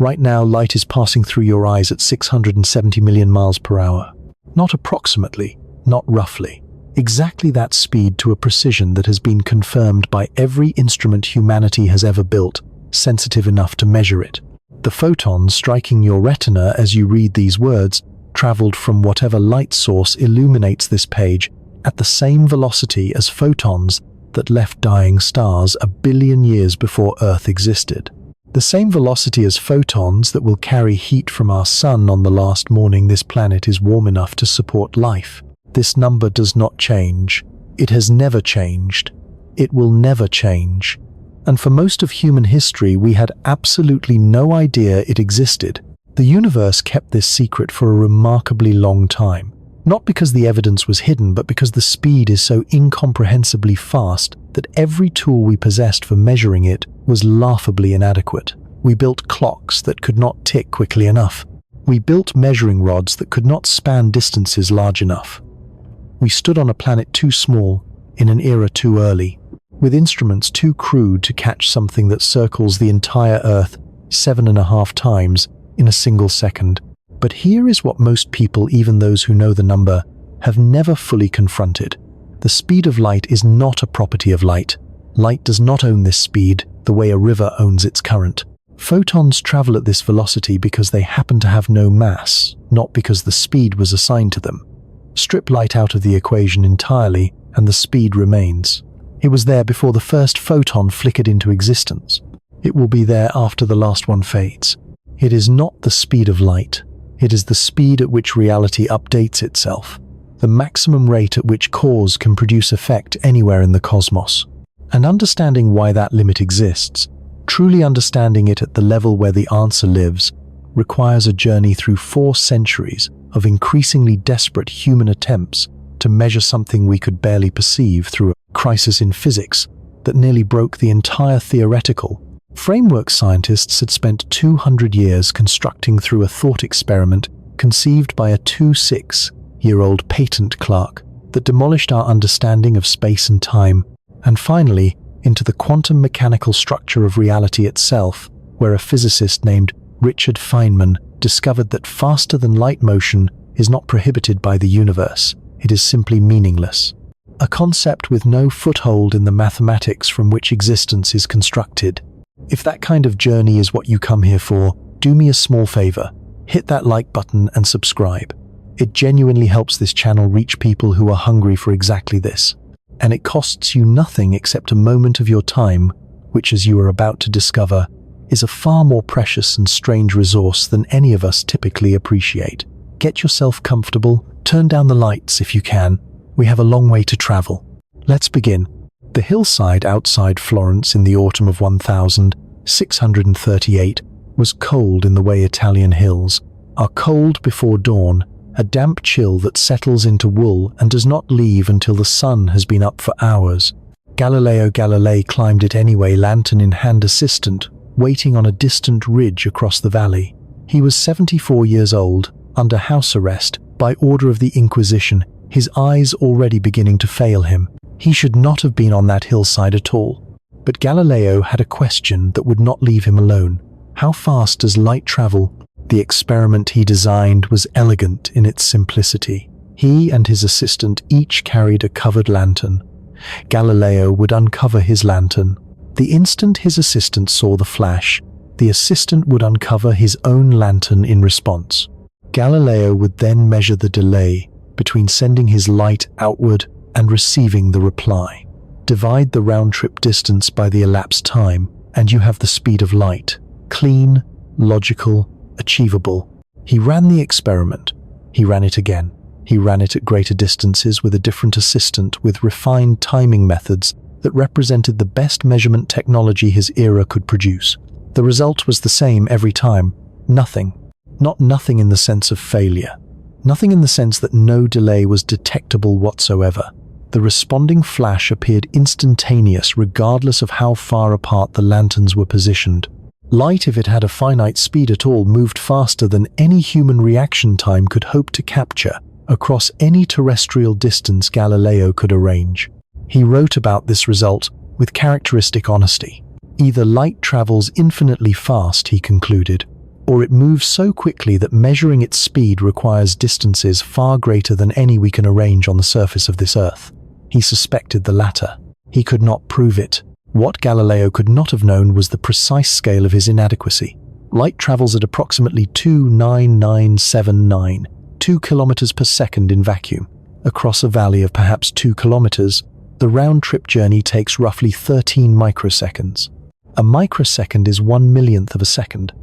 Right now, light is passing through your eyes at 670 million miles per hour. Not approximately, not roughly. Exactly that speed to a precision that has been confirmed by every instrument humanity has ever built, sensitive enough to measure it. The photons striking your retina as you read these words traveled from whatever light source illuminates this page at the same velocity as photons that left dying stars 1 billion years before Earth existed. The same velocity as photons that will carry heat from our sun on the last morning this planet is warm enough to support life. This number does not change. It has never changed. It will never change. And for most of human history, we had absolutely no idea it existed. The universe kept this secret for a remarkably long time. Not because the evidence was hidden, but because the speed is so incomprehensibly fast that every tool we possessed for measuring it was laughably inadequate. We built clocks that could not tick quickly enough. We built measuring rods that could not span distances large enough. We stood on a planet too small, in an era too early, with instruments too crude to catch something that circles the entire Earth 7.5 times in a single second. But here is what most people, even those who know the number, have never fully confronted. The speed of light is not a property of light. Light does not own this speed the way a river owns its current. Photons travel at this velocity because they happen to have no mass, not because the speed was assigned to them. Strip light out of the equation entirely, and the speed remains. It was there before the first photon flickered into existence. It will be there after the last one fades. It is not the speed of light. It is the speed at which reality updates itself, the maximum rate at which cause can produce effect anywhere in the cosmos. And understanding why that limit exists, truly understanding it at the level where the answer lives, requires a journey through 4 centuries of increasingly desperate human attempts to measure something we could barely perceive through a crisis in physics that nearly broke the entire theoretical framework. Scientists had spent 200 years constructing through a thought experiment conceived by a 26-year-old patent clerk that demolished our understanding of space and time, and finally into the quantum mechanical structure of reality itself, where a physicist named Richard Feynman discovered that faster-than-light motion is not prohibited by the universe. It is simply meaningless. A concept with no foothold in the mathematics from which existence is constructed. If that kind of journey is what you come here for, do me a small favor. Hit that like button and subscribe. It genuinely helps this channel reach people who are hungry for exactly this. And it costs you nothing except a moment of your time, which, as you are about to discover, is a far more precious and strange resource than any of us typically appreciate. Get yourself comfortable, turn down the lights if you can. We have a long way to travel. Let's begin. The hillside outside Florence in the autumn of 1638 was cold in the way Italian hills are cold before dawn, a damp chill that settles into wool and does not leave until the sun has been up for hours. Galileo Galilei climbed it anyway, lantern in hand, assistant, waiting on a distant ridge across the valley. He was 74 years old, under house arrest, by order of the Inquisition, his eyes already beginning to fail him. He should not have been on that hillside at all. But Galileo had a question that would not leave him alone. How fast does light travel? The experiment he designed was elegant in its simplicity. He and his assistant each carried a covered lantern. Galileo would uncover his lantern. The instant his assistant saw the flash, the assistant would uncover his own lantern in response. Galileo would then measure the delay between sending his light outward and receiving the reply. Divide the round-trip distance by the elapsed time, and you have the speed of light. Clean, logical, achievable. He ran the experiment. He ran it again. He ran it at greater distances with a different assistant, with refined timing methods that represented the best measurement technology his era could produce. The result was the same every time. Nothing. Not nothing in the sense of failure. Nothing in the sense that no delay was detectable whatsoever. The responding flash appeared instantaneous regardless of how far apart the lanterns were positioned. Light, if it had a finite speed at all, moved faster than any human reaction time could hope to capture across any terrestrial distance Galileo could arrange. He wrote about this result with characteristic honesty. Either light travels infinitely fast, he concluded, or it moves so quickly that measuring its speed requires distances far greater than any we can arrange on the surface of this Earth. He suspected the latter. He could not prove it. What Galileo could not have known was the precise scale of his inadequacy. Light travels at approximately 29979, 2 kilometers per second in vacuum. Across a valley of perhaps 2 kilometers, the round-trip journey takes roughly 13 microseconds. A microsecond is 1/1,000,000th of a second.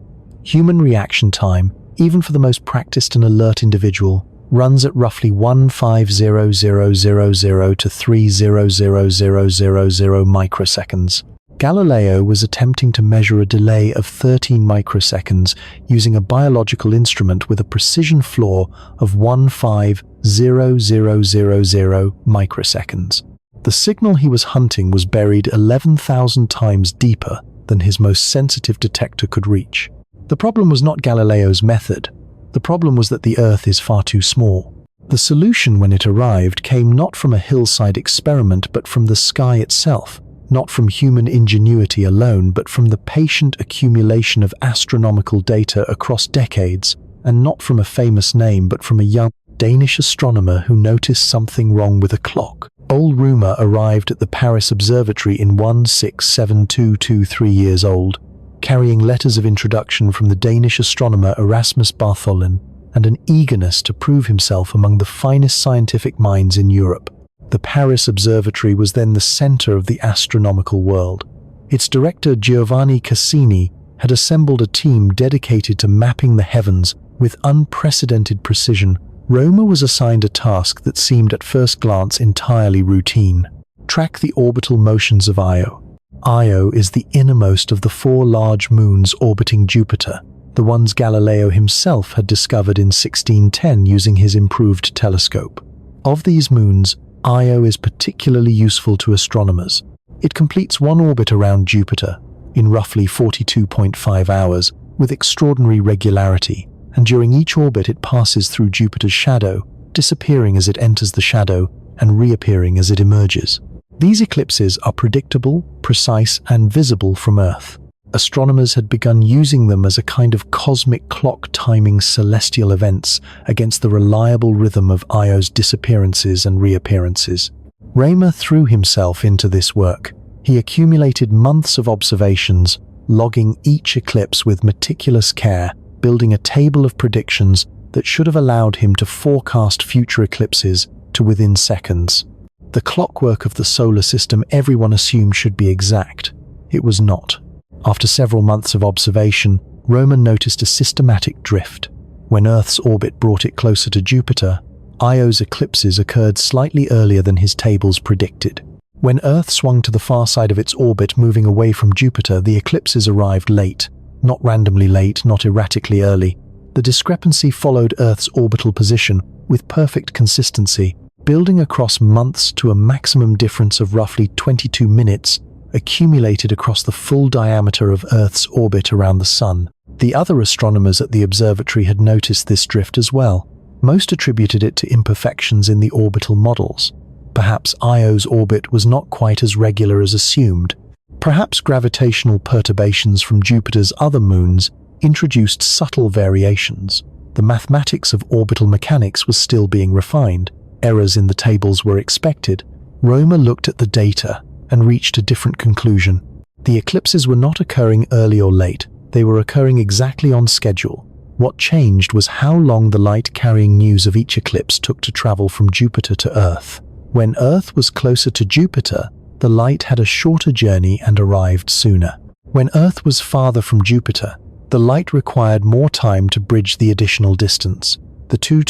Human reaction time, even for the most practiced and alert individual, runs at roughly 150,000 to 300,000 microseconds. Galileo was attempting to measure a delay of 13 microseconds using a biological instrument with a precision flaw of 150,000 microseconds. The signal he was hunting was buried 11,000 times deeper than his most sensitive detector could reach. The problem was not Galileo's method. The problem was that the Earth is far too small. The solution, when it arrived, came not from a hillside experiment but from the sky itself, not from human ingenuity alone but from the patient accumulation of astronomical data across decades, and not from a famous name but from a young Danish astronomer who noticed something wrong with a clock. Old Römer arrived at the Paris Observatory in 1672, 3 years old, carrying letters of introduction from the Danish astronomer Erasmus Bartholin and an eagerness to prove himself among the finest scientific minds in Europe. The Paris Observatory was then the center of the astronomical world. Its director Giovanni Cassini had assembled a team dedicated to mapping the heavens with unprecedented precision. Römer was assigned a task that seemed at first glance entirely routine: track the orbital motions of Io. Io is the innermost of the 4 large moons orbiting Jupiter, the ones Galileo himself had discovered in 1610 using his improved telescope. Of these moons, Io is particularly useful to astronomers. It completes one orbit around Jupiter in roughly 42.5 hours with extraordinary regularity, and during each orbit it passes through Jupiter's shadow, disappearing as it enters the shadow and reappearing as it emerges. These eclipses are predictable, precise, and visible from Earth. Astronomers had begun using them as a kind of cosmic clock timing celestial events against the reliable rhythm of Io's disappearances and reappearances. Römer threw himself into this work. He accumulated months of observations, logging each eclipse with meticulous care, building a table of predictions that should have allowed him to forecast future eclipses to within seconds. The clockwork of the solar system everyone assumed should be exact. It was not. After several months of observation, Römer noticed a systematic drift. When Earth's orbit brought it closer to Jupiter, Io's eclipses occurred slightly earlier than his tables predicted. When Earth swung to the far side of its orbit, moving away from Jupiter, the eclipses arrived late. Not randomly late, not erratically early. The discrepancy followed Earth's orbital position with perfect consistency, building across months to a maximum difference of roughly 22 minutes, accumulated across the full diameter of Earth's orbit around the Sun. The other astronomers at the observatory had noticed this drift as well. Most attributed it to imperfections in the orbital models. Perhaps Io's orbit was not quite as regular as assumed. Perhaps gravitational perturbations from Jupiter's other moons introduced subtle variations. The mathematics of orbital mechanics was still being refined. Errors in the tables were expected. Römer looked at the data and reached a different conclusion. The eclipses were not occurring early or late. They were occurring exactly on schedule. What changed was how long the light carrying news of each eclipse took to travel from Jupiter to Earth. When Earth was closer to Jupiter, the light had a shorter journey and arrived sooner. When Earth was farther from Jupiter, the light required more time to bridge the additional distance. The 2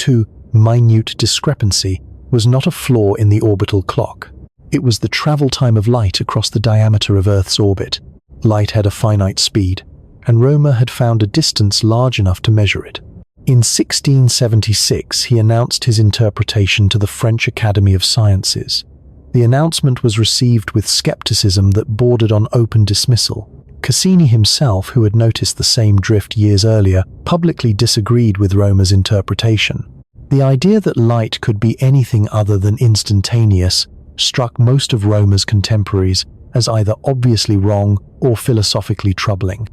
minute discrepancy was not a flaw in the orbital clock. It was the travel time of light across the diameter of Earth's orbit. Light had a finite speed, and Römer had found a distance large enough to measure it. In 1676, he announced his interpretation to the French Academy of Sciences. The announcement was received with skepticism that bordered on open dismissal. Cassini himself, who had noticed the same drift years earlier, publicly disagreed with Römer's interpretation. The idea that light could be anything other than instantaneous struck most of Römer's contemporaries as either obviously wrong or philosophically troubling.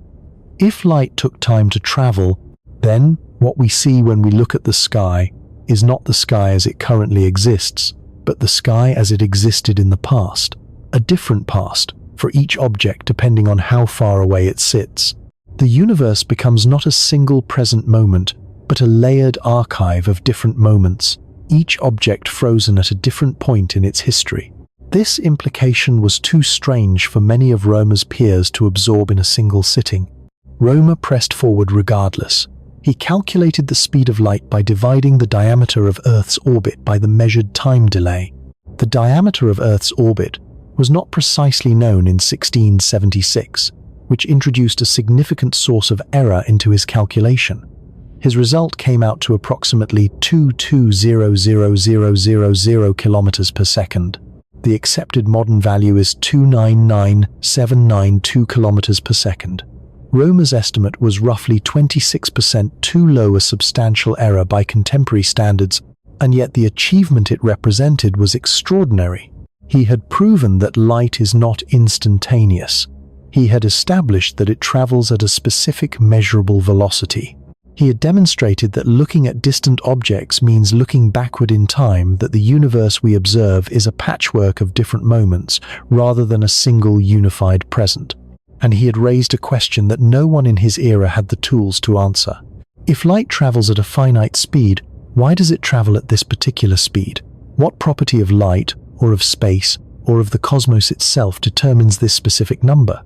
If light took time to travel, Then, what we see when we look at the sky is not the sky as it currently exists, but the sky as it existed in the past, a different past for each object depending on how far away it sits. The universe becomes not a single present moment, but a layered archive of different moments, each object frozen at a different point in its history. This implication was too strange for many of Romer's peers to absorb in a single sitting. Romer pressed forward regardless. He calculated the speed of light by dividing the diameter of Earth's orbit by the measured time delay. The diameter of Earth's orbit was not precisely known in 1676, which introduced a significant source of error into his calculation. His result came out to approximately 220,000 kilometers per second. The accepted modern value is 299,792 kilometers per second. Romer's estimate was roughly 26% too low, a substantial error by contemporary standards, and yet the achievement it represented was extraordinary. He had proven that light is not instantaneous. He had established that it travels at a specific measurable velocity. He had demonstrated that looking at distant objects means looking backward in time, that the universe we observe is a patchwork of different moments rather than a single unified present. And he had raised a question that no one in his era had the tools to answer. If light travels at a finite speed, why does it travel at this particular speed? What property of light, or of space, or of the cosmos itself determines this specific number?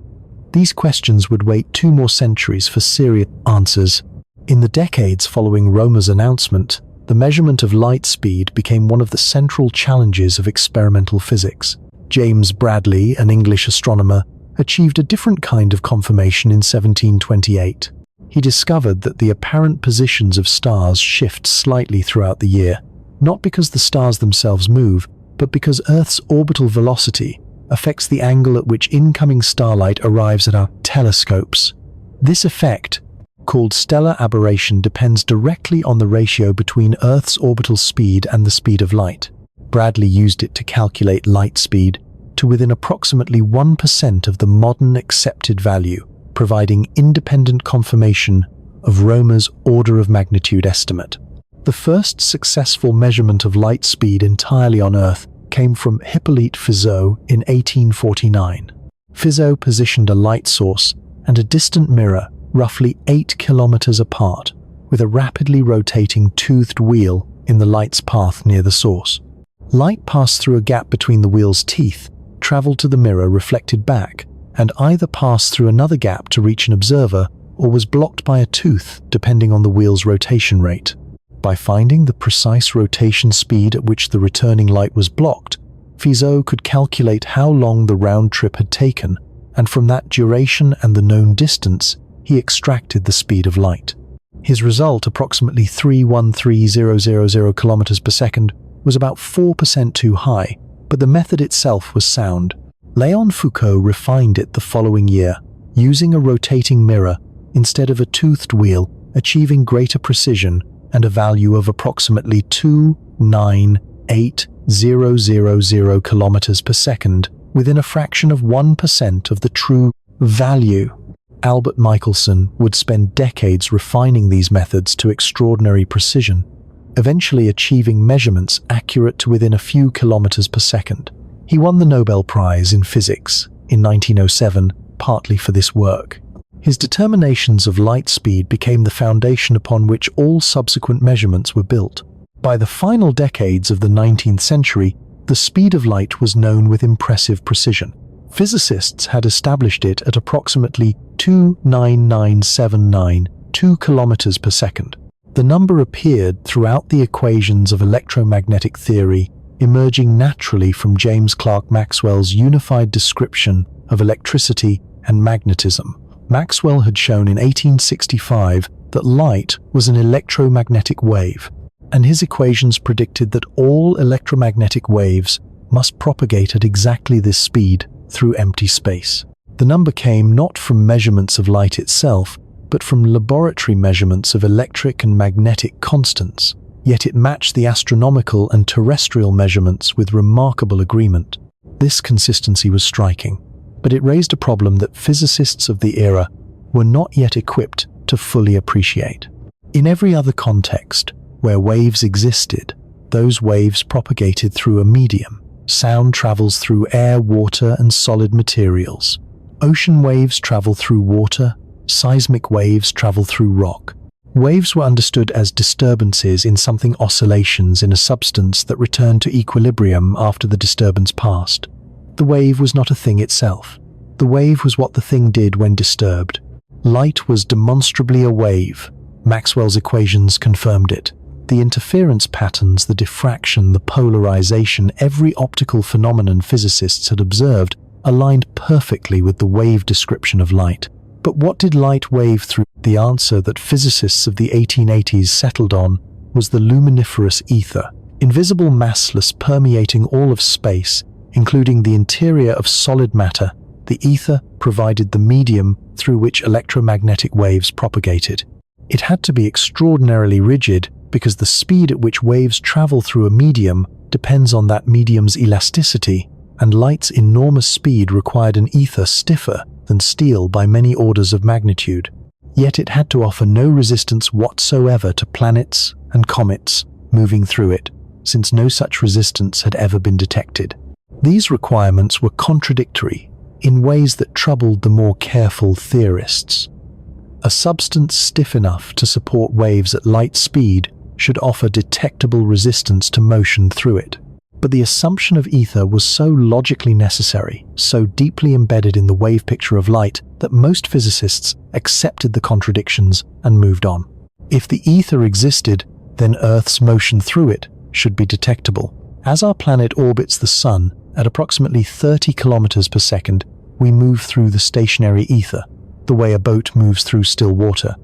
These questions would wait 2 more centuries for serious answers. In the decades following Romer's announcement, the measurement of light speed became one of the central challenges of experimental physics. James Bradley, an English astronomer, achieved a different kind of confirmation in 1728. He discovered that the apparent positions of stars shift slightly throughout the year, not because the stars themselves move, but because Earth's orbital velocity affects the angle at which incoming starlight arrives at our telescopes. This effect, called stellar aberration, depends directly on the ratio between Earth's orbital speed and the speed of light. Bradley used it to calculate light speed to within approximately 1% of the modern accepted value, providing independent confirmation of Romer's order of magnitude estimate. The first successful measurement of light speed entirely on Earth came from Hippolyte Fizeau in 1849. Fizeau positioned a light source and a distant mirror roughly 8 kilometers apart, with a rapidly rotating toothed wheel in the light's path near the source. Light passed through a gap between the wheel's teeth, traveled to the mirror, reflected back, and either passed through another gap to reach an observer or was blocked by a tooth, depending on the wheel's rotation rate. By finding the precise rotation speed at which the returning light was blocked, Fizeau could calculate how long the round trip had taken, and from that duration and the known distance, he extracted the speed of light. His result, approximately 313,000 kilometers per second, was about 4% too high, but the method itself was sound. Léon Foucault refined it the following year, using a rotating mirror instead of a toothed wheel, achieving greater precision and a value of approximately 298,000 kilometers per second, within a fraction of 1% of the true value. Albert Michelson would spend decades refining these methods to extraordinary precision, eventually achieving measurements accurate to within a few kilometers per second. He won the Nobel Prize in Physics in 1907, partly for this work. His determinations of light speed became the foundation upon which all subsequent measurements were built. By the final decades of the 19th century, the speed of light was known with impressive precision. Physicists had established it at approximately 299,792 kilometers per second. The number appeared throughout the equations of electromagnetic theory, emerging naturally from James Clerk Maxwell's unified description of electricity and magnetism. Maxwell had shown in 1865 that light was an electromagnetic wave, and his equations predicted that all electromagnetic waves must propagate at exactly this speed through empty space. The number came not from measurements of light itself, but from laboratory measurements of electric and magnetic constants, yet it matched the astronomical and terrestrial measurements with remarkable agreement. This consistency was striking, but it raised a problem that physicists of the era were not yet equipped to fully appreciate. In every other context where waves existed, those waves propagated through a medium. Sound travels through air, water, and solid materials. Ocean waves travel through water, seismic waves travel through rock. Waves were understood as disturbances in something, oscillations in a substance that returned to equilibrium after the disturbance passed. The wave was not a thing itself. The wave was what the thing did when disturbed. Light was demonstrably a wave. Maxwell's equations confirmed it. The interference patterns, the diffraction, the polarization, every optical phenomenon physicists had observed aligned perfectly with the wave description of light. But what did light wave through? The answer that physicists of the 1880s settled on was the luminiferous ether, invisible, massless, permeating all of space, including the interior of solid matter. The ether provided the medium through which electromagnetic waves propagated. It had to be extraordinarily rigid because the speed at which waves travel through a medium depends on that medium's elasticity, and light's enormous speed required an ether stiffer than steel by many orders of magnitude. Yet it had to offer no resistance whatsoever to planets and comets moving through it, since no such resistance had ever been detected. These requirements were contradictory in ways that troubled the more careful theorists. A substance stiff enough to support waves at light speed should offer detectable resistance to motion through it. But the assumption of ether was so logically necessary, so deeply embedded in the wave picture of light, that most physicists accepted the contradictions and moved on. If the ether existed, then Earth's motion through it should be detectable. As our planet orbits the Sun at approximately 30 kilometers per second, we move through the stationary ether, the way a boat moves through still water.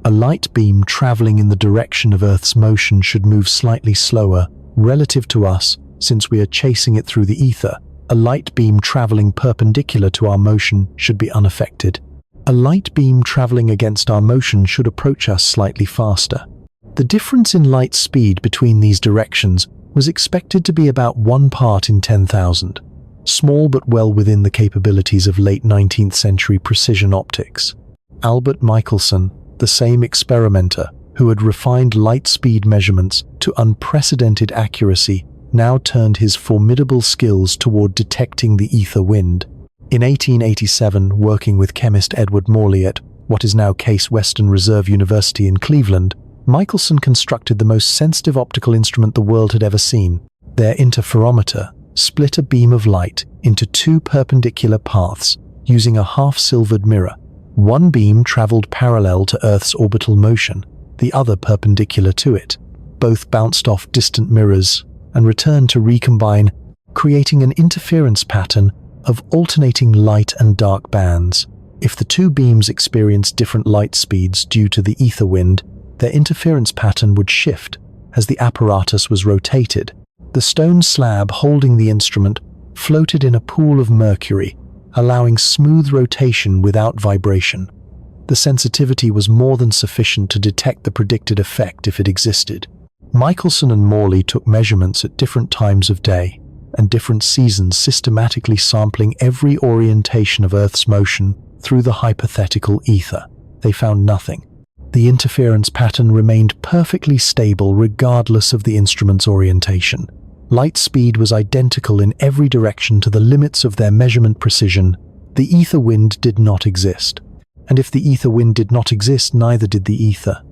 A light beam traveling in the direction of Earth's motion should move slightly slower relative to us, since we are chasing it through the ether. A light beam traveling perpendicular to our motion should be unaffected. A light beam traveling against our motion should approach us slightly faster. The difference in light speed between these directions was expected to be about 1 part in 10,000, small but well within the capabilities of late 19th century precision optics. Albert Michelson, the same experimenter who had refined light speed measurements to unprecedented accuracy, now turned his formidable skills toward detecting the ether wind. In 1887, working with chemist Edward Morley at what is now Case Western Reserve University in Cleveland, Michelson constructed the most sensitive optical instrument the world had ever seen. Their interferometer split a beam of light into 2 perpendicular paths using a half-silvered mirror. One beam traveled parallel to Earth's orbital motion, the other perpendicular to it. Both bounced off distant mirrors and returned to recombine, creating an interference pattern of alternating light and dark bands. If the 2 beams experienced different light speeds due to the ether wind, their interference pattern would shift as the apparatus was rotated. The stone slab holding the instrument floated in a pool of mercury, allowing smooth rotation without vibration. The sensitivity was more than sufficient to detect the predicted effect if it existed. Michelson and Morley took measurements at different times of day and different seasons, systematically sampling every orientation of Earth's motion through the hypothetical ether. They found nothing. The interference pattern remained perfectly stable regardless of the instrument's orientation. Light speed was identical in every direction to the limits of their measurement precision. The ether wind did not exist. And if the ether wind did not exist, neither did the ether.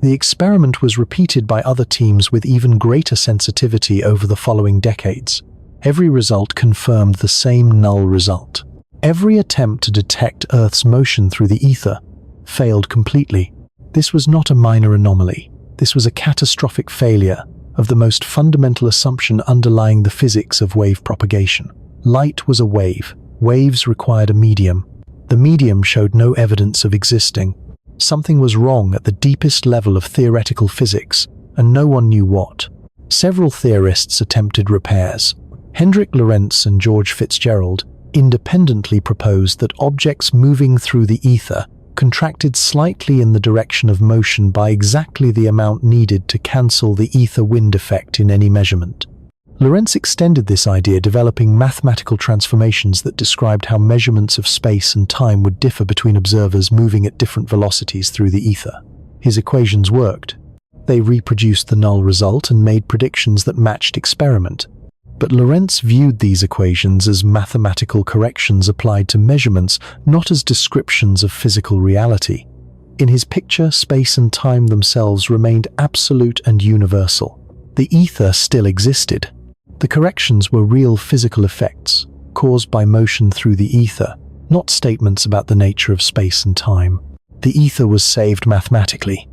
The experiment was repeated by other teams with even greater sensitivity over the following decades. Every result confirmed the same null result. Every attempt to detect Earth's motion through the ether failed completely. This was not a minor anomaly. This was a catastrophic failure of the most fundamental assumption underlying the physics of wave propagation. Light was a wave. Waves required a medium. The medium showed no evidence of existing. Something was wrong at the deepest level of theoretical physics, and no one knew what. Several theorists attempted repairs. Hendrik Lorentz and George Fitzgerald independently proposed that objects moving through the ether contracted slightly in the direction of motion by exactly the amount needed to cancel the ether wind effect in any measurement. Lorentz extended this idea, developing mathematical transformations that described how measurements of space and time would differ between observers moving at different velocities through the ether. His equations worked, They reproduced the null result and made predictions that matched experiment. But Lorentz viewed these equations as mathematical corrections applied to measurements, not as descriptions of physical reality. In his picture, space and time themselves remained absolute and universal. The ether still existed. The corrections were real physical effects, caused by motion through the ether, not statements about the nature of space and time. The ether was saved mathematically.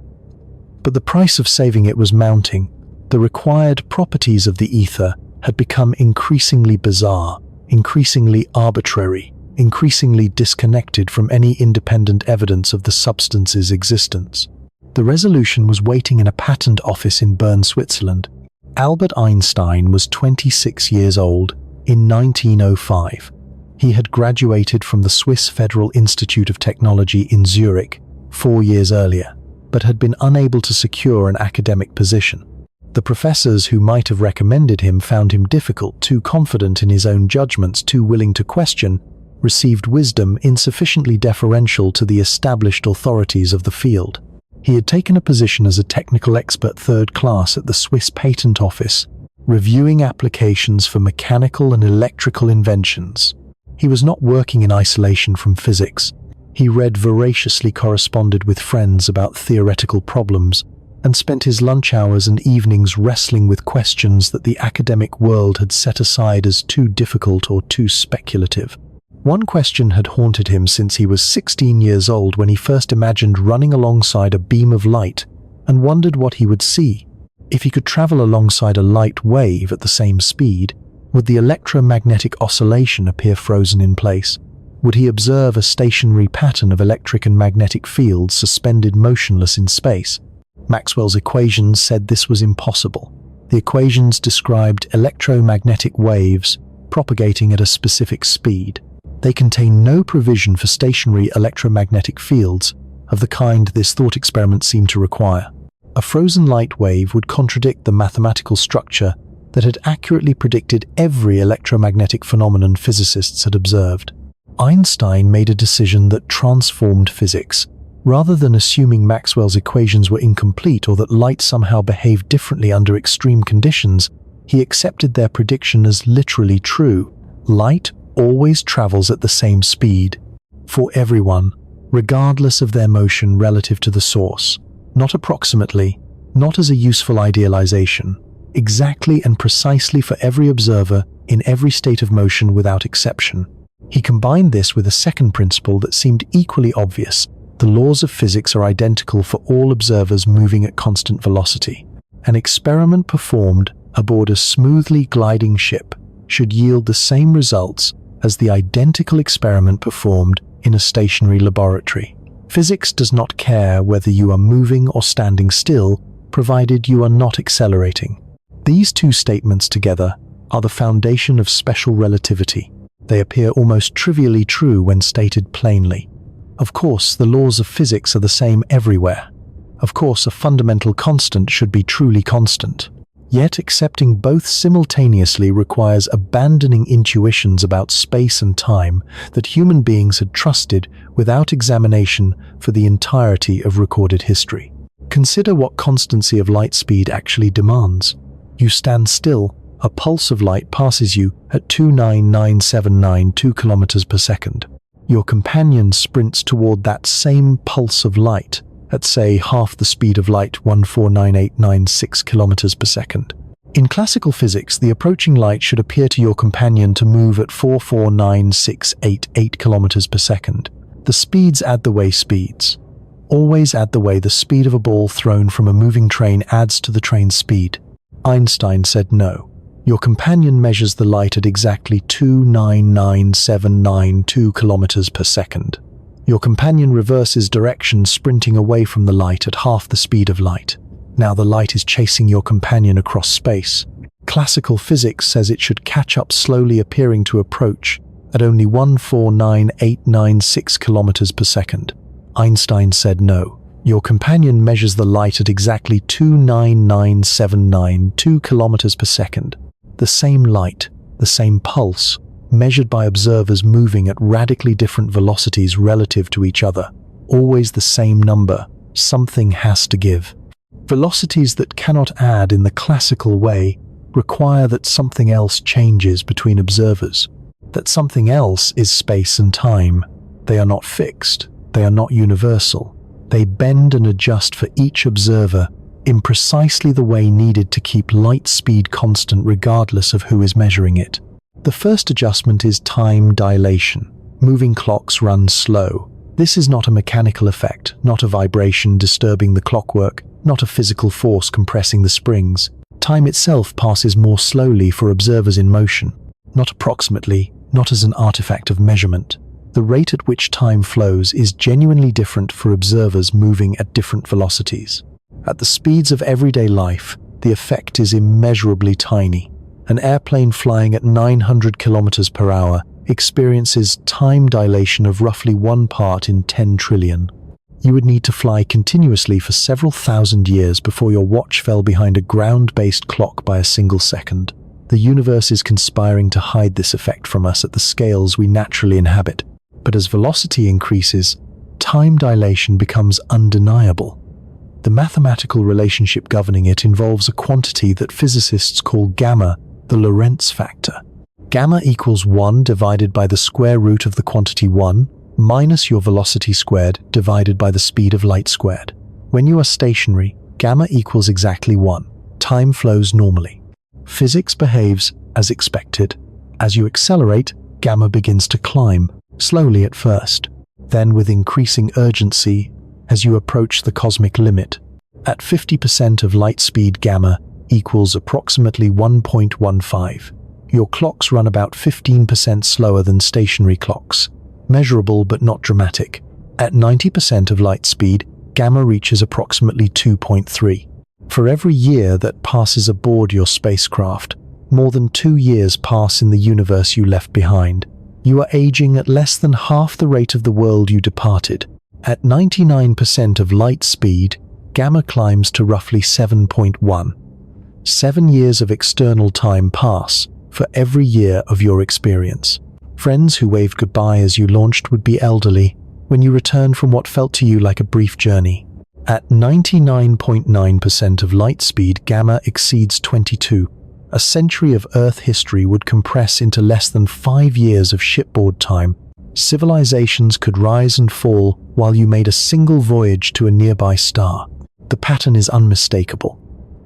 But the price of saving it was mounting. The required properties of the ether had become increasingly bizarre, increasingly arbitrary, increasingly disconnected from any independent evidence of the substance's existence. The resolution was waiting in a patent office in Bern, Switzerland. Albert Einstein was 26 years old in 1905. He had graduated from the Swiss Federal Institute of Technology in Zurich 4 years earlier, but had been unable to secure an academic position. The professors who might have recommended him found him difficult, too confident in his own judgments, too willing to question, received wisdom insufficiently deferential to the established authorities of the field. He had taken a position as a technical expert third class at the Swiss Patent Office, reviewing applications for mechanical and electrical inventions. He was not working in isolation from physics. He read voraciously, corresponded with friends about theoretical problems, and spent his lunch hours and evenings wrestling with questions that the academic world had set aside as too difficult or too speculative. One question had haunted him since he was 16 years old, when he first imagined running alongside a beam of light and wondered what he would see. If he could travel alongside a light wave at the same speed, would the electromagnetic oscillation appear frozen in place? Would he observe a stationary pattern of electric and magnetic fields suspended motionless in space? Maxwell's equations said this was impossible. The equations described electromagnetic waves propagating at a specific speed. They contain no provision for stationary electromagnetic fields of the kind this thought experiment seemed to require. A frozen light wave would contradict the mathematical structure that had accurately predicted every electromagnetic phenomenon physicists had observed. Einstein made a decision that transformed physics. Rather than assuming Maxwell's equations were incomplete or that light somehow behaved differently under extreme conditions, he accepted their prediction as literally true. Light always travels at the same speed, for everyone, regardless of their motion relative to the source. Not approximately, not as a useful idealization, exactly and precisely for every observer in every state of motion without exception. He combined this with a second principle that seemed equally obvious. The laws of physics are identical for all observers moving at constant velocity. An experiment performed aboard a smoothly gliding ship should yield the same results as the identical experiment performed in a stationary laboratory. Physics does not care whether you are moving or standing still, provided you are not accelerating. These two statements together are the foundation of special relativity. They appear almost trivially true when stated plainly. Of course, the laws of physics are the same everywhere. Of course, a fundamental constant should be truly constant. Yet accepting both simultaneously requires abandoning intuitions about space and time that human beings had trusted without examination for the entirety of recorded history. Consider what constancy of light speed actually demands. You stand still, a pulse of light passes you at 299,792 kilometers per second. Your companion sprints toward that same pulse of light at, say, half the speed of light, 149896 kilometers per second. In classical physics, the approaching light should appear to your companion to move at 449,688 kilometers per second. The speeds add the way speeds. Always add the way the speed of a ball thrown from a moving train adds to the train's speed. Einstein said no. Your companion measures the light at exactly 299,792 kilometers per second. Your companion reverses direction, sprinting away from the light at half the speed of light. Now the light is chasing your companion across space. Classical physics says it should catch up, slowly appearing to approach at only 149,896 kilometers per second. Einstein said no. Your companion measures the light at exactly 299,792 kilometers per second. The same light, the same pulse, measured by observers moving at radically different velocities relative to each other. Always the same number. Something has to give. Velocities that cannot add in the classical way require that something else changes between observers. That something else is space and time. They are not fixed. They are not universal. They bend and adjust for each observer in precisely the way needed to keep light speed constant regardless of who is measuring it. The first adjustment is time dilation. Moving clocks run slow. This is not a mechanical effect, not a vibration disturbing the clockwork, not a physical force compressing the springs. Time itself passes more slowly for observers in motion, not approximately, not as an artifact of measurement. The rate at which time flows is genuinely different for observers moving at different velocities. At the speeds of everyday life, the effect is immeasurably tiny. An airplane flying at 900 kilometers per hour experiences time dilation of roughly 1 part in 10 trillion. You would need to fly continuously for several thousand years before your watch fell behind a ground-based clock by a single second. The universe is conspiring to hide this effect from us at the scales we naturally inhabit. But as velocity increases, time dilation becomes undeniable. The mathematical relationship governing it involves a quantity that physicists call gamma, the Lorentz factor. Gamma equals 1 divided by the square root of the quantity 1 minus your velocity squared divided by the speed of light squared. When you are stationary, gamma equals exactly 1. Time flows normally. Physics behaves as expected. As you accelerate, gamma begins to climb, slowly at first, then with increasing urgency as you approach the cosmic limit. At 50% of light speed, gamma equals approximately 1.15. Your clocks run about 15% slower than stationary clocks. Measurable but not dramatic. At 90% of light speed, gamma reaches approximately 2.3. For every year that passes aboard your spacecraft, more than 2 years pass in the universe you left behind. You are aging at less than half the rate of the world you departed. At 99% of light speed, gamma climbs to roughly 7.1. 7 years of external time pass for every year of your experience. Friends who waved goodbye as you launched would be elderly when you returned from what felt to you like a brief journey. At 99.9% of light speed, gamma exceeds 22. A century of Earth history would compress into less than 5 years of shipboard time. Civilizations could rise and fall while you made a single voyage to a nearby star. The pattern is unmistakable.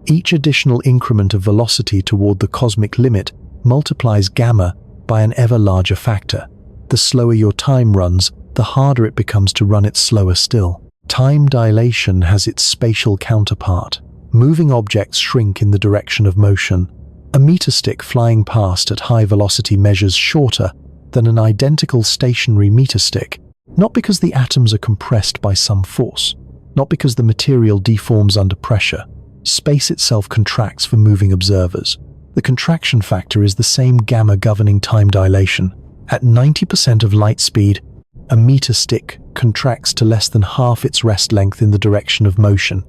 Each additional increment of velocity toward the cosmic limit multiplies gamma by an ever larger factor. The slower your time runs, the harder it becomes to run it slower still. Time dilation has its spatial counterpart. Moving objects shrink in the direction of motion. A meter stick flying past at high velocity measures shorter than an identical stationary meter stick, not because the atoms are compressed by some force, not because the material deforms under pressure. Space itself contracts for moving observers. The contraction factor is the same gamma governing time dilation. At 90% of light speed, a meter stick contracts to less than half its rest length in the direction of motion.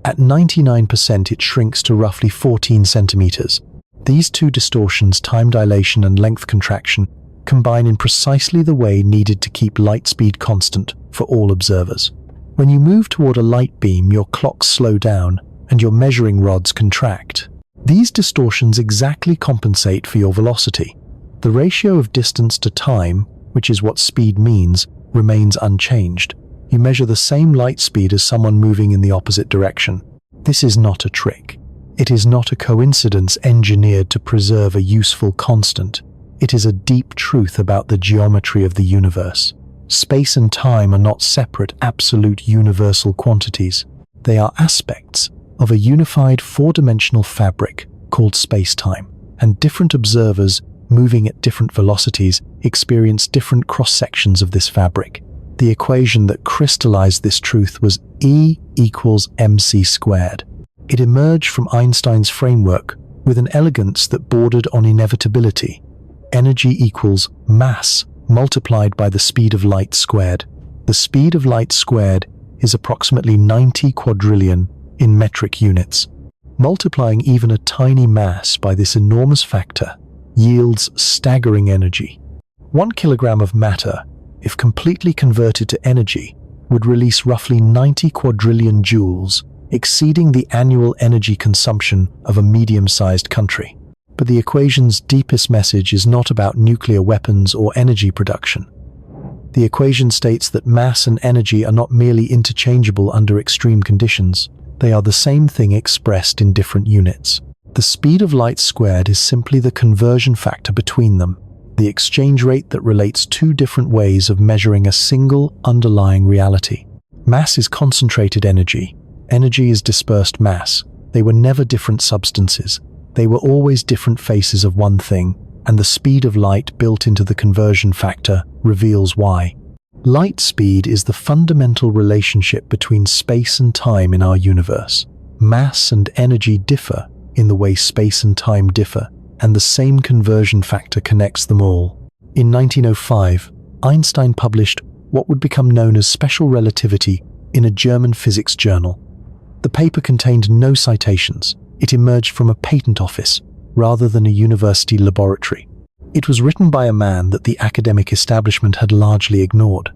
At 99%, it shrinks to roughly 14 centimeters. These two distortions, time dilation and length contraction, combine in precisely the way needed to keep light speed constant for all observers. When you move toward a light beam, your clocks slow down and your measuring rods contract. These distortions exactly compensate for your velocity. The ratio of distance to time, which is what speed means, remains unchanged. You measure the same light speed as someone moving in the opposite direction. This is not a trick. It is not a coincidence engineered to preserve a useful constant. It is a deep truth about the geometry of the universe. Space and time are not separate, absolute, universal quantities. They are aspects of a unified four-dimensional fabric called space-time, and different observers moving at different velocities experience different cross-sections of this fabric. The equation that crystallized this truth was E equals mc squared. It emerged from Einstein's framework with an elegance that bordered on inevitability. Energy equals mass multiplied by the speed of light squared. The speed of light squared is approximately 90 quadrillion in metric units. Multiplying even a tiny mass by this enormous factor yields staggering energy. 1 kilogram of matter, if completely converted to energy, would release roughly 90 quadrillion joules exceeding the annual energy consumption of a medium-sized country. But the equation's deepest message is not about nuclear weapons or energy production. The equation states that mass and energy are not merely interchangeable under extreme conditions. They are the same thing expressed in different units. The speed of light squared is simply the conversion factor between them, the exchange rate that relates two different ways of measuring a single underlying reality. Mass is concentrated energy. Energy is dispersed mass. They were never different substances. They were always different faces of one thing, and the speed of light built into the conversion factor reveals why. Light speed is the fundamental relationship between space and time in our universe. Mass and energy differ in the way space and time differ, and the same conversion factor connects them all. In 1905, Einstein published what would become known as special relativity in a German physics journal. The paper contained no citations. It emerged from a patent office rather than a university laboratory. It was written by a man that the academic establishment had largely ignored.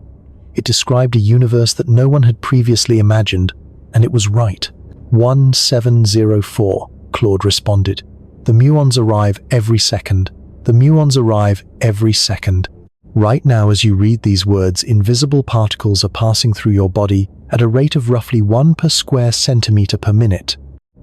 It described a universe that no one had previously imagined, and it was right. 1704, Claude responded. The muons arrive every second. The muons arrive every second. Right now, as you read these words, invisible particles are passing through your body at a rate of roughly 1 per square centimeter per minute.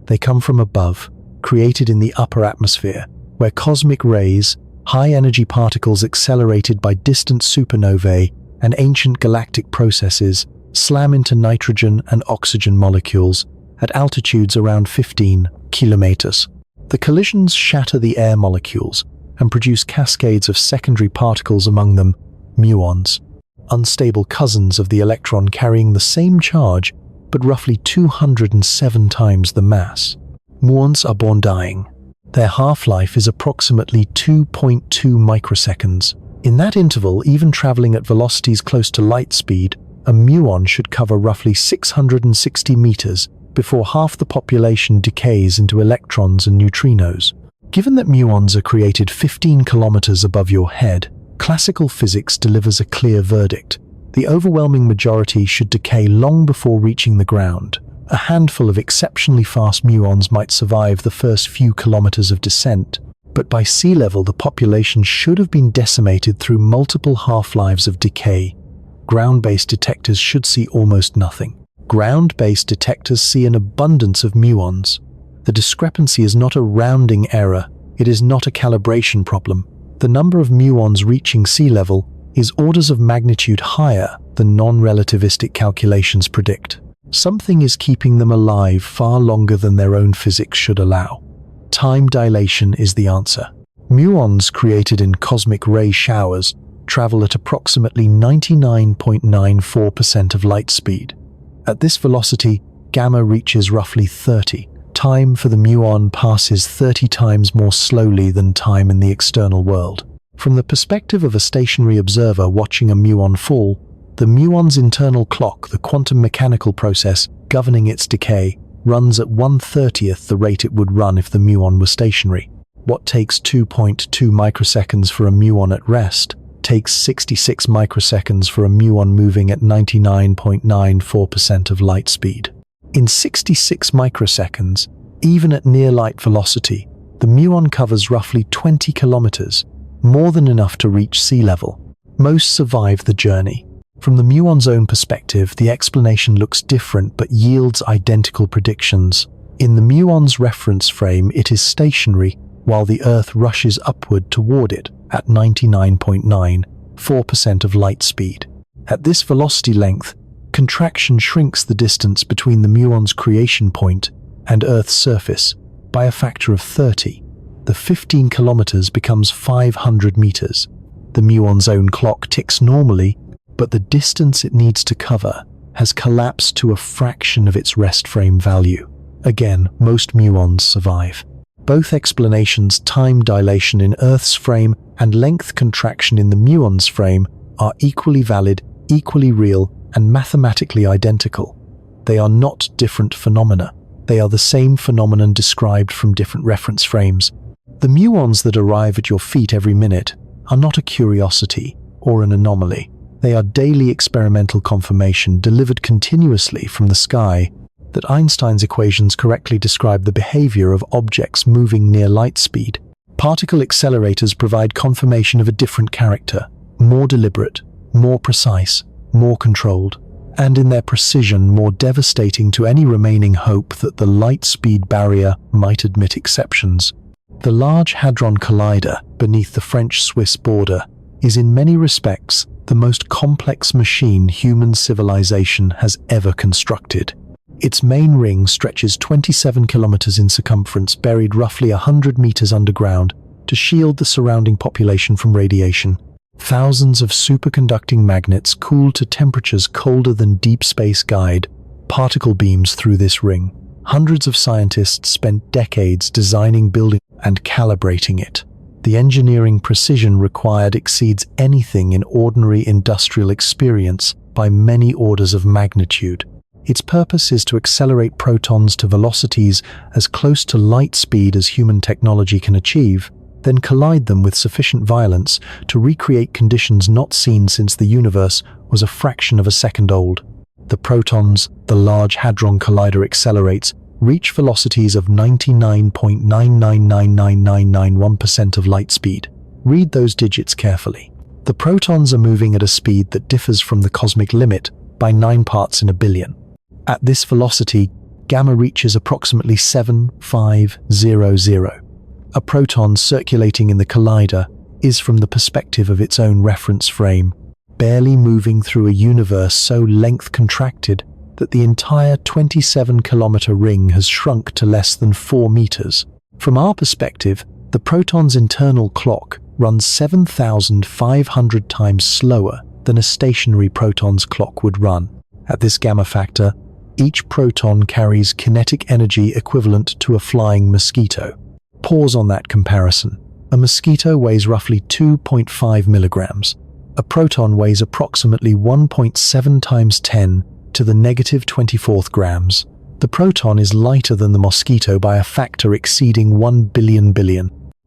They come from above, created in the upper atmosphere, where cosmic rays, high-energy particles accelerated by distant supernovae and ancient galactic processes, slam into nitrogen and oxygen molecules at altitudes around 15 kilometers. The collisions shatter the air molecules and produce cascades of secondary particles, among them muons, unstable cousins of the electron carrying the same charge but roughly 207 times the mass. Muons are born dying. Their half-life is approximately 2.2 microseconds. In that interval, even traveling at velocities close to light speed, a muon should cover roughly 660 meters before half the population decays into electrons and neutrinos. Given that muons are created 15 kilometers above your head, classical physics delivers a clear verdict. The overwhelming majority should decay long before reaching the ground. A handful of exceptionally fast muons might survive the first few kilometers of descent, but by sea level the population should have been decimated through multiple half-lives of decay. Ground-based detectors should see almost nothing. Ground-based detectors see an abundance of muons. The discrepancy is not a rounding error. It is not a calibration problem. The number of muons reaching sea level is orders of magnitude higher than non-relativistic calculations predict. Something is keeping them alive far longer than their own physics should allow. Time dilation is the answer. Muons created in cosmic ray showers travel at approximately 99.94% of light speed. At this velocity, gamma reaches roughly 30. Time for the muon passes 30 times more slowly than time in the external world. From the perspective of a stationary observer watching a muon fall, the muon's internal clock, the quantum mechanical process governing its decay, runs at 1/30th the rate it would run if the muon were stationary. What takes 2.2 microseconds for a muon at rest takes 66 microseconds for a muon moving at 99.94% of light speed. In 66 microseconds, even at near light velocity, the muon covers roughly 20 kilometers, more than enough to reach sea level. Most survive the journey. From the muon's own perspective, the explanation looks different but yields identical predictions. In the muon's reference frame, it is stationary, while the Earth rushes upward toward it at 99.94% of light speed. At this velocity length, contraction shrinks the distance between the muon's creation point and Earth's surface by a factor of 30. The 15 kilometers becomes 500 meters. The muon's own clock ticks normally, but the distance it needs to cover has collapsed to a fraction of its rest frame value. Again, most muons survive. Both explanations, time dilation in Earth's frame and length contraction in the muon's frame, are equally valid, equally real, and mathematically identical. They are not different phenomena. They are the same phenomenon described from different reference frames. The muons that arrive at your feet every minute are not a curiosity or an anomaly. They are daily experimental confirmation delivered continuously from the sky. that Einstein's equations correctly describe the behavior of objects moving near light speed. Particle accelerators provide confirmation of a different character, more deliberate, more precise, more controlled, and in their precision more devastating to any remaining hope that the light speed barrier might admit exceptions. The Large Hadron Collider, beneath the French-Swiss border, is in many respects the most complex machine human civilization has ever constructed. Its main ring stretches 27 kilometers in circumference, buried roughly 100 meters underground, to shield the surrounding population from radiation. Thousands of superconducting magnets cooled to temperatures colder than deep space guide particle beams through this ring. Hundreds of scientists spent decades designing, building, and calibrating it. The engineering precision required exceeds anything in ordinary industrial experience by many orders of magnitude. Its purpose is to accelerate protons to velocities as close to light speed as human technology can achieve, then collide them with sufficient violence to recreate conditions not seen since the universe was a fraction of a second old. The protons the Large Hadron Collider accelerates reach velocities of 99.9999991% of light speed. Read those digits carefully. The protons are moving at a speed that differs from the cosmic limit by 9 parts in a billion. At this velocity, gamma reaches approximately 7500. A proton circulating in the collider is, from the perspective of its own reference frame, barely moving through a universe so length contracted that the entire 27-kilometer ring has shrunk to less than 4 meters. From our perspective, the proton's internal clock runs 7,500 times slower than a stationary proton's clock would run. At this gamma factor, each proton carries kinetic energy equivalent to a flying mosquito. Pause on that comparison. A mosquito weighs roughly 2.5 milligrams. A proton weighs approximately 1.7 times 10 to the negative 24th grams. The proton is lighter than the mosquito by a factor exceeding 1 billion.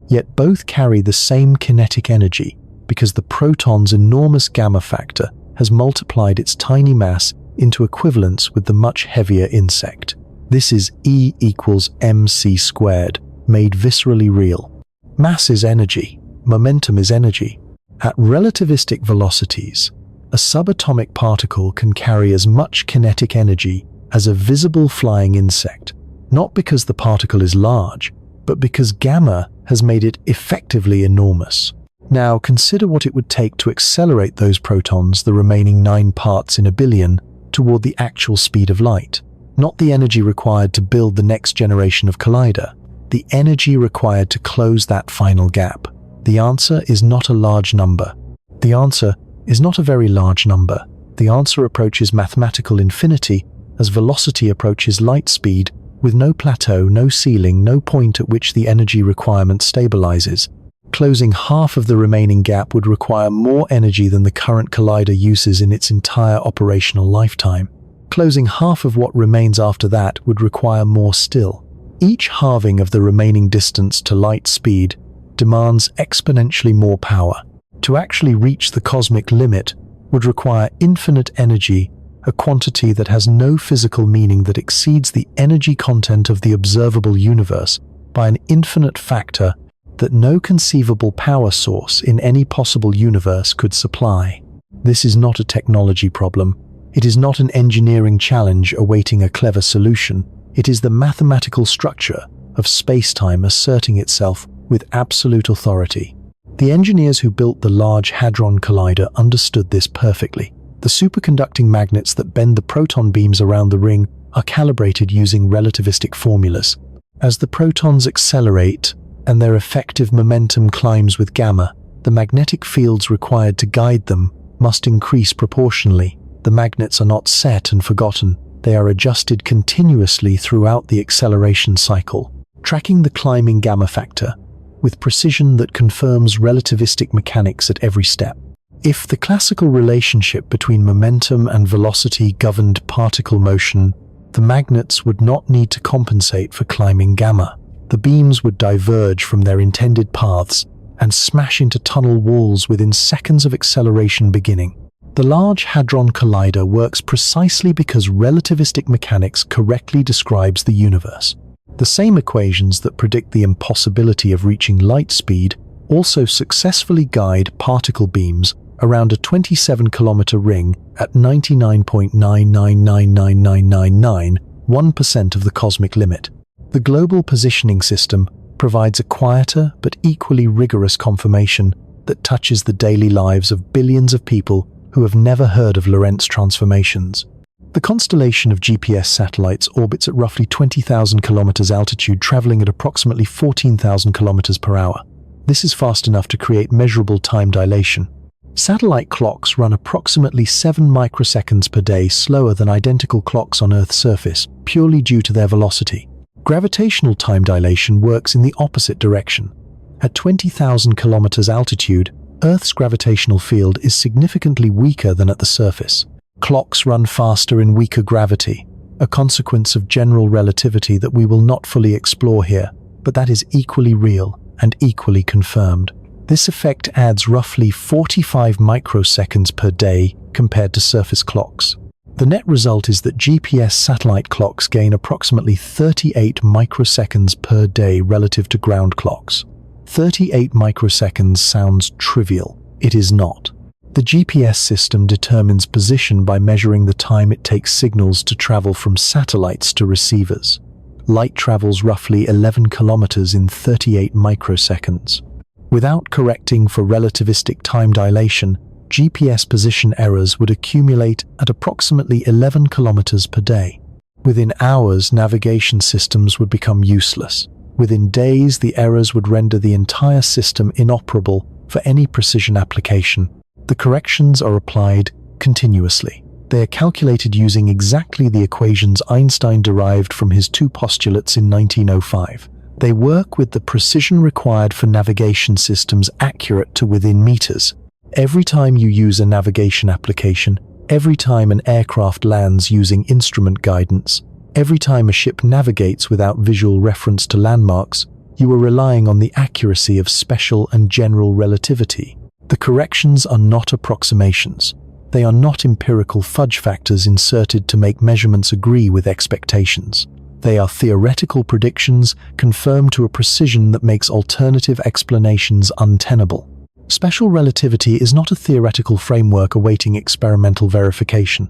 Yet both carry the same kinetic energy because the proton's enormous gamma factor has multiplied its tiny mass into equivalence with the much heavier insect. This is E equals mc squared, made viscerally real. Mass is energy. Momentum is energy. At relativistic velocities, a subatomic particle can carry as much kinetic energy as a visible flying insect, not because the particle is large, but because gamma has made it effectively enormous. Now consider what it would take to accelerate those protons, the remaining 9 parts in a billion, toward the actual speed of light. Not the energy required to build the next generation of collider, the energy required to close that final gap. The answer is not a large number. The answer is not a very large number. The answer approaches mathematical infinity as velocity approaches light speed, with no plateau, no ceiling, no point at which the energy requirement stabilizes. Closing half of the remaining gap would require more energy than the current collider uses in its entire operational lifetime. Closing half of what remains after that would require more still. Each halving of the remaining distance to light speed demands exponentially more power. To actually reach the cosmic limit would require infinite energy, a quantity that has no physical meaning, that exceeds the energy content of the observable universe by an infinite factor that no conceivable power source in any possible universe could supply. This is not a technology problem. It is not an engineering challenge awaiting a clever solution. It is the mathematical structure of space-time asserting itself with absolute authority. The engineers who built the Large Hadron Collider understood this perfectly. The superconducting magnets that bend the proton beams around the ring are calibrated using relativistic formulas. As the protons accelerate and their effective momentum climbs with gamma, the magnetic fields required to guide them must increase proportionally. The magnets are not set and forgotten. They are adjusted continuously throughout the acceleration cycle, tracking the climbing gamma factor with precision that confirms relativistic mechanics at every step. If the classical relationship between momentum and velocity governed particle motion, the magnets would not need to compensate for climbing gamma. The beams would diverge from their intended paths and smash into tunnel walls within seconds of acceleration beginning. The Large Hadron Collider works precisely because relativistic mechanics correctly describes the universe. The same equations that predict the impossibility of reaching light speed also successfully guide particle beams around a 27-kilometer ring at 99.9999999% of the cosmic limit. The global positioning system provides a quieter but equally rigorous confirmation that touches the daily lives of billions of people who have never heard of Lorentz transformations. The constellation of GPS satellites orbits at roughly 20,000 kilometers altitude, traveling at approximately 14,000 kilometers per hour. This is fast enough to create measurable time dilation. Satellite clocks run approximately 7 microseconds per day slower than identical clocks on Earth's surface, purely due to their velocity. Gravitational time dilation works in the opposite direction. At 20,000 kilometers altitude, Earth's gravitational field is significantly weaker than at the surface. Clocks run faster in weaker gravity, a consequence of general relativity that we will not fully explore here, but that is equally real and equally confirmed. This effect adds roughly 45 microseconds per day compared to surface clocks. The net result is that GPS satellite clocks gain approximately 38 microseconds per day relative to ground clocks. 38 microseconds sounds trivial. It is not. The GPS system determines position by measuring the time it takes signals to travel from satellites to receivers. Light travels roughly 11 kilometers in 38 microseconds. Without correcting for relativistic time dilation, GPS position errors would accumulate at approximately 11 kilometers per day. Within hours, navigation systems would become useless. Within days, the errors would render the entire system inoperable for any precision application. The corrections are applied continuously. They are calculated using exactly the equations Einstein derived from his two postulates in 1905. They work with the precision required for navigation systems accurate to within meters. Every time you use a navigation application, every time an aircraft lands using instrument guidance, every time a ship navigates without visual reference to landmarks, you are relying on the accuracy of special and general relativity. The corrections are not approximations. They are not empirical fudge factors inserted to make measurements agree with expectations. They are theoretical predictions confirmed to a precision that makes alternative explanations untenable. Special relativity is not a theoretical framework awaiting experimental verification.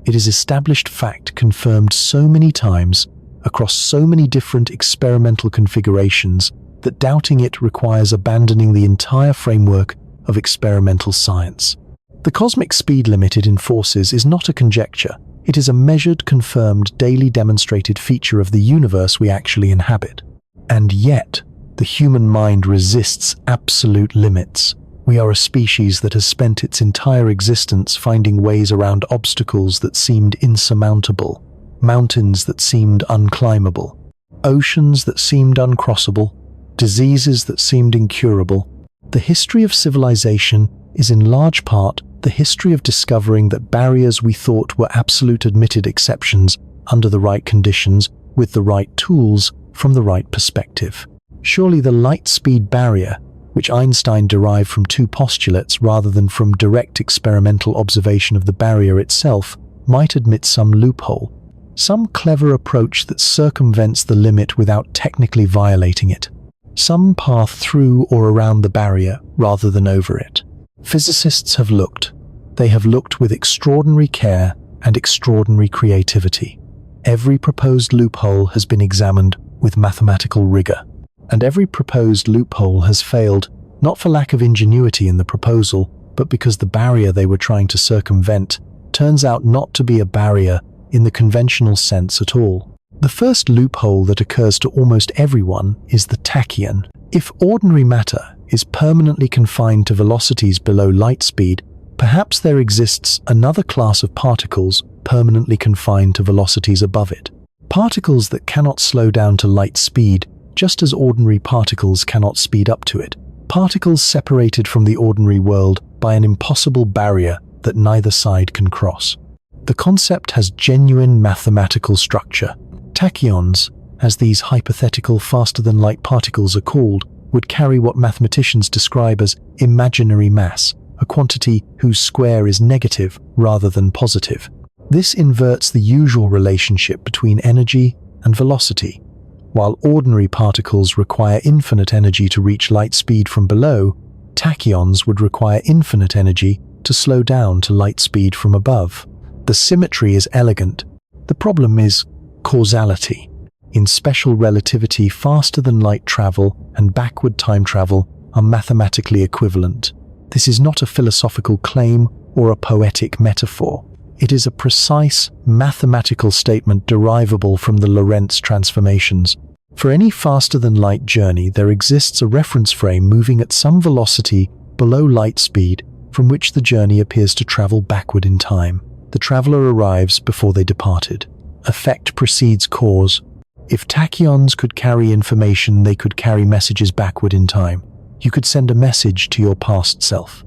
It is established fact confirmed so many times across so many different experimental configurations that doubting it requires abandoning the entire framework of experimental science. The cosmic speed limit it enforces is not a conjecture. It is a measured, confirmed, daily demonstrated feature of the universe we actually inhabit. And yet, the human mind resists absolute limits. We are a species that has spent its entire existence finding ways around obstacles that seemed insurmountable, mountains that seemed unclimbable, oceans that seemed uncrossable, diseases that seemed incurable. The history of civilization is in large part the history of discovering that barriers we thought were absolute admitted exceptions under the right conditions, with the right tools, from the right perspective. Surely the light speed barrier, which Einstein derived from two postulates rather than from direct experimental observation of the barrier itself, might admit some loophole, some clever approach that circumvents the limit without technically violating it, some path through or around the barrier rather than over it. Physicists have looked. They have looked with extraordinary care and extraordinary creativity. Every proposed loophole has been examined with mathematical rigor, and every proposed loophole has failed, not for lack of ingenuity in the proposal, but because the barrier they were trying to circumvent turns out not to be a barrier in the conventional sense at all. The first loophole that occurs to almost everyone is the tachyon. If ordinary matter is permanently confined to velocities below light speed, perhaps there exists another class of particles permanently confined to velocities above it. Particles that cannot slow down to light speed, just as ordinary particles cannot speed up to it. Particles separated from the ordinary world by an impossible barrier that neither side can cross. The concept has genuine mathematical structure. Tachyons, as these hypothetical faster-than-light particles are called, would carry what mathematicians describe as imaginary mass, a quantity whose square is negative rather than positive. This inverts the usual relationship between energy and velocity. While ordinary particles require infinite energy to reach light speed from below, tachyons would require infinite energy to slow down to light speed from above. The symmetry is elegant. The problem is causality. In special relativity, faster-than-light travel and backward time travel are mathematically equivalent. This is not a philosophical claim or a poetic metaphor. It is a precise mathematical statement derivable from the Lorentz transformations. For any faster-than-light journey, there exists a reference frame moving at some velocity below light speed from which the journey appears to travel backward in time. The traveler arrives before they departed. Effect precedes cause. If tachyons could carry information, they could carry messages backward in time. You could send a message to your past self.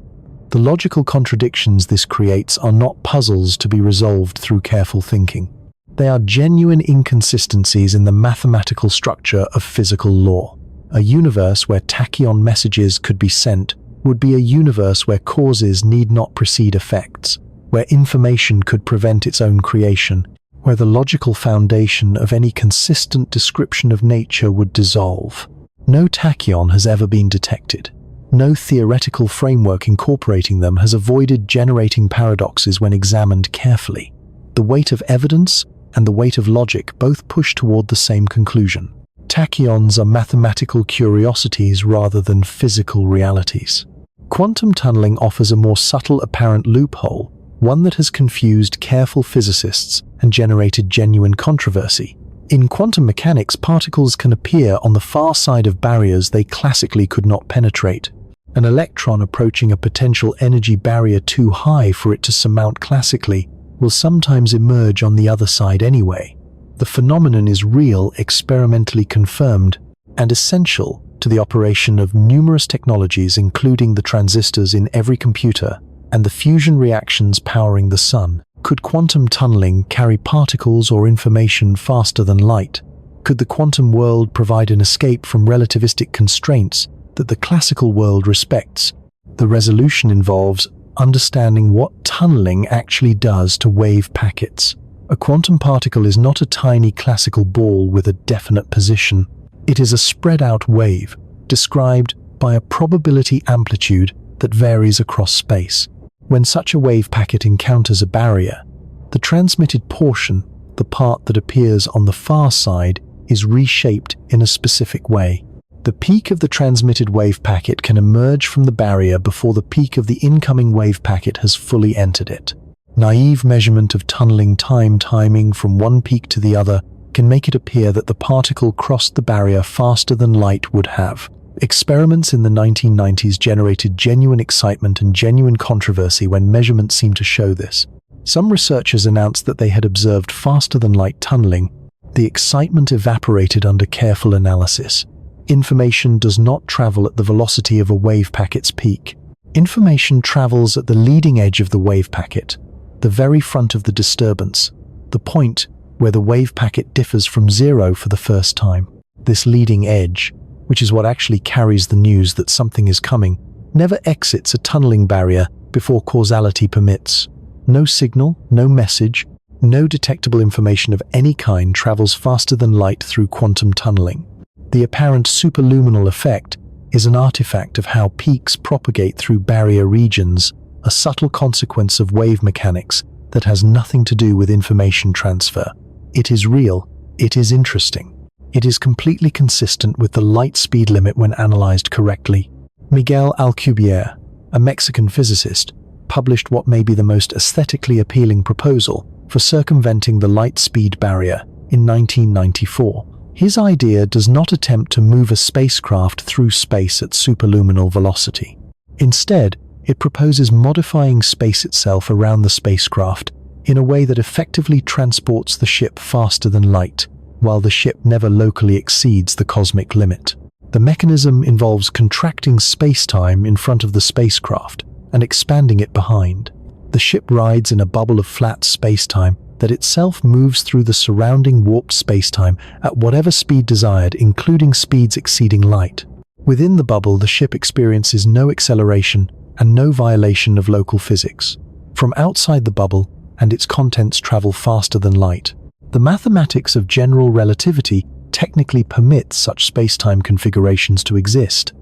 The logical contradictions this creates are not puzzles to be resolved through careful thinking. They are genuine inconsistencies in the mathematical structure of physical law. A universe where tachyon messages could be sent would be a universe where causes need not precede effects, where information could prevent its own creation, where the logical foundation of any consistent description of nature would dissolve. No tachyon has ever been detected. No theoretical framework incorporating them has avoided generating paradoxes when examined carefully. The weight of evidence and the weight of logic both push toward the same conclusion. Tachyons are mathematical curiosities rather than physical realities. Quantum tunneling offers a more subtle apparent loophole, one that has confused careful physicists and generated genuine controversy. In quantum mechanics, particles can appear on the far side of barriers they classically could not penetrate. An electron approaching a potential energy barrier too high for it to surmount classically will sometimes emerge on the other side anyway. The phenomenon is real, experimentally confirmed, and essential to the operation of numerous technologies, including the transistors in every computer and the fusion reactions powering the sun. Could quantum tunneling carry particles or information faster than light? Could the quantum world provide an escape from relativistic constraints that the classical world respects? The resolution involves understanding what tunneling actually does to wave packets. A quantum particle is not a tiny classical ball with a definite position. It is a spread-out wave, described by a probability amplitude that varies across space. When such a wave packet encounters a barrier, the transmitted portion, the part that appears on the far side, is reshaped in a specific way. The peak of the transmitted wave packet can emerge from the barrier before the peak of the incoming wave packet has fully entered it. Naive measurement of tunneling timing from one peak to the other can make it appear that the particle crossed the barrier faster than light would have. Experiments in the 1990s generated genuine excitement and genuine controversy when measurements seemed to show this. Some researchers announced that they had observed faster-than-light tunneling. The excitement evaporated under careful analysis. Information does not travel at the velocity of a wave packet's peak. Information travels at the leading edge of the wave packet, the very front of the disturbance, the point where the wave packet differs from zero for the first time. This leading edge, which is what actually carries the news that something is coming, never exits a tunneling barrier before causality permits. No signal, no message, no detectable information of any kind travels faster than light through quantum tunneling. The apparent superluminal effect is an artifact of how peaks propagate through barrier regions, a subtle consequence of wave mechanics that has nothing to do with information transfer. It is real, it is interesting. It is completely consistent with the light speed limit when analyzed correctly. Miguel Alcubierre, a Mexican physicist, published what may be the most aesthetically appealing proposal for circumventing the light speed barrier in 1994. His idea does not attempt to move a spacecraft through space at superluminal velocity. Instead, it proposes modifying space itself around the spacecraft in a way that effectively transports the ship faster than light, while the ship never locally exceeds the cosmic limit. The mechanism involves contracting space-time in front of the spacecraft and expanding it behind. The ship rides in a bubble of flat space-time that itself moves through the surrounding warped space-time at whatever speed desired, including speeds exceeding light. Within the bubble, the ship experiences no acceleration and no violation of local physics. From outside the bubble, and its contents travel faster than light. The mathematics of general relativity technically permits such space-time configurations to exist.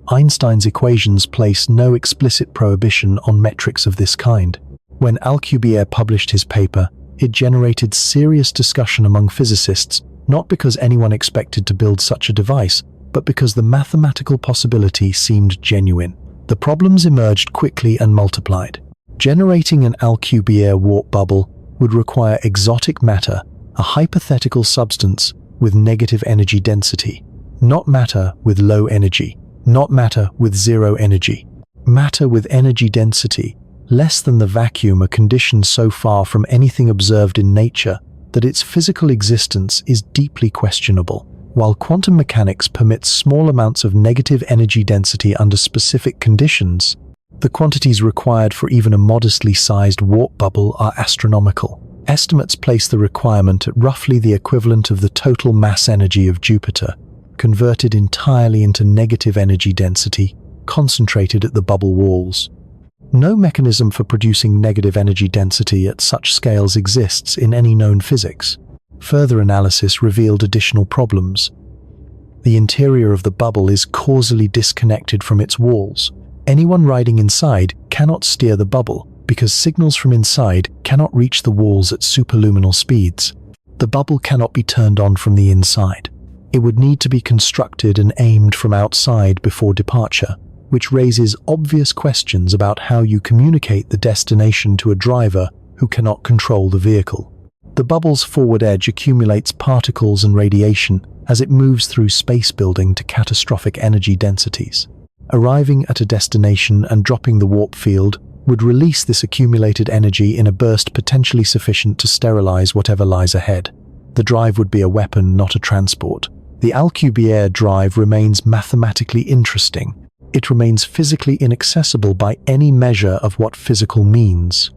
Einstein's equations place no explicit prohibition on metrics of this kind. When Alcubierre published his paper, it generated serious discussion among physicists, not because anyone expected to build such a device, but because the mathematical possibility seemed genuine. The problems emerged quickly and multiplied. Generating an Alcubierre warp bubble would require exotic matter, a hypothetical substance with negative energy density, not matter with low energy, not matter with zero energy. Matter with energy density less than the vacuum, a condition so far from anything observed in nature that its physical existence is deeply questionable. While quantum mechanics permits small amounts of negative energy density under specific conditions, the quantities required for even a modestly sized warp bubble are astronomical. Estimates place the requirement at roughly the equivalent of the total mass energy of Jupiter, converted entirely into negative energy density, concentrated at the bubble walls. No mechanism for producing negative energy density at such scales exists in any known physics. Further analysis revealed additional problems. The interior of the bubble is causally disconnected from its walls. Anyone riding inside cannot steer the bubble because signals from inside cannot reach the walls at superluminal speeds. The bubble cannot be turned on from the inside. It would need to be constructed and aimed from outside before departure, which raises obvious questions about how you communicate the destination to a driver who cannot control the vehicle. The bubble's forward edge accumulates particles and radiation as it moves through space, building to catastrophic energy densities. Arriving at a destination and dropping the warp field would release this accumulated energy in a burst potentially sufficient to sterilize whatever lies ahead. The drive would be a weapon, not a transport. The Alcubierre drive remains mathematically interesting. It remains physically inaccessible by any measure of what physical means.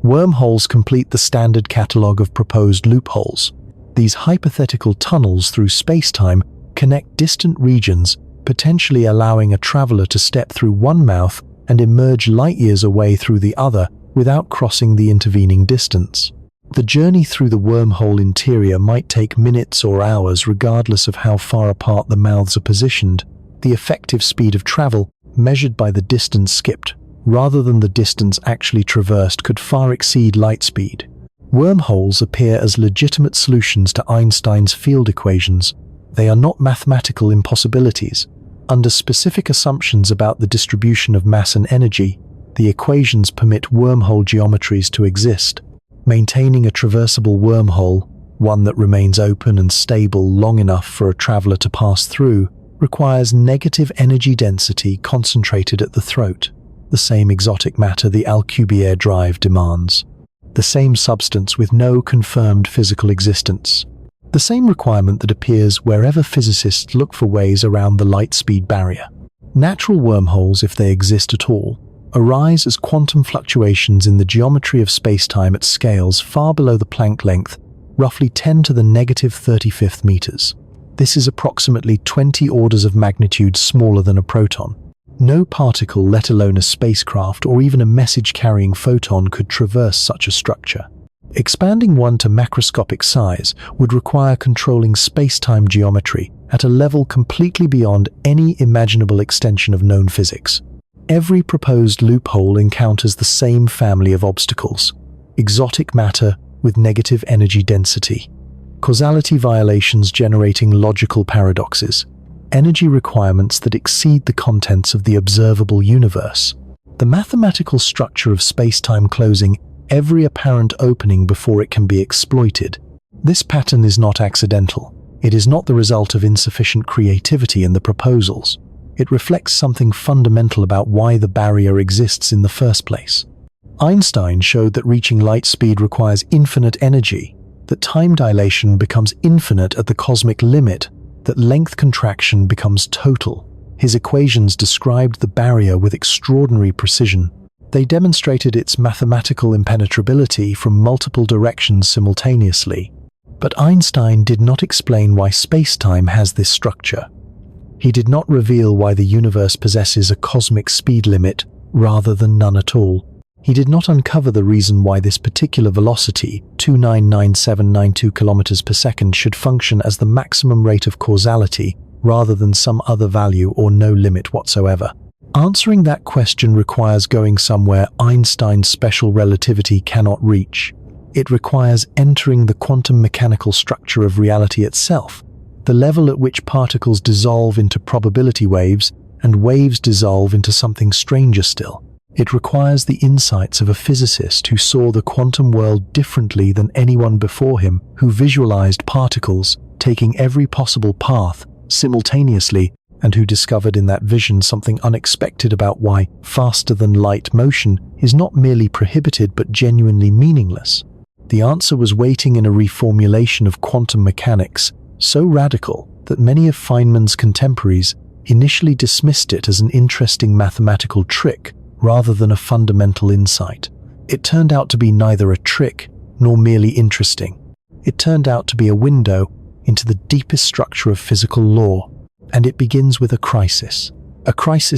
Wormholes complete the standard catalogue of proposed loopholes. These hypothetical tunnels through space-time connect distant regions, potentially allowing a traveler to step through one mouth and emerge light-years away through the other without crossing the intervening distance. The journey through the wormhole interior might take minutes or hours regardless of how far apart the mouths are positioned. The effective speed of travel, measured by the distance skipped, rather than the distance actually traversed, could far exceed light speed. Wormholes appear as legitimate solutions to Einstein's field equations. They are not mathematical impossibilities. Under specific assumptions about the distribution of mass and energy, the equations permit wormhole geometries to exist. Maintaining a traversable wormhole, one that remains open and stable long enough for a traveler to pass through, requires negative energy density concentrated at the throat, the same exotic matter the Alcubierre drive demands, the same substance with no confirmed physical existence, the same requirement that appears wherever physicists look for ways around the light-speed barrier. Natural wormholes, if they exist at all, arise as quantum fluctuations in the geometry of space-time at scales far below the Planck length, roughly 10 to the negative 35th meters. This is approximately 20 orders of magnitude smaller than a proton. No particle, let alone a spacecraft or even a message-carrying photon, could traverse such a structure. Expanding one to macroscopic size would require controlling space-time geometry at a level completely beyond any imaginable extension of known physics. Every proposed loophole encounters the same family of obstacles: exotic matter with negative energy density, causality violations generating logical paradoxes, energy requirements that exceed the contents of the observable universe. The mathematical structure of space-time closing every apparent opening before it can be exploited. This pattern is not accidental. It is not the result of insufficient creativity in the proposals. It reflects something fundamental about why the barrier exists in the first place. Einstein showed that reaching light speed requires infinite energy, that time dilation becomes infinite at the cosmic limit, that length contraction becomes total. His equations described the barrier with extraordinary precision. They demonstrated its mathematical impenetrability from multiple directions simultaneously. But Einstein did not explain why space-time has this structure. He did not reveal why the universe possesses a cosmic speed limit rather than none at all. He did not uncover the reason why this particular velocity, 299792 kilometers per second, should function as the maximum rate of causality rather than some other value or no limit whatsoever. Answering that question requires going somewhere Einstein's special relativity cannot reach. It requires entering the quantum mechanical structure of reality itself, the level at which particles dissolve into probability waves and waves dissolve into something stranger still. It requires the insights of a physicist who saw the quantum world differently than anyone before him, who visualized particles taking every possible path simultaneously, and who discovered in that vision something unexpected about why faster-than-light motion is not merely prohibited but genuinely meaningless. The answer was waiting in a reformulation of quantum mechanics, so radical that many of Feynman's contemporaries initially dismissed it as an interesting mathematical trick rather than a fundamental insight. It turned out to be neither a trick nor merely interesting. It turned out to be a window into the deepest structure of physical law, and it begins with a crisis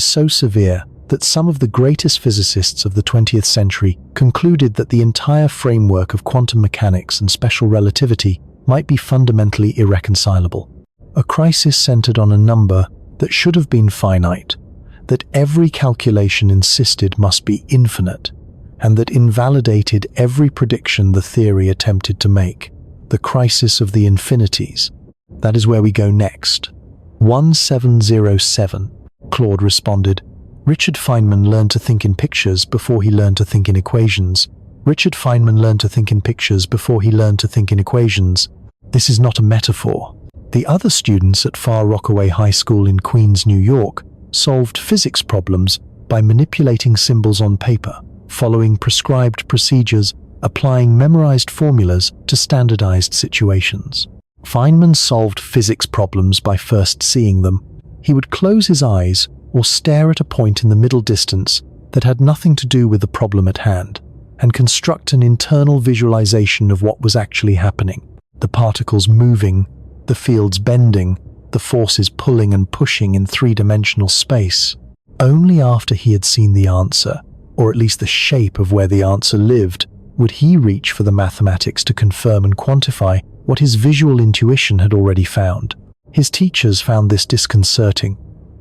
so severe that some of the greatest physicists of the 20th century concluded that the entire framework of quantum mechanics and special relativity might be fundamentally irreconcilable. A crisis centered on a number that should have been finite, that every calculation insisted must be infinite, and that invalidated every prediction the theory attempted to make. The crisis of the infinities. That is where we go next. 1707, Claude responded. Richard Feynman learned to think in pictures before he learned to think in equations. Richard Feynman learned to think in pictures before he learned to think in equations. This is not a metaphor. The other students at Far Rockaway High School in Queens, New York, solved physics problems by manipulating symbols on paper, following prescribed procedures, applying memorized formulas to standardized situations. Feynman solved physics problems by first seeing them. He would close his eyes or stare at a point in the middle distance that had nothing to do with the problem at hand, and construct an internal visualization of what was actually happening. The particles moving, the fields bending, the forces pulling and pushing in three-dimensional space. Only after he had seen the answer, or at least the shape of where the answer lived, would he reach for the mathematics to confirm and quantify what his visual intuition had already found. His teachers found this disconcerting.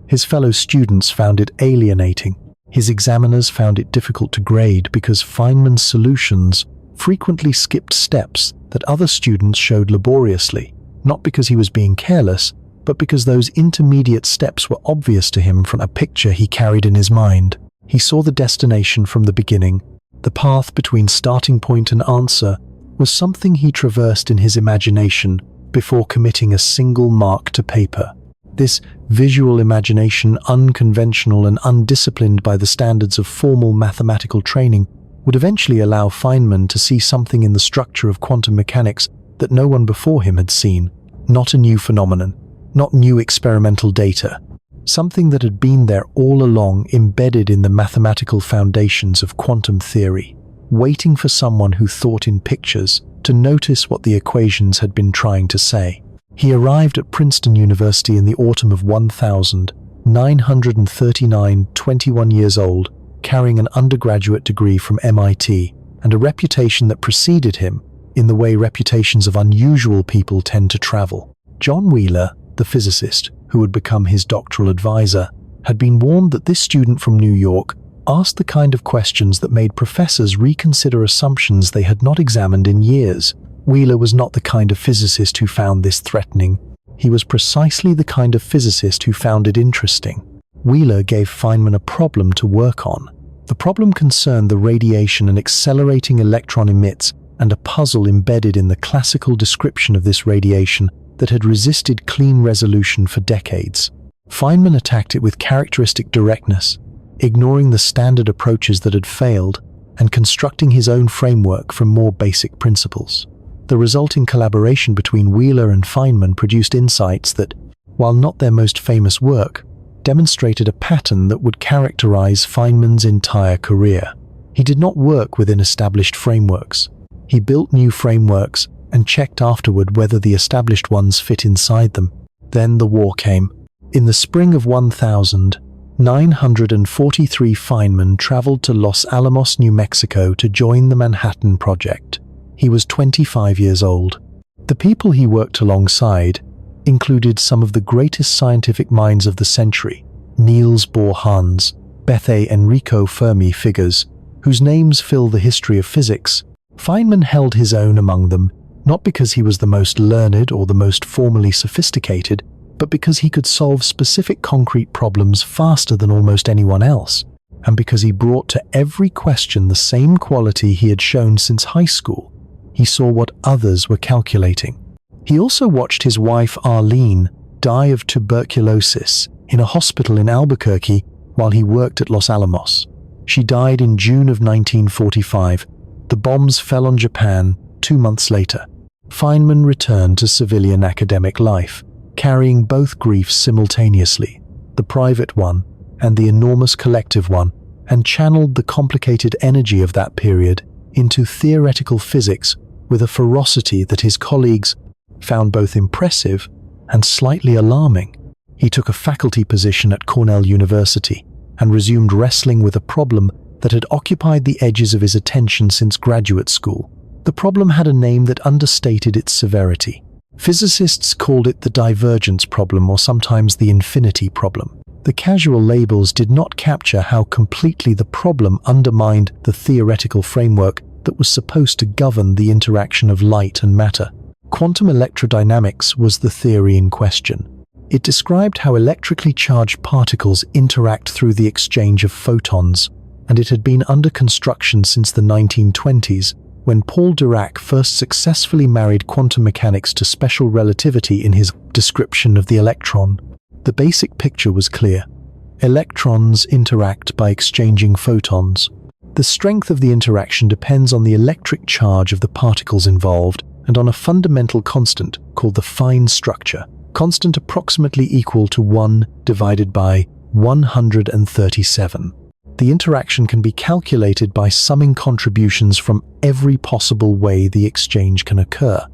His fellow students found it alienating. His examiners found it difficult to grade because Feynman's solutions frequently skipped steps that other students showed laboriously, not because he was being careless, but because those intermediate steps were obvious to him from a picture he carried in his mind. He saw the destination from the beginning. The path between starting point and answer was something he traversed in his imagination before committing a single mark to paper. This visual imagination, unconventional and undisciplined by the standards of formal mathematical training, would eventually allow Feynman to see something in the structure of quantum mechanics that no one before him had seen. Not a new phenomenon, not new experimental data, something that had been there all along, embedded in the mathematical foundations of quantum theory, waiting for someone who thought in pictures to notice what the equations had been trying to say. He arrived at Princeton University in the autumn of 1939, 21 years old, carrying an undergraduate degree from MIT and a reputation that preceded him in the way reputations of unusual people tend to travel. John Wheeler, the physicist who would become his doctoral advisor, had been warned that this student from New York asked the kind of questions that made professors reconsider assumptions they had not examined in years. Wheeler was not the kind of physicist who found this threatening. He was precisely the kind of physicist who found it interesting. Wheeler gave Feynman a problem to work on. The problem concerned the radiation an accelerating electron emits and a puzzle embedded in the classical description of this radiation that had resisted clean resolution for decades. Feynman attacked it with characteristic directness, ignoring the standard approaches that had failed and constructing his own framework from more basic principles. The resulting collaboration between Wheeler and Feynman produced insights that, while not their most famous work, demonstrated a pattern that would characterize Feynman's entire career. He did not work within established frameworks. He built new frameworks and checked afterward whether the established ones fit inside them. Then the war came. In the spring of 1000, 943 Feynman traveled to Los Alamos, New Mexico to join the Manhattan Project. He was 25 years old. The people he worked alongside included some of the greatest scientific minds of the century, Niels Bohr Hans, Bethe Enrico Fermi figures, whose names fill the history of physics. Feynman held his own among them, not because he was the most learned or the most formally sophisticated, but because he could solve specific concrete problems faster than almost anyone else, and because he brought to every question the same quality he had shown since high school. He saw what others were calculating. He also watched his wife Arlene die of tuberculosis in a hospital in Albuquerque while he worked at Los Alamos. She died in June of 1945. The bombs fell on Japan 2 months later. Feynman returned to civilian academic life, carrying both griefs simultaneously, the private one and the enormous collective one, and channeled the complicated energy of that period into theoretical physics with a ferocity that his colleagues found both impressive and slightly alarming. He took a faculty position at Cornell University and resumed wrestling with a problem that had occupied the edges of his attention since graduate school. The problem had a name that understated its severity. Physicists called it the divergence problem, or sometimes the infinity problem. The casual labels did not capture how completely the problem undermined the theoretical framework that was supposed to govern the interaction of light and matter. Quantum electrodynamics was the theory in question. It described how electrically charged particles interact through the exchange of photons, and it had been under construction since the 1920s, when Paul Dirac first successfully married quantum mechanics to special relativity in his description of the electron. The basic picture was clear. Electrons interact by exchanging photons. The strength of the interaction depends on the electric charge of the particles involved and on a fundamental constant called the fine structure, constant approximately equal to 1 divided by 137. The interaction can be calculated by summing contributions from every possible way the exchange can occur.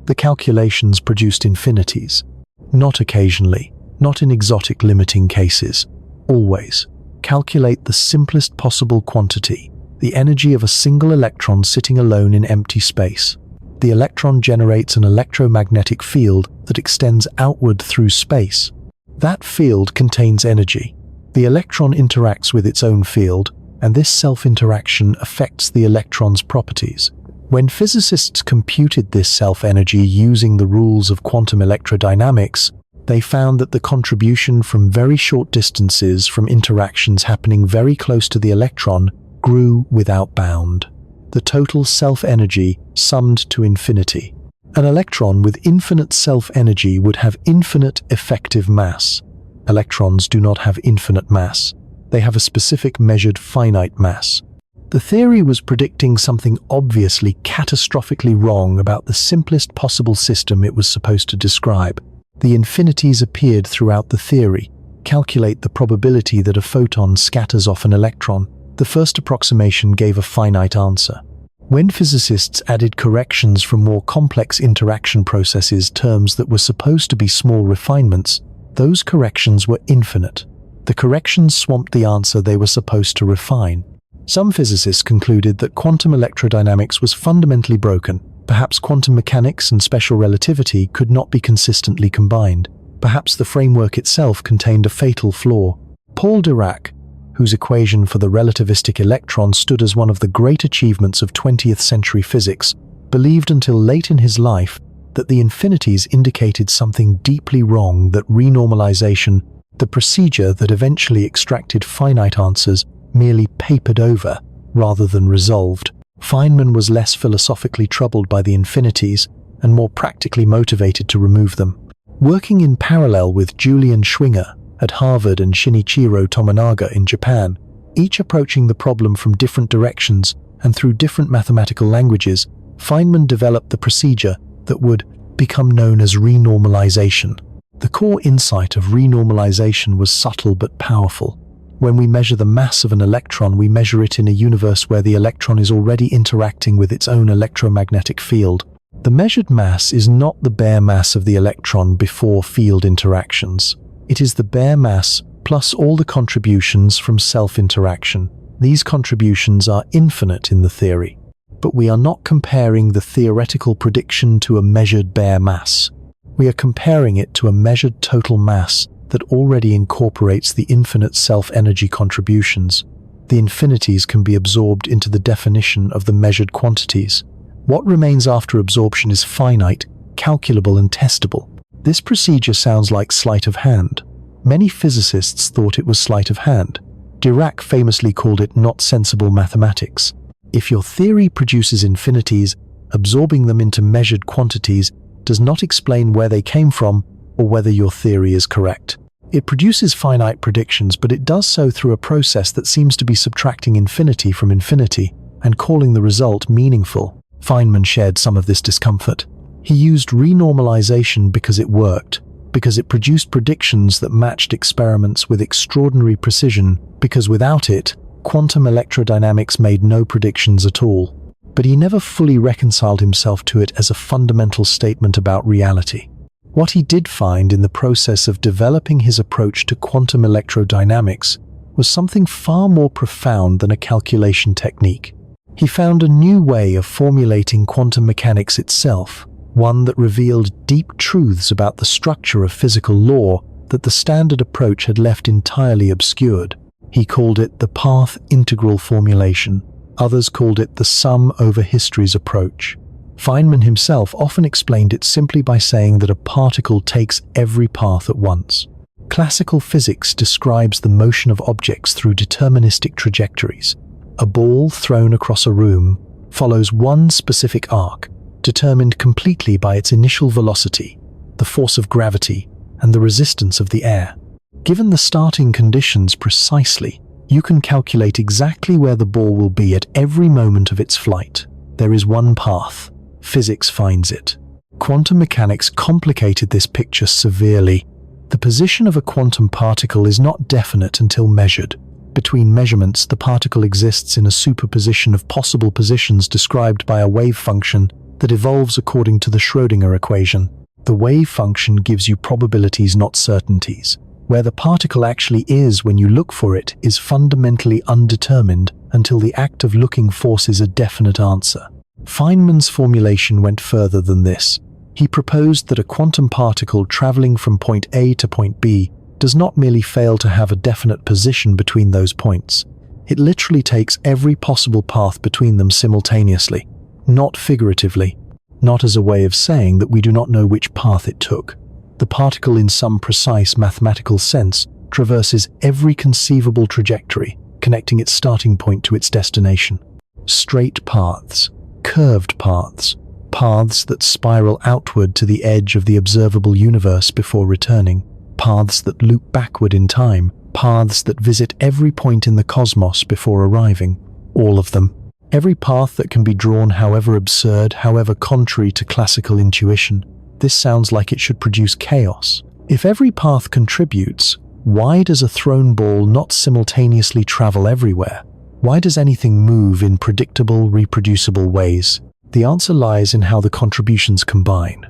The calculations produced infinities. Not occasionally, not in exotic limiting cases. Always. Calculate the simplest possible quantity, the energy of a single electron sitting alone in empty space. The electron generates an electromagnetic field that extends outward through space. That field contains energy. The electron interacts with its own field, and this self-interaction affects the electron's properties. When physicists computed this self-energy using the rules of quantum electrodynamics, they found that the contribution from very short distances from interactions happening very close to the electron grew without bound. The total self-energy summed to infinity. An electron with infinite self-energy would have infinite effective mass. Electrons do not have infinite mass. They have a specific measured finite mass. The theory was predicting something obviously catastrophically wrong about the simplest possible system it was supposed to describe. The infinities appeared throughout the theory. Calculate the probability that a photon scatters off an electron. The first approximation gave a finite answer. When physicists added corrections from more complex interaction processes, terms that were supposed to be small refinements, those corrections were infinite. The corrections swamped the answer they were supposed to refine. Some physicists concluded that quantum electrodynamics was fundamentally broken. Perhaps quantum mechanics and special relativity could not be consistently combined. Perhaps the framework itself contained a fatal flaw. Paul Dirac, whose equation for the relativistic electron stood as one of the great achievements of 20th century physics, believed until late in his life that the infinities indicated something deeply wrong, that renormalization, the procedure that eventually extracted finite answers, merely papered over rather than resolved. Feynman was less philosophically troubled by the infinities and more practically motivated to remove them. Working in parallel with Julian Schwinger at Harvard and Shinichiro Tominaga in Japan, each approaching the problem from different directions and through different mathematical languages, Feynman developed the procedure that would become known as renormalization. The core insight of renormalization was subtle but powerful. When we measure the mass of an electron, we measure it in a universe where the electron is already interacting with its own electromagnetic field. The measured mass is not the bare mass of the electron before field interactions. It is the bare mass plus all the contributions from self-interaction. These contributions are infinite in the theory. But we are not comparing the theoretical prediction to a measured bare mass. We are comparing it to a measured total mass that already incorporates the infinite self-energy contributions. The infinities can be absorbed into the definition of the measured quantities. What remains after absorption is finite, calculable, and testable. This procedure sounds like sleight of hand. Many physicists thought it was sleight of hand. Dirac famously called it not sensible mathematics. If your theory produces infinities, absorbing them into measured quantities does not explain where they came from or whether your theory is correct. It produces finite predictions, but it does so through a process that seems to be subtracting infinity from infinity and calling the result meaningful. Feynman shared some of this discomfort. He used renormalization because it worked, because it produced predictions that matched experiments with extraordinary precision, because without it, quantum electrodynamics made no predictions at all. But he never fully reconciled himself to it as a fundamental statement about reality. What he did find in the process of developing his approach to quantum electrodynamics was something far more profound than a calculation technique. He found a new way of formulating quantum mechanics itself, one that revealed deep truths about the structure of physical law that the standard approach had left entirely obscured. He called it the path integral formulation. Others called it the sum over histories approach. Feynman himself often explained it simply by saying that a particle takes every path at once. Classical physics describes the motion of objects through deterministic trajectories. A ball thrown across a room follows one specific arc, determined completely by its initial velocity, the force of gravity, and the resistance of the air. Given the starting conditions precisely, you can calculate exactly where the ball will be at every moment of its flight. There is one path. Physics finds it. Quantum mechanics complicated this picture severely. The position of a quantum particle is not definite until measured. Between measurements, the particle exists in a superposition of possible positions described by a wave function that evolves according to the Schrödinger equation. The wave function gives you probabilities, not certainties. Where the particle actually is when you look for it is fundamentally undetermined until the act of looking forces a definite answer. Feynman's formulation went further than this. He proposed that a quantum particle traveling from point A to point B does not merely fail to have a definite position between those points. It literally takes every possible path between them simultaneously, not figuratively, not as a way of saying that we do not know which path it took. The particle, in some precise mathematical sense, traverses every conceivable trajectory, connecting its starting point to its destination. Straight paths, curved paths, paths that spiral outward to the edge of the observable universe before returning, paths that loop backward in time, paths that visit every point in the cosmos before arriving, all of them. Every path that can be drawn, however absurd, however contrary to classical intuition. This sounds like it should produce chaos. If every path contributes, why does a thrown ball not simultaneously travel everywhere? Why does anything move in predictable, reproducible ways? The answer lies in how the contributions combine.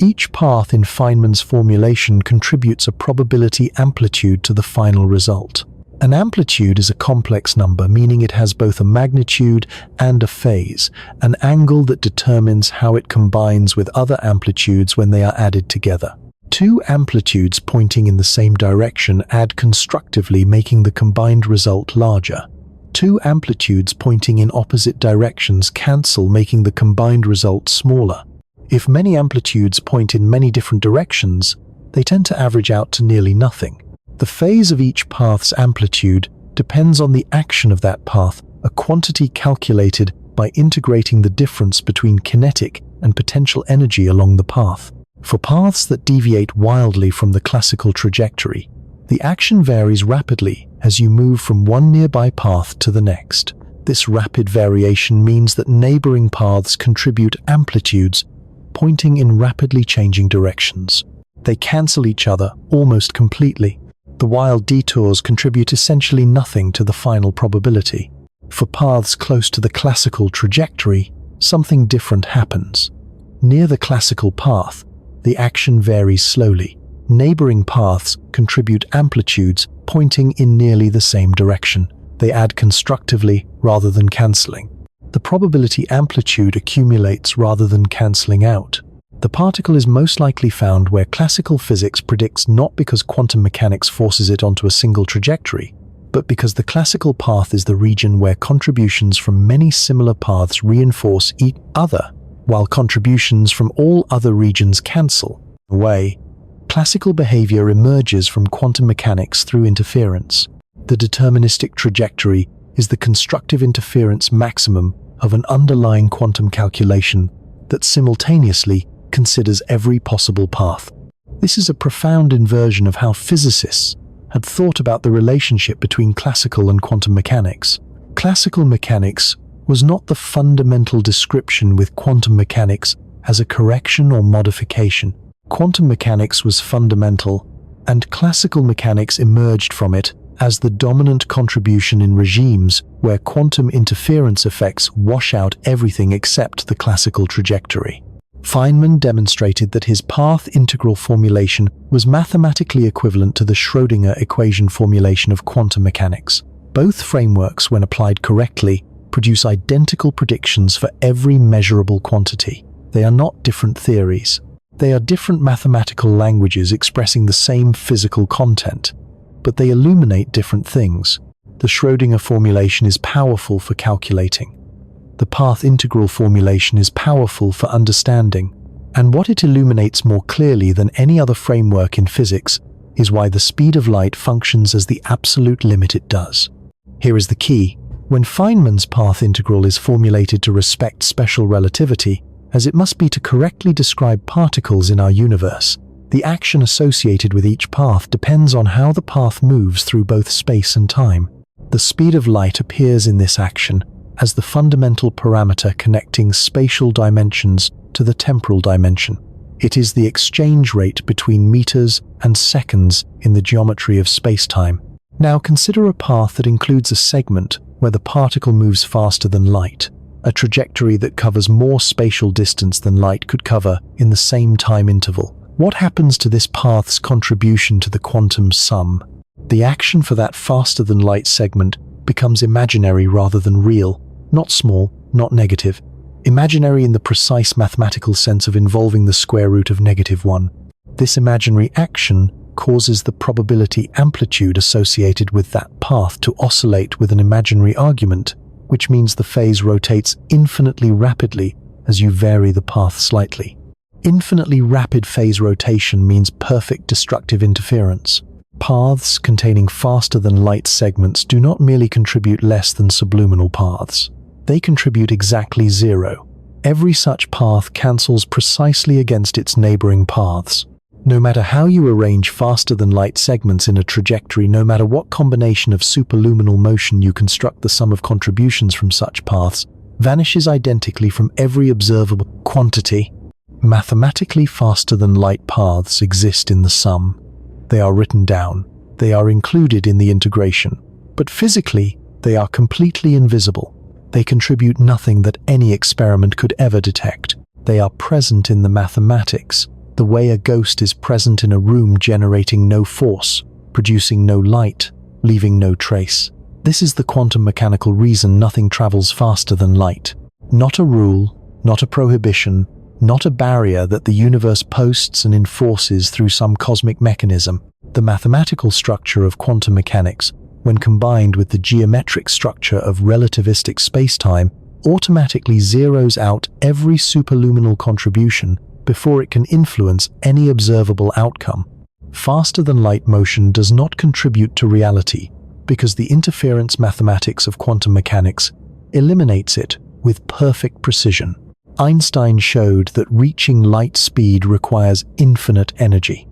Each path in Feynman's formulation contributes a probability amplitude to the final result. An amplitude is a complex number, meaning it has both a magnitude and a phase, an angle that determines how it combines with other amplitudes when they are added together. Two amplitudes pointing in the same direction add constructively, making the combined result larger. Two amplitudes pointing in opposite directions cancel, making the combined result smaller. If many amplitudes point in many different directions, they tend to average out to nearly nothing. The phase of each path's amplitude depends on the action of that path, a quantity calculated by integrating the difference between kinetic and potential energy along the path. For paths that deviate wildly from the classical trajectory, the action varies rapidly as you move from one nearby path to the next. This rapid variation means that neighboring paths contribute amplitudes pointing in rapidly changing directions. They cancel each other almost completely. The wild detours contribute essentially nothing to the final probability. For paths close to the classical trajectory, something different happens. Near the classical path, the action varies slowly, Neighboring paths contribute amplitudes pointing in nearly the same direction. They add constructively rather than cancelling. The probability amplitude accumulates rather than cancelling out. The particle is most likely found where classical physics predicts not because quantum mechanics forces it onto a single trajectory, but because the classical path is the region where contributions from many similar paths reinforce each other, while contributions from all other regions cancel away. Classical behavior emerges from quantum mechanics through interference. The deterministic trajectory is the constructive interference maximum of an underlying quantum calculation that simultaneously considers every possible path. This is a profound inversion of how physicists had thought about the relationship between classical and quantum mechanics. Classical mechanics was not the fundamental description, with quantum mechanics as a correction or modification. Quantum mechanics was fundamental, and classical mechanics emerged from it as the dominant contribution in regimes where quantum interference effects wash out everything except the classical trajectory. Feynman demonstrated that his path integral formulation was mathematically equivalent to the Schrödinger equation formulation of quantum mechanics. Both frameworks, when applied correctly, produce identical predictions for every measurable quantity. They are not different theories. They are different mathematical languages expressing the same physical content, but they illuminate different things. The Schrödinger formulation is powerful for calculating. The path integral formulation is powerful for understanding, and what it illuminates more clearly than any other framework in physics is why the speed of light functions as the absolute limit it does. Here is the key. When Feynman's path integral is formulated to respect special relativity, as it must be to correctly describe particles in our universe, the action associated with each path depends on how the path moves through both space and time. The speed of light appears in this action as the fundamental parameter connecting spatial dimensions to the temporal dimension. It is the exchange rate between meters and seconds in the geometry of space-time. Now consider a path that includes a segment where the particle moves faster than light, a trajectory that covers more spatial distance than light could cover in the same time interval. What happens to this path's contribution to the quantum sum? The action for that faster-than-light segment becomes imaginary rather than real, not small, not negative. Imaginary in the precise mathematical sense of involving the square root of -1. This imaginary action causes the probability amplitude associated with that path to oscillate with an imaginary argument, which means the phase rotates infinitely rapidly as you vary the path slightly. Infinitely rapid phase rotation means perfect destructive interference. Paths containing faster-than-light segments do not merely contribute less than subluminal paths. They contribute exactly zero. Every such path cancels precisely against its neighboring paths. No matter how you arrange faster-than-light segments in a trajectory, no matter what combination of superluminal motion you construct, the sum of contributions from such paths vanishes identically from every observable quantity. Mathematically, faster-than-light paths exist in the sum. They are written down. They are included in the integration. But physically, they are completely invisible. They contribute nothing that any experiment could ever detect. They are present in the mathematics, the way a ghost is present in a room, generating no force, producing no light, leaving no trace. This is the quantum mechanical reason nothing travels faster than light. Not a rule, not a prohibition, not a barrier that the universe posts and enforces through some cosmic mechanism. The mathematical structure of quantum mechanics, when combined with the geometric structure of relativistic spacetime, automatically zeroes out every superluminal contribution before it can influence any observable outcome. Faster-than-light motion does not contribute to reality because the interference mathematics of quantum mechanics eliminates it with perfect precision. Einstein showed that reaching light speed requires infinite energy.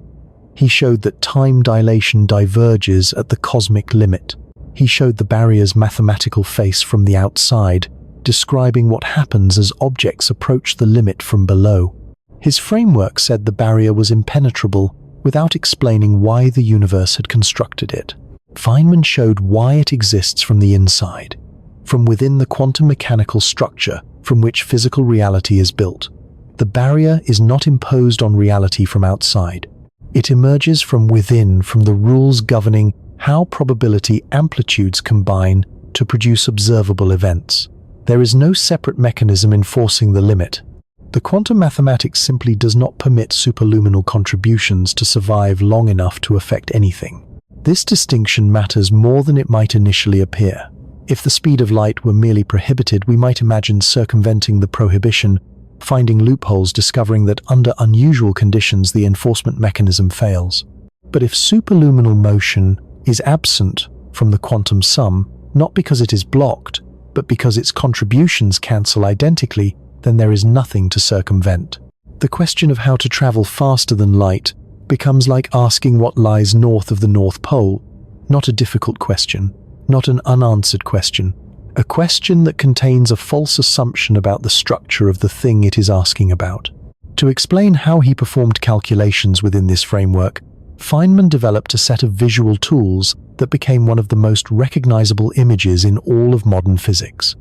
He showed that time dilation diverges at the cosmic limit. He showed the barrier's mathematical face from the outside, describing what happens as objects approach the limit from below. His framework said the barrier was impenetrable without explaining why the universe had constructed it. Feynman showed why it exists from the inside, from within the quantum mechanical structure from which physical reality is built. The barrier is not imposed on reality from outside. It emerges from within, from the rules governing how probability amplitudes combine to produce observable events. There is no separate mechanism enforcing the limit. The quantum mathematics simply does not permit superluminal contributions to survive long enough to affect anything. This distinction matters more than it might initially appear. If the speed of light were merely prohibited, we might imagine circumventing the prohibition, finding loopholes, discovering that under unusual conditions the enforcement mechanism fails. But if superluminal motion is absent from the quantum sum, not because it is blocked, but because its contributions cancel identically, then there is nothing to circumvent. The question of how to travel faster than light becomes like asking what lies north of the North Pole, not a difficult question, not an unanswered question, a question that contains a false assumption about the structure of the thing it is asking about. To explain how he performed calculations within this framework, Feynman developed a set of visual tools that became one of the most recognizable images in all of modern physics.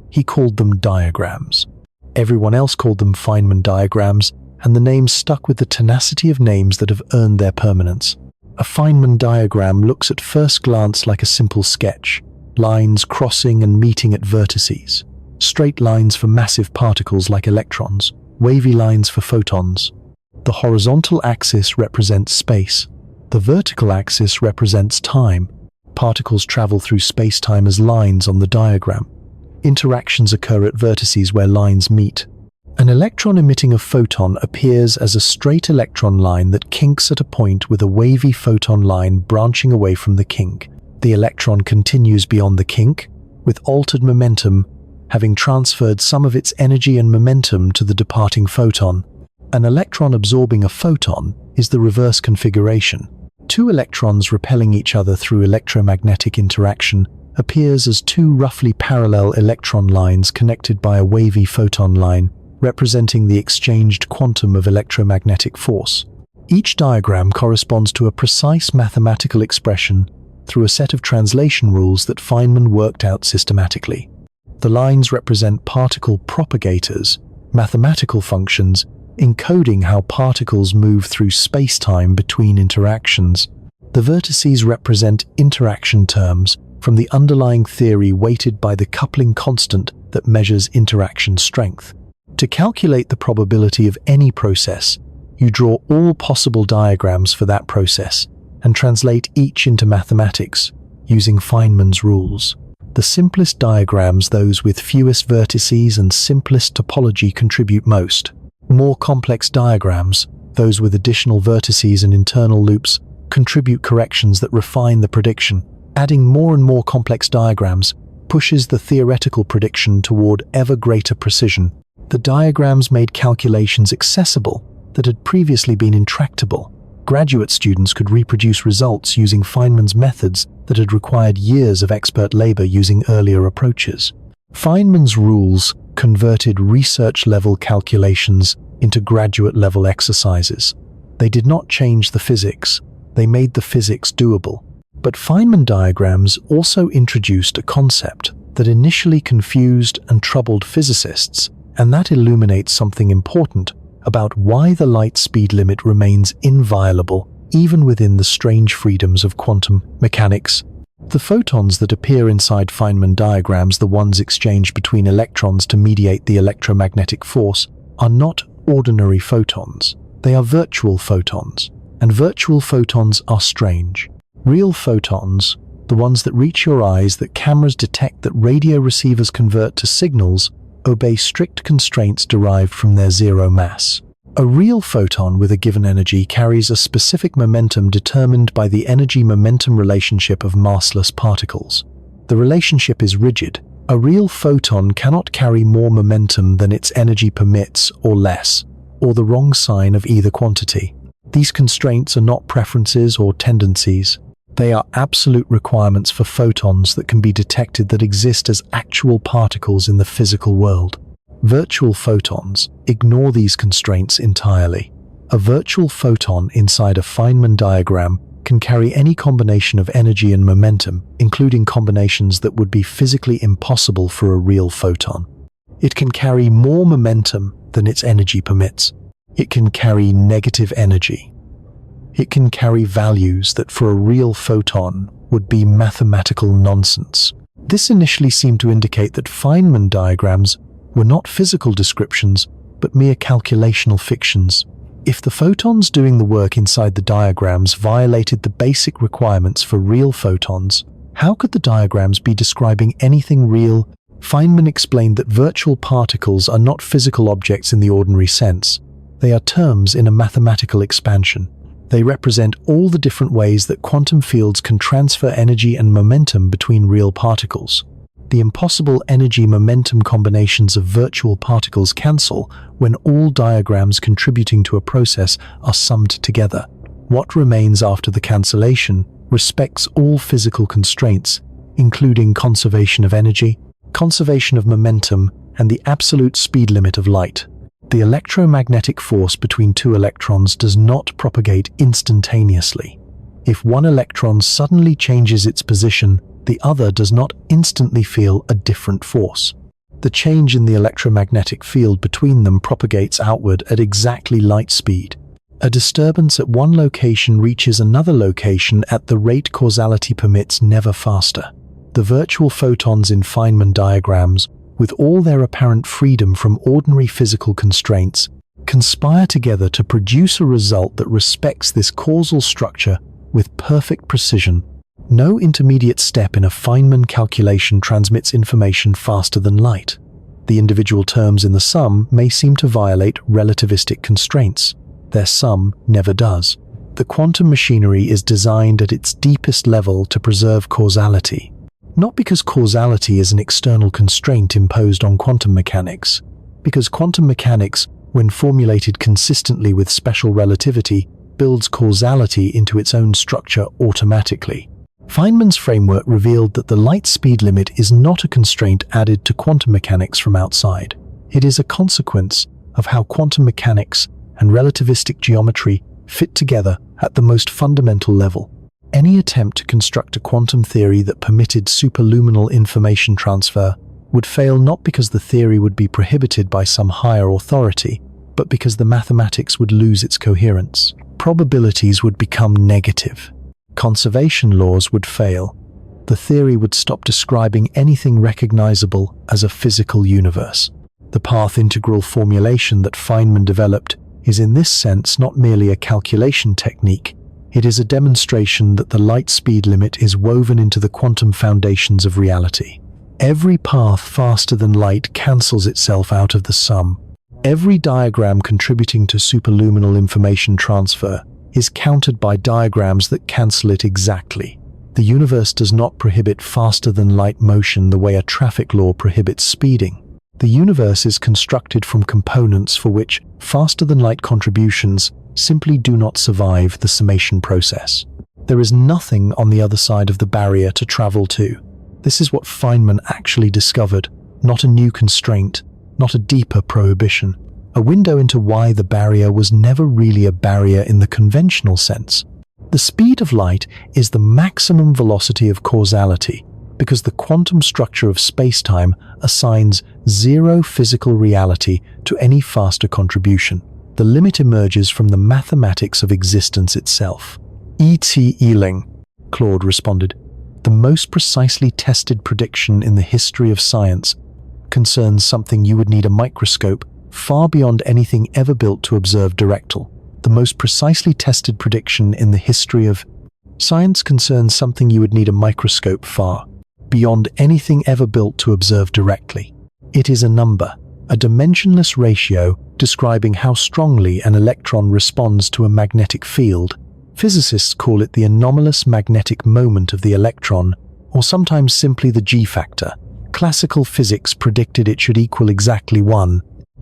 He called them diagrams. Everyone else called them Feynman diagrams, and the names stuck with the tenacity of names that have earned their permanence. A Feynman diagram looks at first glance like a simple sketch, lines crossing and meeting at vertices, straight lines for massive particles like electrons, wavy lines for photons. The horizontal axis represents space. The vertical axis represents time. Particles travel through space-time as lines on the diagram. Interactions occur at vertices where lines meet. An electron emitting a photon appears as a straight electron line that kinks at a point with a wavy photon line branching away from the kink. The electron continues beyond the kink, with altered momentum, having transferred some of its energy and momentum to the departing photon. An electron absorbing a photon is the reverse configuration. Two electrons repelling each other through electromagnetic interaction appears as two roughly parallel electron lines connected by a wavy photon line, representing the exchanged quantum of electromagnetic force. Each diagram corresponds to a precise mathematical expression through a set of translation rules that Feynman worked out systematically. The lines represent particle propagators, mathematical functions encoding how particles move through space-time between interactions. The vertices represent interaction terms from the underlying theory weighted by the coupling constant that measures interaction strength. To calculate the probability of any process, you draw all possible diagrams for that process and translate each into mathematics using Feynman's rules. The simplest diagrams, those with fewest vertices and simplest topology, contribute most. More complex diagrams, those with additional vertices and internal loops, contribute corrections that refine the prediction. Adding more and more complex diagrams pushes the theoretical prediction toward ever greater precision. The diagrams made calculations accessible that had previously been intractable. Graduate students could reproduce results using Feynman's methods that had required years of expert labor using earlier approaches. Feynman's rules converted research-level calculations into graduate-level exercises. They did not change the physics, they made the physics doable. But Feynman diagrams also introduced a concept that initially confused and troubled physicists, and that illuminates something important about why the light speed limit remains inviolable even within the strange freedoms of quantum mechanics. The photons that appear inside Feynman diagrams, the ones exchanged between electrons to mediate the electromagnetic force, are not ordinary photons. They are virtual photons, and virtual photons are strange. Real photons, the ones that reach your eyes, that cameras detect, that radio receivers convert to signals, obey strict constraints derived from their zero mass. A real photon with a given energy carries a specific momentum determined by the energy-momentum relationship of massless particles. The relationship is rigid. A real photon cannot carry more momentum than its energy permits, or less, or the wrong sign of either quantity. These constraints are not preferences or tendencies. They are absolute requirements for photons that can be detected, that exist as actual particles in the physical world. Virtual photons ignore these constraints entirely. A virtual photon inside a Feynman diagram can carry any combination of energy and momentum, including combinations that would be physically impossible for a real photon. It can carry more momentum than its energy permits. It can carry negative energy. It can carry values that for a real photon would be mathematical nonsense. This initially seemed to indicate that Feynman diagrams were not physical descriptions, but mere calculational fictions. If the photons doing the work inside the diagrams violated the basic requirements for real photons, how could the diagrams be describing anything real? Feynman explained that virtual particles are not physical objects in the ordinary sense. They are terms in a mathematical expansion. They represent all the different ways that quantum fields can transfer energy and momentum between real particles. The impossible energy-momentum combinations of virtual particles cancel when all diagrams contributing to a process are summed together. What remains after the cancellation respects all physical constraints, including conservation of energy, conservation of momentum, and the absolute speed limit of light. The electromagnetic force between two electrons does not propagate instantaneously. If one electron suddenly changes its position, the other does not instantly feel a different force. The change in the electromagnetic field between them propagates outward at exactly light speed. A disturbance at one location reaches another location at the rate causality permits, never faster. The virtual photons in Feynman diagrams, with all their apparent freedom from ordinary physical constraints, conspire together to produce a result that respects this causal structure with perfect precision. No intermediate step in a Feynman calculation transmits information faster than light. The individual terms in the sum may seem to violate relativistic constraints. Their sum never does. The quantum machinery is designed at its deepest level to preserve causality. Not because causality is an external constraint imposed on quantum mechanics, because quantum mechanics, when formulated consistently with special relativity, builds causality into its own structure automatically. Feynman's framework revealed that the light speed limit is not a constraint added to quantum mechanics from outside. It is a consequence of how quantum mechanics and relativistic geometry fit together at the most fundamental level. Any attempt to construct a quantum theory that permitted superluminal information transfer would fail not because the theory would be prohibited by some higher authority, but because the mathematics would lose its coherence. Probabilities would become negative. Conservation laws would fail. The theory would stop describing anything recognizable as a physical universe. The path integral formulation that Feynman developed is in this sense not merely a calculation technique. It is a demonstration that the light speed limit is woven into the quantum foundations of reality. Every path faster than light cancels itself out of the sum. Every diagram contributing to superluminal information transfer is countered by diagrams that cancel it exactly. The universe does not prohibit faster than light motion the way a traffic law prohibits speeding. The universe is constructed from components for which faster than light contributions simply do not survive the summation process. There is nothing on the other side of the barrier to travel to. This is what Feynman actually discovered, not a new constraint, not a deeper prohibition, a window into why the barrier was never really a barrier in the conventional sense. The speed of light is the maximum velocity of causality, because the quantum structure of spacetime assigns zero physical reality to any faster contribution. The limit emerges from the mathematics of existence itself. E.T. Ealing, Claude responded, the most precisely tested prediction in the history of science concerns something you would need a microscope far beyond anything ever built to observe directly. The most precisely tested prediction in the history of science concerns something you would need a microscope far beyond anything ever built to observe directly. It is a number, a dimensionless ratio describing how strongly an electron responds to a magnetic field. Physicists call it the anomalous magnetic moment of the electron, or sometimes simply the G-factor. Classical physics predicted it should equal exactly 1.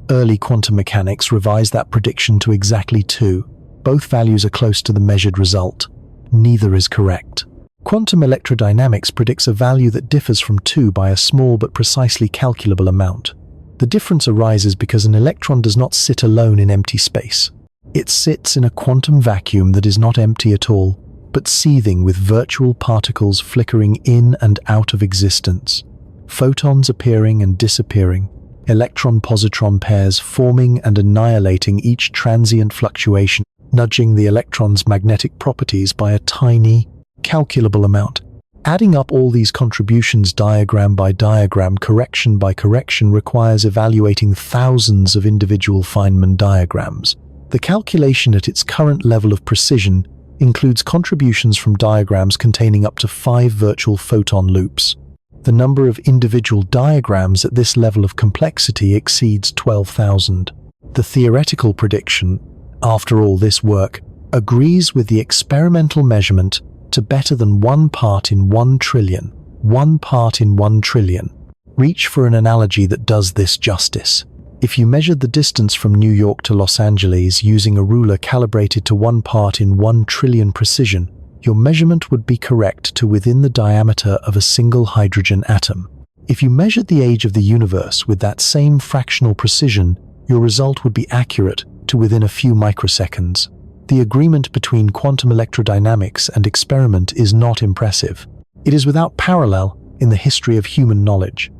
Early quantum mechanics revised that prediction to exactly 2. Both values are close to the measured result. Neither is correct. Quantum electrodynamics predicts a value that differs from 2 by a small but precisely calculable amount. The difference arises because an electron does not sit alone in empty space. It sits in a quantum vacuum that is not empty at all, but seething with virtual particles flickering in and out of existence. Photons appearing and disappearing, electron-positron pairs forming and annihilating each transient fluctuation. nudging the electron's magnetic properties by a tiny, calculable amount. Adding up all these contributions diagram by diagram, correction by correction, requires evaluating thousands of individual Feynman diagrams. The calculation at its current level of precision includes contributions from diagrams containing up to 5 virtual photon loops. The number of individual diagrams at this level of complexity exceeds 12,000. The theoretical prediction, after all this work, agrees with the experimental measurement to better than 1 part in 1 trillion. 1 part in 1 trillion. Reach for an analogy that does this justice. If you measured the distance from New York to Los Angeles using a ruler calibrated to 1 part in 1 trillion precision, your measurement would be correct to within the diameter of a single hydrogen atom. If you measured the age of the universe with that same fractional precision, your result would be accurate to within a few microseconds. The agreement between quantum electrodynamics and experiment is not impressive. It is without parallel in the history of human knowledge.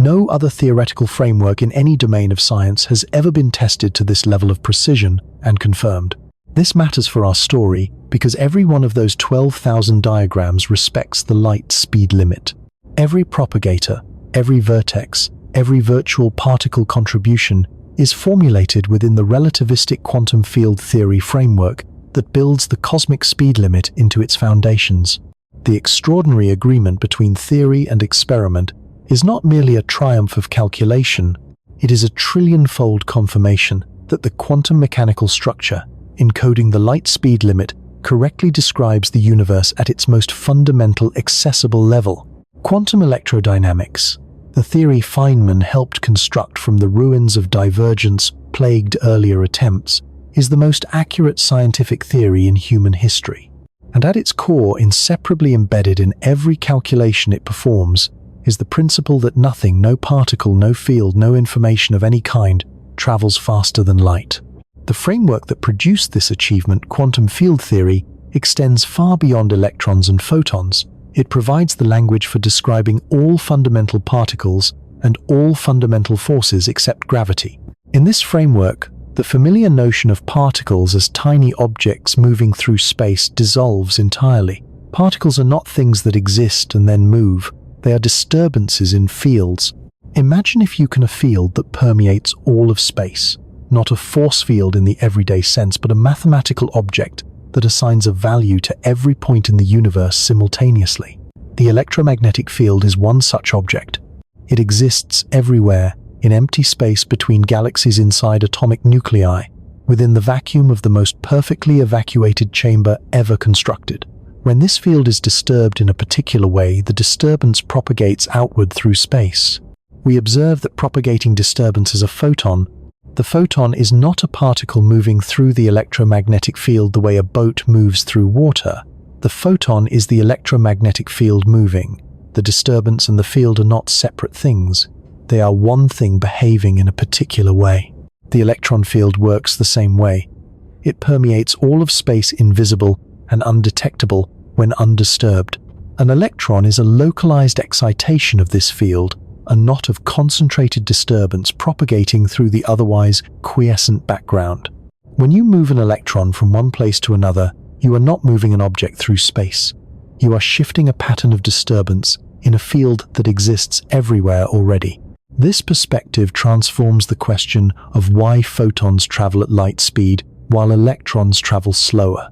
No other theoretical framework in any domain of science has ever been tested to this level of precision and confirmed. This matters for our story because every one of those 12,000 diagrams respects the light speed limit. Every propagator, every vertex, every virtual particle contribution is formulated within the relativistic quantum field theory framework that builds the cosmic speed limit into its foundations. The extraordinary agreement between theory and experiment is not merely a triumph of calculation, it is a trillion-fold confirmation that the quantum mechanical structure, encoding the light speed limit, correctly describes the universe at its most fundamental accessible level. Quantum electrodynamics, the theory Feynman helped construct from the ruins of divergence plagued earlier attempts, is the most accurate scientific theory in human history. And at its core, inseparably embedded in every calculation it performs, is the principle that nothing, no particle, no field, no information of any kind, travels faster than light. The framework that produced this achievement, quantum field theory, extends far beyond electrons and photons. It provides the language for describing all fundamental particles and all fundamental forces except gravity. In this framework, the familiar notion of particles as tiny objects moving through space dissolves entirely. Particles are not things that exist and then move. They are disturbances in fields. Imagine if you can a field that permeates all of space, not a force field in the everyday sense, but a mathematical object that assigns a value to every point in the universe simultaneously. The electromagnetic field is one such object. It exists everywhere, in empty space between galaxies inside atomic nuclei, within the vacuum of the most perfectly evacuated chamber ever constructed. When this field is disturbed in a particular way, the disturbance propagates outward through space. We observe that propagating disturbance is a photon. The photon is not a particle moving through the electromagnetic field the way a boat moves through water. The photon is the electromagnetic field moving. The disturbance and the field are not separate things. They are one thing behaving in a particular way. The electron field works the same way. It permeates all of space, invisible and undetectable when undisturbed. An electron is a localized excitation of this field, a knot of concentrated disturbance propagating through the otherwise quiescent background. When you move an electron from one place to another, you are not moving an object through space. You are shifting a pattern of disturbance in a field that exists everywhere already. This perspective transforms the question of why photons travel at light speed while electrons travel slower.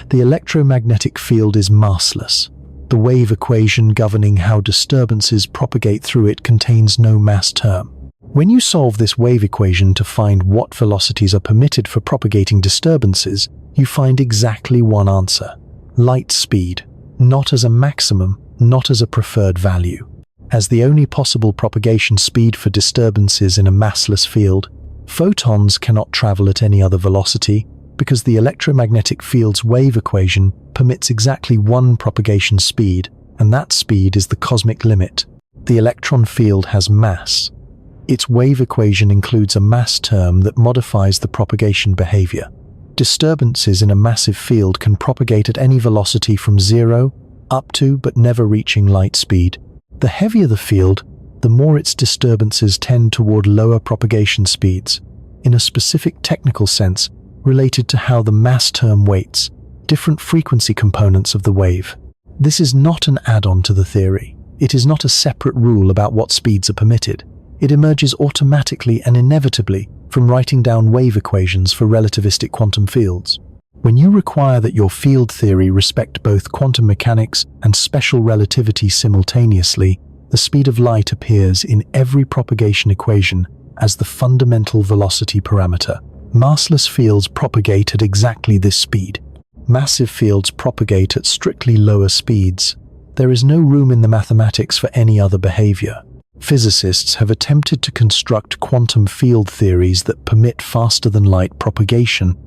The electromagnetic field is massless. The wave equation governing how disturbances propagate through it contains no mass term. When you solve this wave equation to find what velocities are permitted for propagating disturbances, you find exactly one answer: light speed, not as a maximum, not as a preferred value. As the only possible propagation speed for disturbances in a massless field, photons cannot travel at any other velocity because the electromagnetic field's wave equation permits exactly one propagation speed, and that speed is the cosmic limit. The electron field has mass. Its wave equation includes a mass term that modifies the propagation behavior. Disturbances in a massive field can propagate at any velocity from 0 up to but never reaching light speed. The heavier the field, the more its disturbances tend toward lower propagation speeds. In a specific technical sense, related to how the mass term weights different frequency components of the wave. This is not an add-on to the theory. It is not a separate rule about what speeds are permitted. It emerges automatically and inevitably from writing down wave equations for relativistic quantum fields. When you require that your field theory respect both quantum mechanics and special relativity simultaneously, the speed of light appears in every propagation equation as the fundamental velocity parameter. Massless fields propagate at exactly this speed. Massive fields propagate at strictly lower speeds. There is no room in the mathematics for any other behavior. Physicists have attempted to construct quantum field theories that permit faster-than-light propagation.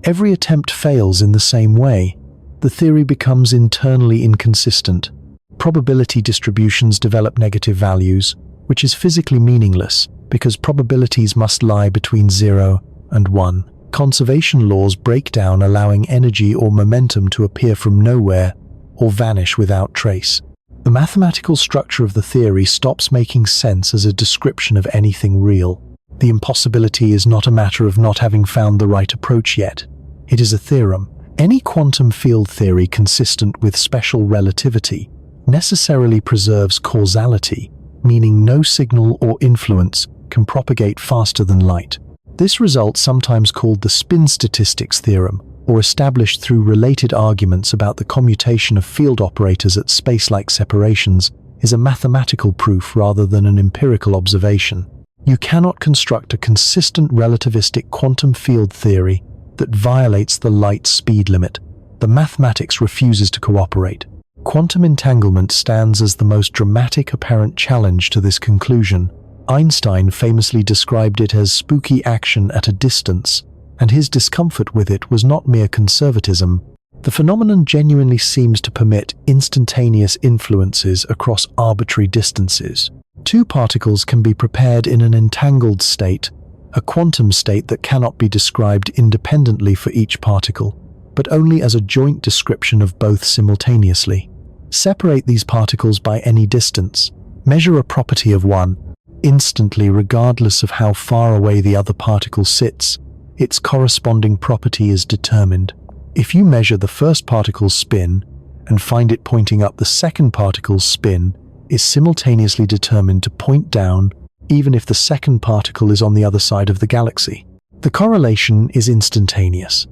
Every attempt fails in the same way. The theory becomes internally inconsistent. Probability distributions develop negative values, which is physically meaningless because probabilities must lie between 0 and 1. Conservation laws break down, allowing energy or momentum to appear from nowhere or vanish without trace. The mathematical structure of the theory stops making sense as a description of anything real. The impossibility is not a matter of not having found the right approach yet. It is a theorem. Any quantum field theory consistent with special relativity necessarily preserves causality, meaning no signal or influence can propagate faster than light. This result, sometimes called the spin statistics theorem, or established through related arguments about the commutation of field operators at space-like separations, is a mathematical proof rather than an empirical observation. You cannot construct a consistent relativistic quantum field theory that violates the light speed limit. The mathematics refuses to cooperate. Quantum entanglement stands as the most dramatic apparent challenge to this conclusion. Einstein famously described it as spooky action at a distance, and his discomfort with it was not mere conservatism. The phenomenon genuinely seems to permit instantaneous influences across arbitrary distances. Two particles can be prepared in an entangled state, a quantum state that cannot be described independently for each particle, but only as a joint description of both simultaneously. Separate these particles by any distance. Measure a property of one. Instantly, regardless of how far away the other particle sits, its corresponding property is determined. If you measure the first particle's spin and find it pointing up, the second particle's spin is simultaneously determined to point down, even if the second particle is on the other side of the galaxy. The correlation is instantaneous.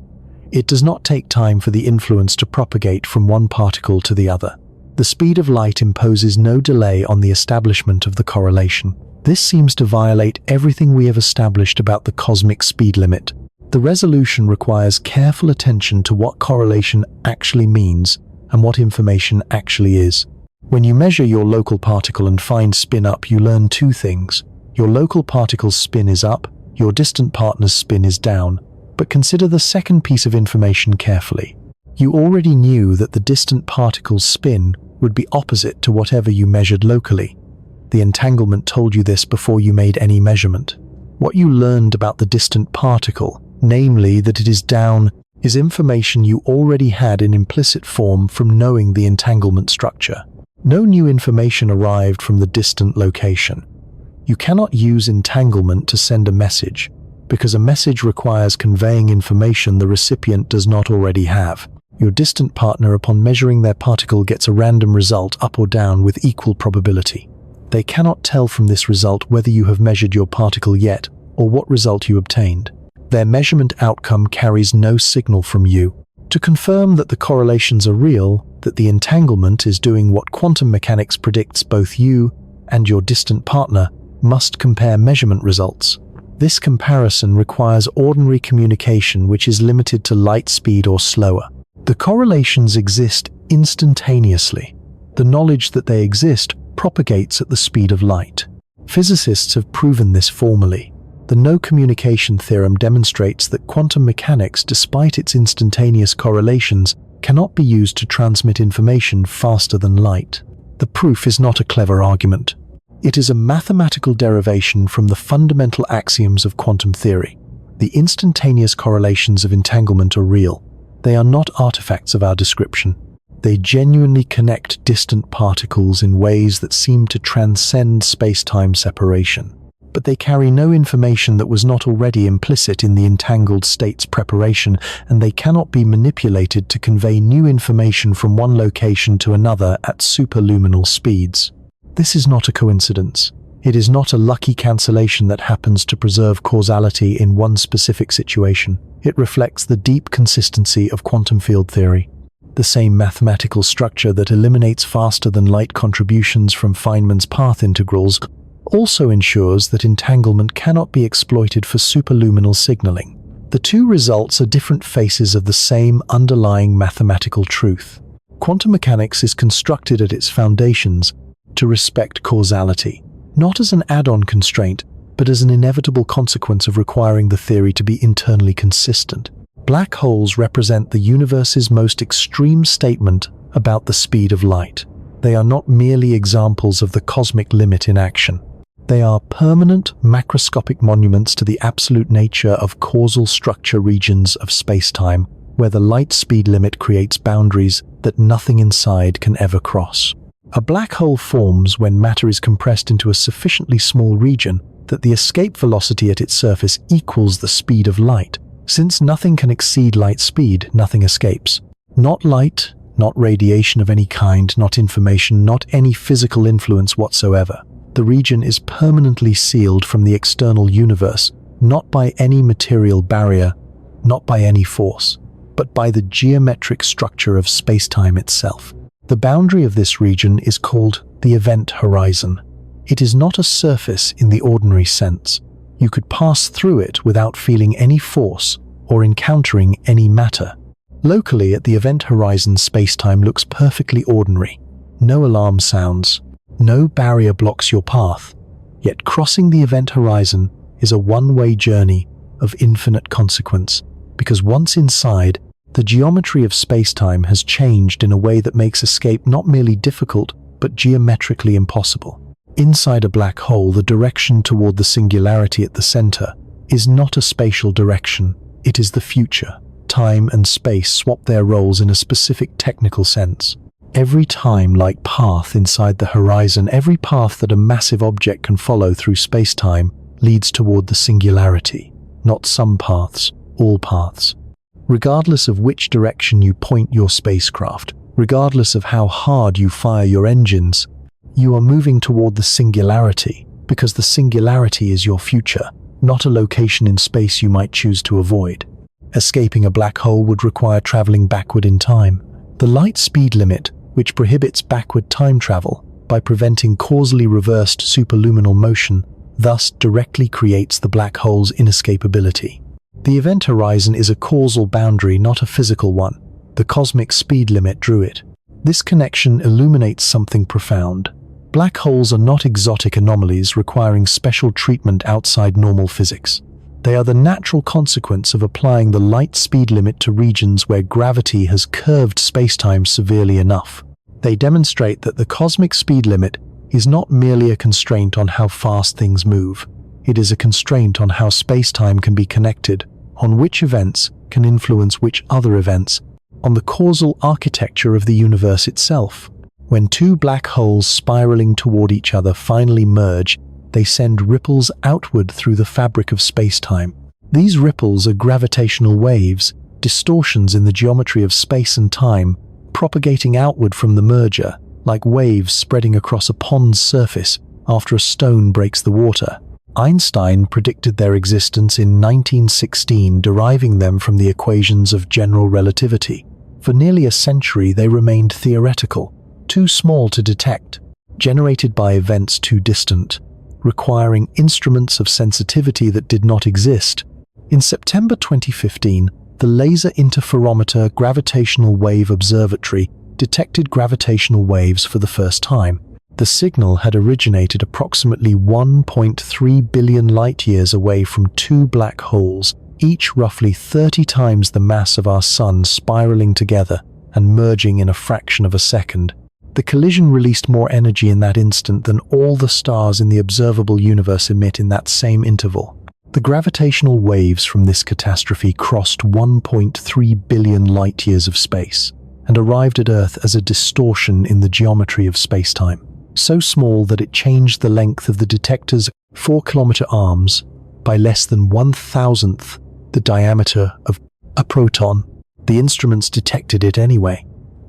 It does not take time for the influence to propagate from one particle to the other. The speed of light imposes no delay on the establishment of the correlation. This seems to violate everything we have established about the cosmic speed limit. The resolution requires careful attention to what correlation actually means and what information actually is. When you measure your local particle and find spin up, you learn two things. Your local particle's spin is up, your distant partner's spin is down. But consider the second piece of information carefully. You already knew that the distant particle's spin would be opposite to whatever you measured locally. The entanglement told you this before you made any measurement. What you learned about the distant particle, namely that it is down, is information you already had in implicit form from knowing the entanglement structure. No new information arrived from the distant location. You cannot use entanglement to send a message, because a message requires conveying information the recipient does not already have. Your distant partner, upon measuring their particle, gets a random result up or down with equal probability. They cannot tell from this result whether you have measured your particle yet or what result you obtained. Their measurement outcome carries no signal from you. To confirm that the correlations are real, that the entanglement is doing what quantum mechanics predicts, both you and your distant partner must compare measurement results. This comparison requires ordinary communication, which is limited to light speed or slower. The correlations exist instantaneously. The knowledge that they exist propagates at the speed of light. Physicists have proven this formally. The no-communication theorem demonstrates that quantum mechanics, despite its instantaneous correlations, cannot be used to transmit information faster than light. The proof is not a clever argument. It is a mathematical derivation from the fundamental axioms of quantum theory. The instantaneous correlations of entanglement are real. They are not artifacts of our description. They genuinely connect distant particles in ways that seem to transcend space-time separation. but they carry no information that was not already implicit in the entangled state's preparation, and they cannot be manipulated to convey new information from one location to another at superluminal speeds. This is not a coincidence. It is not a lucky cancellation that happens to preserve causality in one specific situation. It reflects the deep consistency of quantum field theory. The same mathematical structure that eliminates faster-than-light contributions from Feynman's path integrals also ensures that entanglement cannot be exploited for superluminal signaling. The two results are different faces of the same underlying mathematical truth. Quantum mechanics is constructed at its foundations to respect causality, not as an add-on constraint, but as an inevitable consequence of requiring the theory to be internally consistent. Black holes represent the universe's most extreme statement about the speed of light. They are not merely examples of the cosmic limit in action. They are permanent, macroscopic monuments to the absolute nature of causal structure regions of space-time, where the light speed limit creates boundaries that nothing inside can ever cross. A black hole forms when matter is compressed into a sufficiently small region that the escape velocity at its surface equals the speed of light. Since nothing can exceed light speed, nothing escapes. Not light, not radiation of any kind, not information, not any physical influence whatsoever. The region is permanently sealed from the external universe, not by any material barrier, not by any force, but by the geometric structure of space-time itself. The boundary of this region is called the event horizon. It is not a surface in the ordinary sense. You could pass through it without feeling any force or encountering any matter. Locally at the event horizon, space-time looks perfectly ordinary. No alarm sounds. No barrier blocks your path, yet crossing the event horizon is a one-way journey of infinite consequence, because once inside, the geometry of space-time has changed in a way that makes escape not merely difficult, but geometrically impossible. Inside a black hole, the direction toward the singularity at the center is not a spatial direction, it is the future. Time and space swap their roles in a specific technical sense. Every time-like path inside the horizon, every path that a massive object can follow through space-time leads toward the singularity. Not some paths, all paths. Regardless of which direction you point your spacecraft, regardless of how hard you fire your engines, you are moving toward the singularity, because the singularity is your future, not a location in space you might choose to avoid. Escaping a black hole would require traveling backward in time. The light speed limit, which prohibits backward time travel by preventing causally reversed superluminal motion, thus directly creates the black hole's inescapability. The event horizon is a causal boundary, not a physical one. The cosmic speed limit drew it. This connection illuminates something profound. Black holes are not exotic anomalies requiring special treatment outside normal physics. They are the natural consequence of applying the light speed limit to regions where gravity has curved spacetime severely enough. They demonstrate that the cosmic speed limit is not merely a constraint on how fast things move. It is a constraint on how spacetime can be connected, on which events can influence which other events, on the causal architecture of the universe itself. When two black holes spiraling toward each other finally merge, they send ripples outward through the fabric of spacetime. These ripples are gravitational waves, distortions in the geometry of space and time, propagating outward from the merger, like waves spreading across a pond's surface after a stone breaks the water. Einstein predicted their existence in 1916, deriving them from the equations of general relativity. For nearly a century, they remained theoretical, too small to detect, generated by events too distant, requiring instruments of sensitivity that did not exist. In September 2015, the Laser Interferometer Gravitational Wave Observatory detected gravitational waves for the first time. The signal had originated approximately 1.3 billion light-years away from two black holes, each roughly 30 times the mass of our Sun, spiraling together and merging in a fraction of a second. The collision released more energy in that instant than all the stars in the observable universe emit in that same interval. The gravitational waves from this catastrophe crossed 1.3 billion light-years of space and arrived at Earth as a distortion in the geometry of spacetime, so small that it changed the length of the detector's 4-kilometer arms by less than 1,000th the diameter of a proton. The instruments detected it anyway.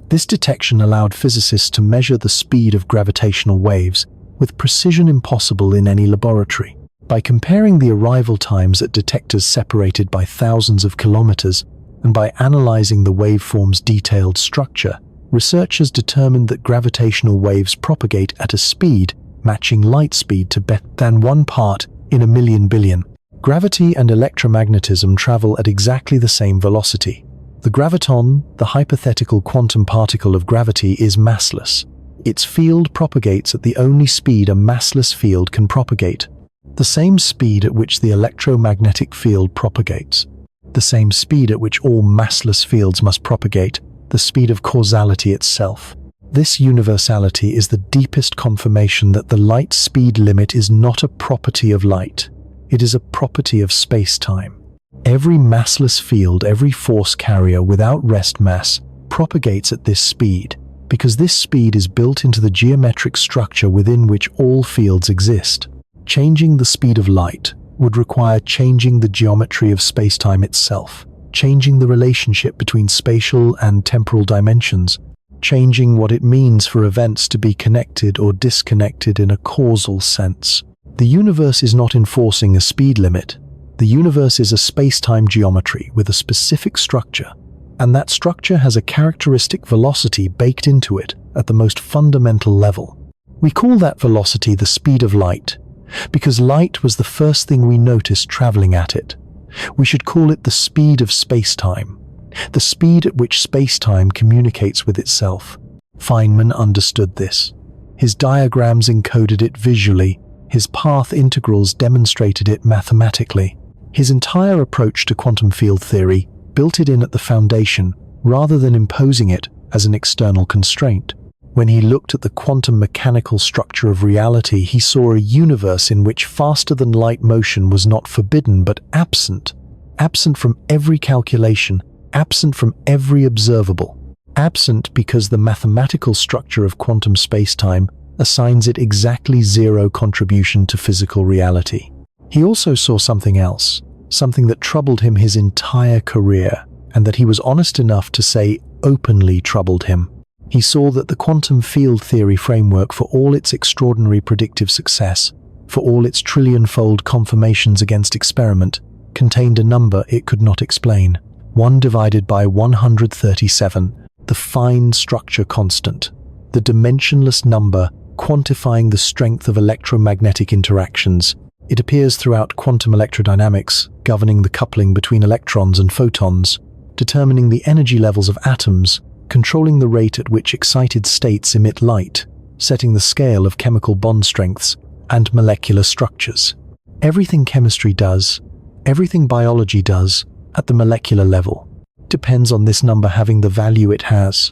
This detection allowed physicists to measure the speed of gravitational waves with precision impossible in any laboratory. By comparing the arrival times at detectors separated by thousands of kilometers and by analyzing the waveform's detailed structure, researchers determined that gravitational waves propagate at a speed matching light speed to better than 1 part in a million billion. Gravity and electromagnetism travel at exactly the same velocity. The graviton, the hypothetical quantum particle of gravity, is massless. Its field propagates at the only speed a massless field can propagate, the same speed at which the electromagnetic field propagates, the same speed at which all massless fields must propagate, the speed of causality itself. This universality is the deepest confirmation that the light speed limit is not a property of light. It is a property of space-time. Every massless field, every force carrier without rest mass, propagates at this speed, because this speed is built into the geometric structure within which all fields exist. Changing the speed of light would require changing the geometry of spacetime itself, changing the relationship between spatial and temporal dimensions, changing what it means for events to be connected or disconnected in a causal sense. The universe is not enforcing a speed limit. The universe is a spacetime geometry with a specific structure, and that structure has a characteristic velocity baked into it at the most fundamental level. We call that velocity the speed of light, because light was the first thing we noticed traveling at it. We should call it the speed of spacetime, the speed at which spacetime communicates with itself. Feynman understood this. His diagrams encoded it visually. His path integrals demonstrated it mathematically. His entire approach to quantum field theory built it in at the foundation rather than imposing it as an external constraint. When he looked at the quantum mechanical structure of reality, he saw a universe in which faster-than-light motion was not forbidden but absent. Absent from every calculation, absent from every observable. Absent because the mathematical structure of quantum spacetime assigns it exactly zero contribution to physical reality. He also saw something else, something that troubled him his entire career, and that he was honest enough to say openly troubled him. He saw that the quantum field theory framework, for all its extraordinary predictive success, for all its trillion-fold confirmations against experiment, contained a number it could not explain. 1 divided by 137, the fine structure constant, the dimensionless number quantifying the strength of electromagnetic interactions. It appears throughout quantum electrodynamics, governing the coupling between electrons and photons, determining the energy levels of atoms, controlling the rate at which excited states emit light, setting the scale of chemical bond strengths and molecular structures. Everything chemistry does, everything biology does, at the molecular level, depends on this number having the value it has.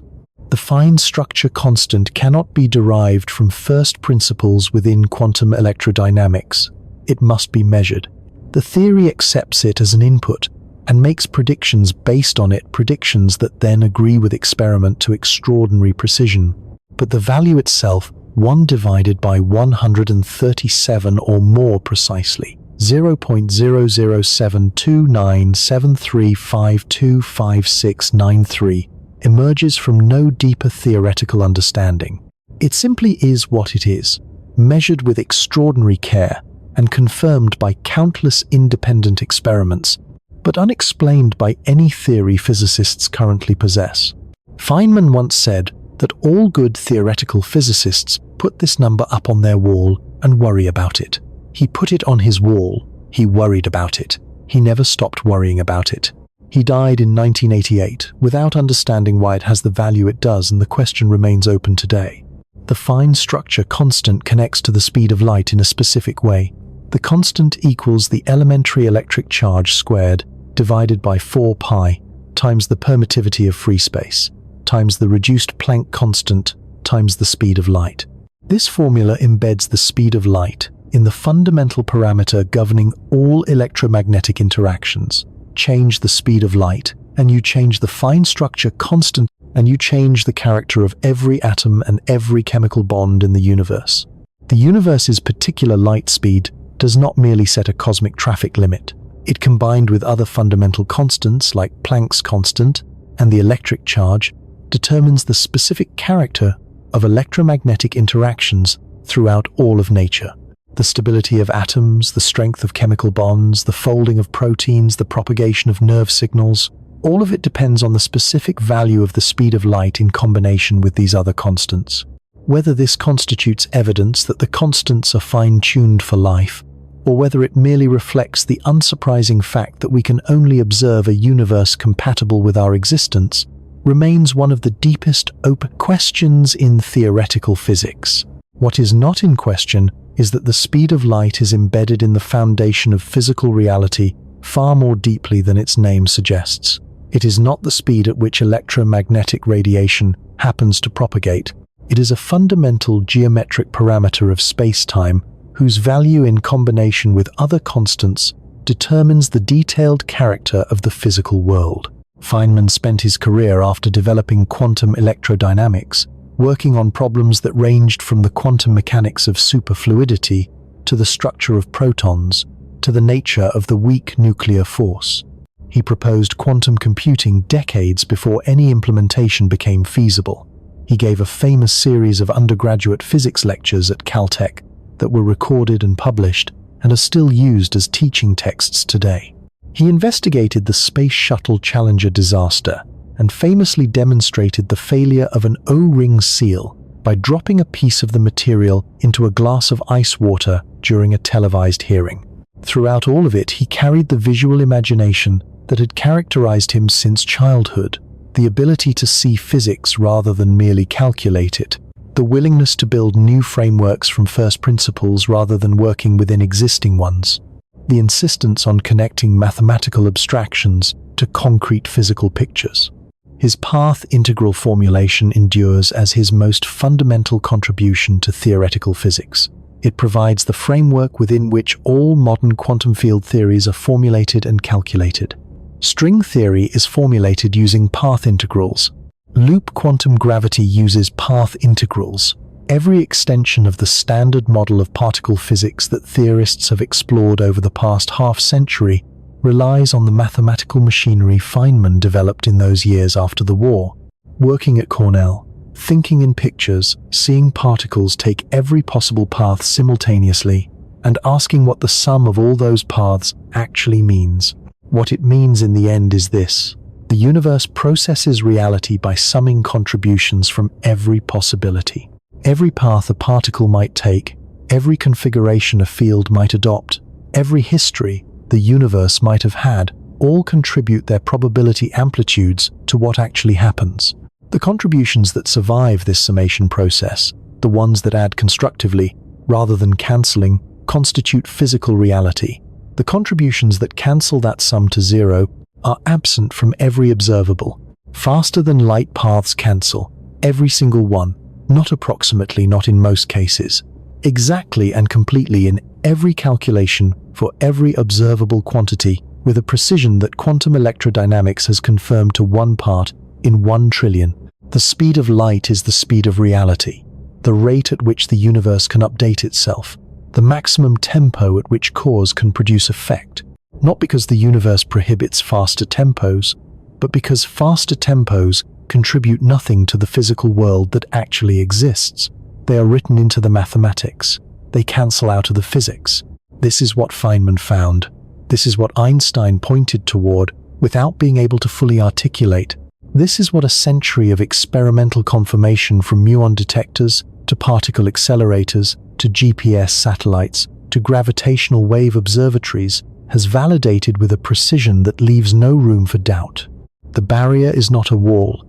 The fine structure constant cannot be derived from first principles within quantum electrodynamics. It must be measured. The theory accepts it as an input and makes predictions based on it, predictions that then agree with experiment to extraordinary precision. But the value itself, 1 divided by 137 or more precisely, 0.0072973525693, emerges from no deeper theoretical understanding. It simply is what it is, measured with extraordinary care and confirmed by countless independent experiments, but unexplained by any theory physicists currently possess. Feynman once said that all good theoretical physicists put this number up on their wall and worry about it. He put it on his wall. He worried about it. He never stopped worrying about it. He died in 1988 without understanding why it has the value it does, and the question remains open today. The fine structure constant connects to the speed of light in a specific way. The constant equals the elementary electric charge squared divided by 4 pi times the permittivity of free space times the reduced Planck constant times the speed of light. This formula embeds the speed of light in the fundamental parameter governing all electromagnetic interactions. Change the speed of light, and you change the fine structure constant, and you change the character of every atom and every chemical bond in the universe. The universe's particular light speed does not merely set a cosmic traffic limit. It, combined with other fundamental constants like Planck's constant and the electric charge, determines the specific character of electromagnetic interactions throughout all of nature. The stability of atoms, the strength of chemical bonds, the folding of proteins, the propagation of nerve signals, all of it depends on the specific value of the speed of light in combination with these other constants. Whether this constitutes evidence that the constants are fine-tuned for life, or whether it merely reflects the unsurprising fact that we can only observe a universe compatible with our existence, remains one of the deepest open questions in theoretical physics. What is not in question is that the speed of light is embedded in the foundation of physical reality far more deeply than its name suggests. It is not the speed at which electromagnetic radiation happens to propagate. It is a fundamental geometric parameter of space-time whose value in combination with other constants determines the detailed character of the physical world. Feynman spent his career after developing quantum electrodynamics, working on problems that ranged from the quantum mechanics of superfluidity to the structure of protons to the nature of the weak nuclear force. He proposed quantum computing decades before any implementation became feasible. He gave a famous series of undergraduate physics lectures at Caltech that were recorded and published and are still used as teaching texts today. He investigated the Space Shuttle Challenger disaster and famously demonstrated the failure of an O-ring seal by dropping a piece of the material into a glass of ice water during a televised hearing. Throughout all of it, he carried the visual imagination that had characterized him since childhood, the ability to see physics rather than merely calculate it, the willingness to build new frameworks from first principles rather than working within existing ones, the insistence on connecting mathematical abstractions to concrete physical pictures. His path integral formulation endures as his most fundamental contribution to theoretical physics. It provides the framework within which all modern quantum field theories are formulated and calculated. String theory is formulated using path integrals. Loop quantum gravity uses path integrals. Every extension of the standard model of particle physics that theorists have explored over the past half-century relies on the mathematical machinery Feynman developed in those years after the war. Working at Cornell, thinking in pictures, seeing particles take every possible path simultaneously, and asking what the sum of all those paths actually means. What it means in the end is this: the universe processes reality by summing contributions from every possibility. Every path a particle might take, every configuration a field might adopt, every history the universe might have had, all contribute their probability amplitudes to what actually happens. The contributions that survive this summation process, the ones that add constructively rather than cancelling, constitute physical reality. The contributions that cancel that sum to zero are absent from every observable. Faster than light paths cancel, every single one, not approximately, not in most cases, exactly and completely in every calculation for every observable quantity with a precision that quantum electrodynamics has confirmed to 1 part in 1 trillion. The speed of light is the speed of reality, the rate at which the universe can update itself, the maximum tempo at which cause can produce effect, not because the universe prohibits faster tempos, but because faster tempos contribute nothing to the physical world that actually exists. They are written into the mathematics. They cancel out of the physics. This is what Feynman found. This is what Einstein pointed toward without being able to fully articulate. This is what a century of experimental confirmation from muon detectors to particle accelerators to GPS satellites to gravitational wave observatories has validated with a precision that leaves no room for doubt. The barrier is not a wall.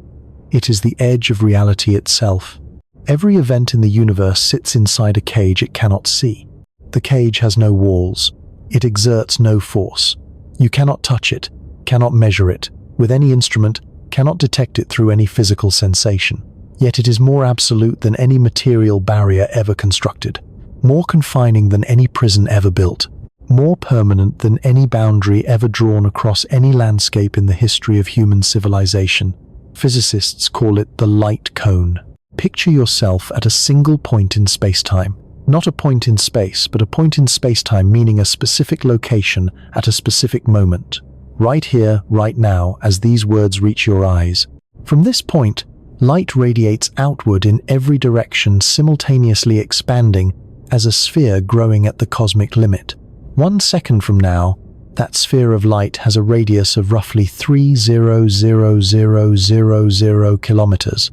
It is the edge of reality itself. Every event in the universe sits inside a cage it cannot see. The cage has no walls. It exerts no force. You cannot touch it, cannot measure it with any instrument, cannot detect it through any physical sensation. Yet it is more absolute than any material barrier ever constructed, more confining than any prison ever built, more permanent than any boundary ever drawn across any landscape in the history of human civilization. Physicists call it the light cone. Picture yourself at a single point in space-time. Not a point in space, but a point in space-time, meaning a specific location at a specific moment. Right here, right now, as these words reach your eyes. From this point, light radiates outward in every direction, simultaneously expanding as a sphere growing at the cosmic limit. 1 second from now, that sphere of light has a radius of roughly 3,000,000 kilometers.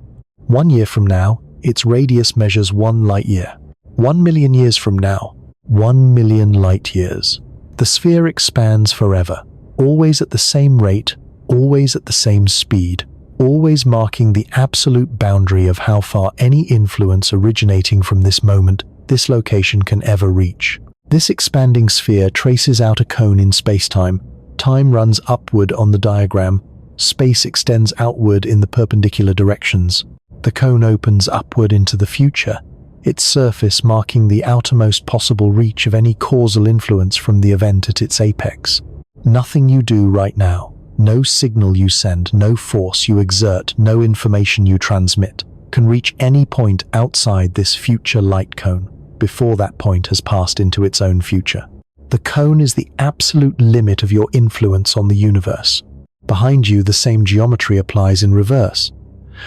1 year from now, its radius measures 1 light year. 1 million years from now, 1 million light years. The sphere expands forever, always at the same rate, always at the same speed, always marking the absolute boundary of how far any influence originating from this moment, this location can ever reach. This expanding sphere traces out a cone in spacetime. Time runs upward on the diagram. Space extends outward in the perpendicular directions. The cone opens upward into the future, its surface marking the outermost possible reach of any causal influence from the event at its apex. Nothing you do right now, no signal you send, no force you exert, no information you transmit, can reach any point outside this future light cone, before that point has passed into its own future. The cone is the absolute limit of your influence on the universe. Behind you, the same geometry applies in reverse.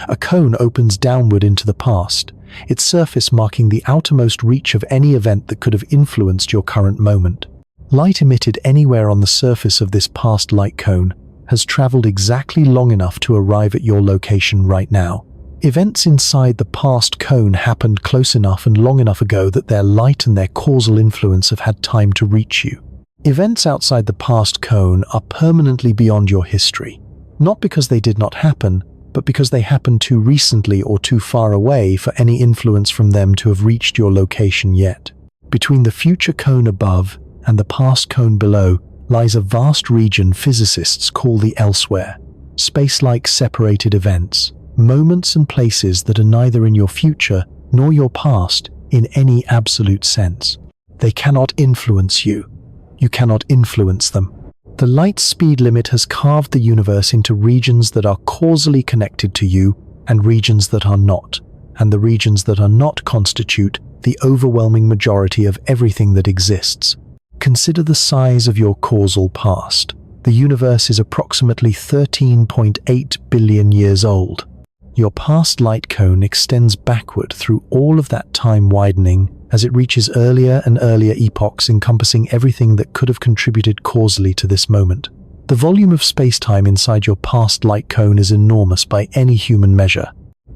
A cone opens downward into the past, its surface marking the outermost reach of any event that could have influenced your current moment. Light emitted anywhere on the surface of this past light cone has traveled exactly long enough to arrive at your location right now. Events inside the past cone happened close enough and long enough ago that their light and their causal influence have had time to reach you. Events outside the past cone are permanently beyond your history, not because they did not happen, but because they happened too recently or too far away for any influence from them to have reached your location yet. Between the future cone above and the past cone below lies a vast region physicists call the elsewhere, space-like separated events, moments and places that are neither in your future nor your past in any absolute sense. They cannot influence you. You cannot influence them. The light speed limit has carved the universe into regions that are causally connected to you and regions that are not, and the regions that are not constitute the overwhelming majority of everything that exists. Consider the size of your causal past. The universe is approximately 13.8 billion years old. Your past light cone extends backward through all of that time, widening as it reaches earlier and earlier epochs encompassing everything that could have contributed causally to this moment. The volume of space-time inside your past light cone is enormous by any human measure.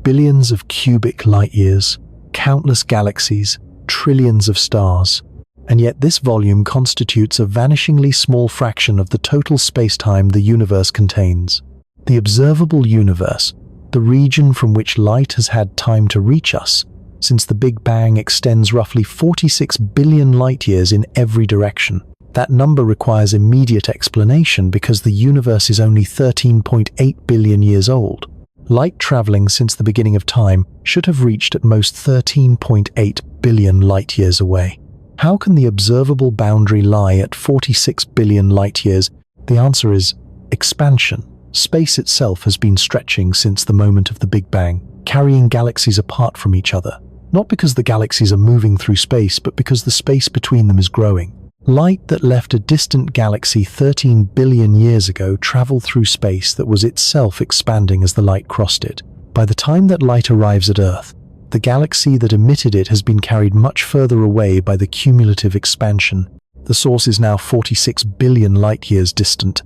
Billions of cubic light-years, countless galaxies, trillions of stars. And yet this volume constitutes a vanishingly small fraction of the total space-time the universe contains. The observable universe, the region from which light has had time to reach us, since the Big Bang, extends roughly 46 billion light-years in every direction. That number requires immediate explanation because the universe is only 13.8 billion years old. Light traveling since the beginning of time should have reached at most 13.8 billion light-years away. How can the observable boundary lie at 46 billion light-years? The answer is expansion. Space itself has been stretching since the moment of the Big Bang, carrying galaxies apart from each other. Not because the galaxies are moving through space, but because the space between them is growing. Light that left a distant galaxy 13 billion years ago traveled through space that was itself expanding as the light crossed it. By the time that light arrives at Earth, the galaxy that emitted it has been carried much further away by the cumulative expansion. The source is now 46 billion light-years distant,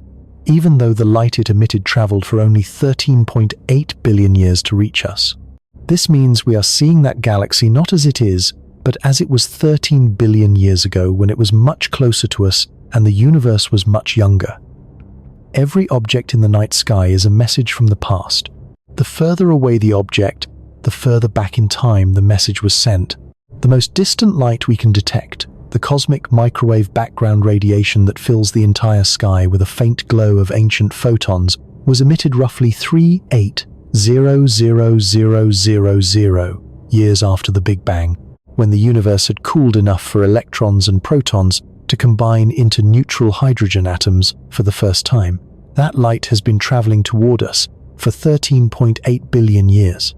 even though the light it emitted traveled for only 13.8 billion years to reach us. This means we are seeing that galaxy not as it is, but as it was 13 billion years ago when it was much closer to us and the universe was much younger. Every object in the night sky is a message from the past. The further away the object, the further back in time the message was sent. The most distant light we can detect, the cosmic microwave background radiation that fills the entire sky with a faint glow of ancient photons, was emitted roughly 3,800,000 years after the Big Bang, when the universe had cooled enough for electrons and protons to combine into neutral hydrogen atoms for the first time. That light has been traveling toward us for 13.8 billion years.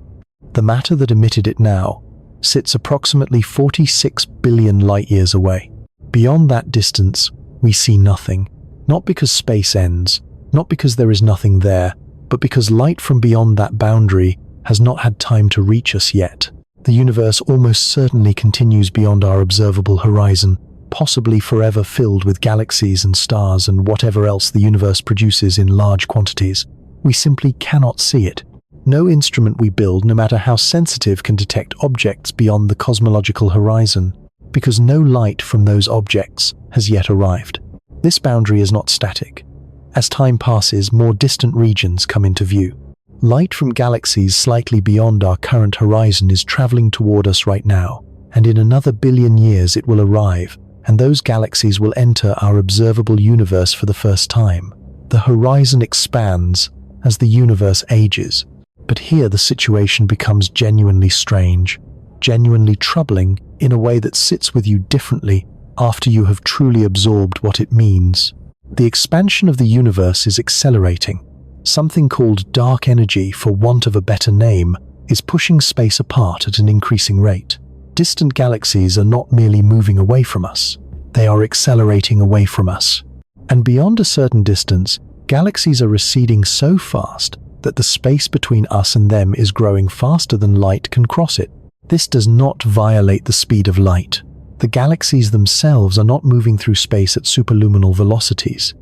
The matter that emitted it now, sits approximately 46 billion light-years away. Beyond that distance, we see nothing, not because space ends, not because there is nothing there, but because light from beyond that boundary has not had time to reach us yet. The universe almost certainly continues beyond our observable horizon, possibly forever filled with galaxies and stars and whatever else the universe produces in large quantities. We simply cannot see it. No instrument we build, no matter how sensitive, can detect objects beyond the cosmological horizon, because no light from those objects has yet arrived. This boundary is not static. As time passes, more distant regions come into view. Light from galaxies slightly beyond our current horizon is traveling toward us right now, and in another billion years it will arrive, and those galaxies will enter our observable universe for the first time. The horizon expands as the universe ages, but here the situation becomes genuinely strange, genuinely troubling in a way that sits with you differently after you have truly absorbed what it means. The expansion of the universe is accelerating. Something called dark energy, for want of a better name, is pushing space apart at an increasing rate. Distant galaxies are not merely moving away from us, they are accelerating away from us. And beyond a certain distance, galaxies are receding so fast that the space between us and them is growing faster than light can cross it. This does not violate the speed of light. The galaxies themselves are not moving through space at superluminal velocities.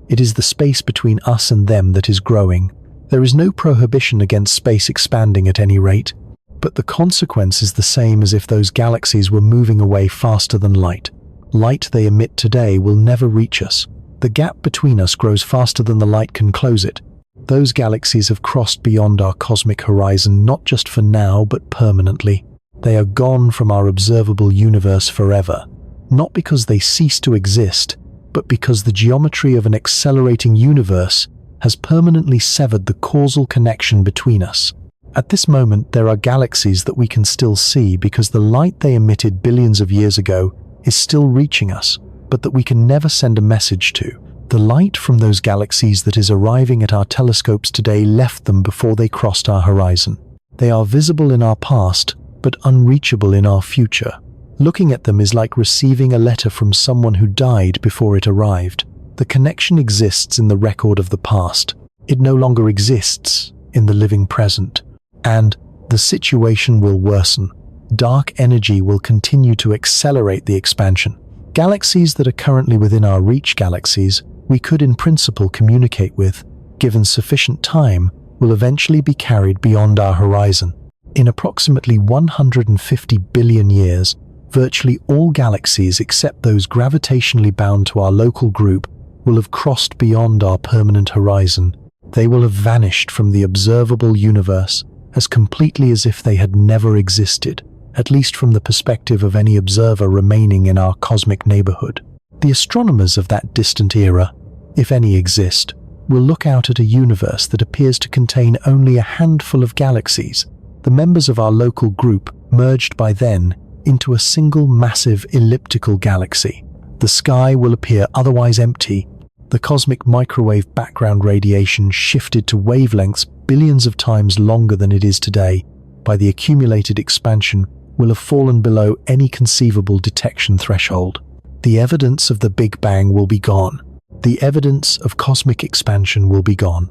It is the space between us and them that is growing. There is no prohibition against space expanding at any rate, but the consequence is the same as if those galaxies were moving away faster than light. Light they emit today will never reach us. The gap between us grows faster than the light can close it. Those galaxies have crossed beyond our cosmic horizon, not just for now, but permanently. They are gone from our observable universe forever, not because they cease to exist, but because the geometry of an accelerating universe has permanently severed the causal connection between us. At this moment, there are galaxies that we can still see because the light they emitted billions of years ago is still reaching us, but that we can never send a message to. The light from those galaxies that is arriving at our telescopes today left them before they crossed our horizon. They are visible in our past, but unreachable in our future. Looking at them is like receiving a letter from someone who died before it arrived. The connection exists in the record of the past. It no longer exists in the living present. And the situation will worsen. Dark energy will continue to accelerate the expansion. Galaxies that are currently within our reach, galaxies we could in principle communicate with, given sufficient time, will eventually be carried beyond our horizon. In approximately 150 billion years, virtually all galaxies except those gravitationally bound to our local group will have crossed beyond our permanent horizon. They will have vanished from the observable universe as completely as if they had never existed, at least from the perspective of any observer remaining in our cosmic neighborhood. The astronomers of that distant era, if any exist, will look out at a universe that appears to contain only a handful of galaxies, the members of our local group merged by then into a single massive elliptical galaxy. The sky will appear otherwise empty. The cosmic microwave background radiation shifted to wavelengths billions of times longer than it is today by the accumulated expansion will have fallen below any conceivable detection threshold. The evidence of the Big Bang will be gone. The evidence of cosmic expansion will be gone.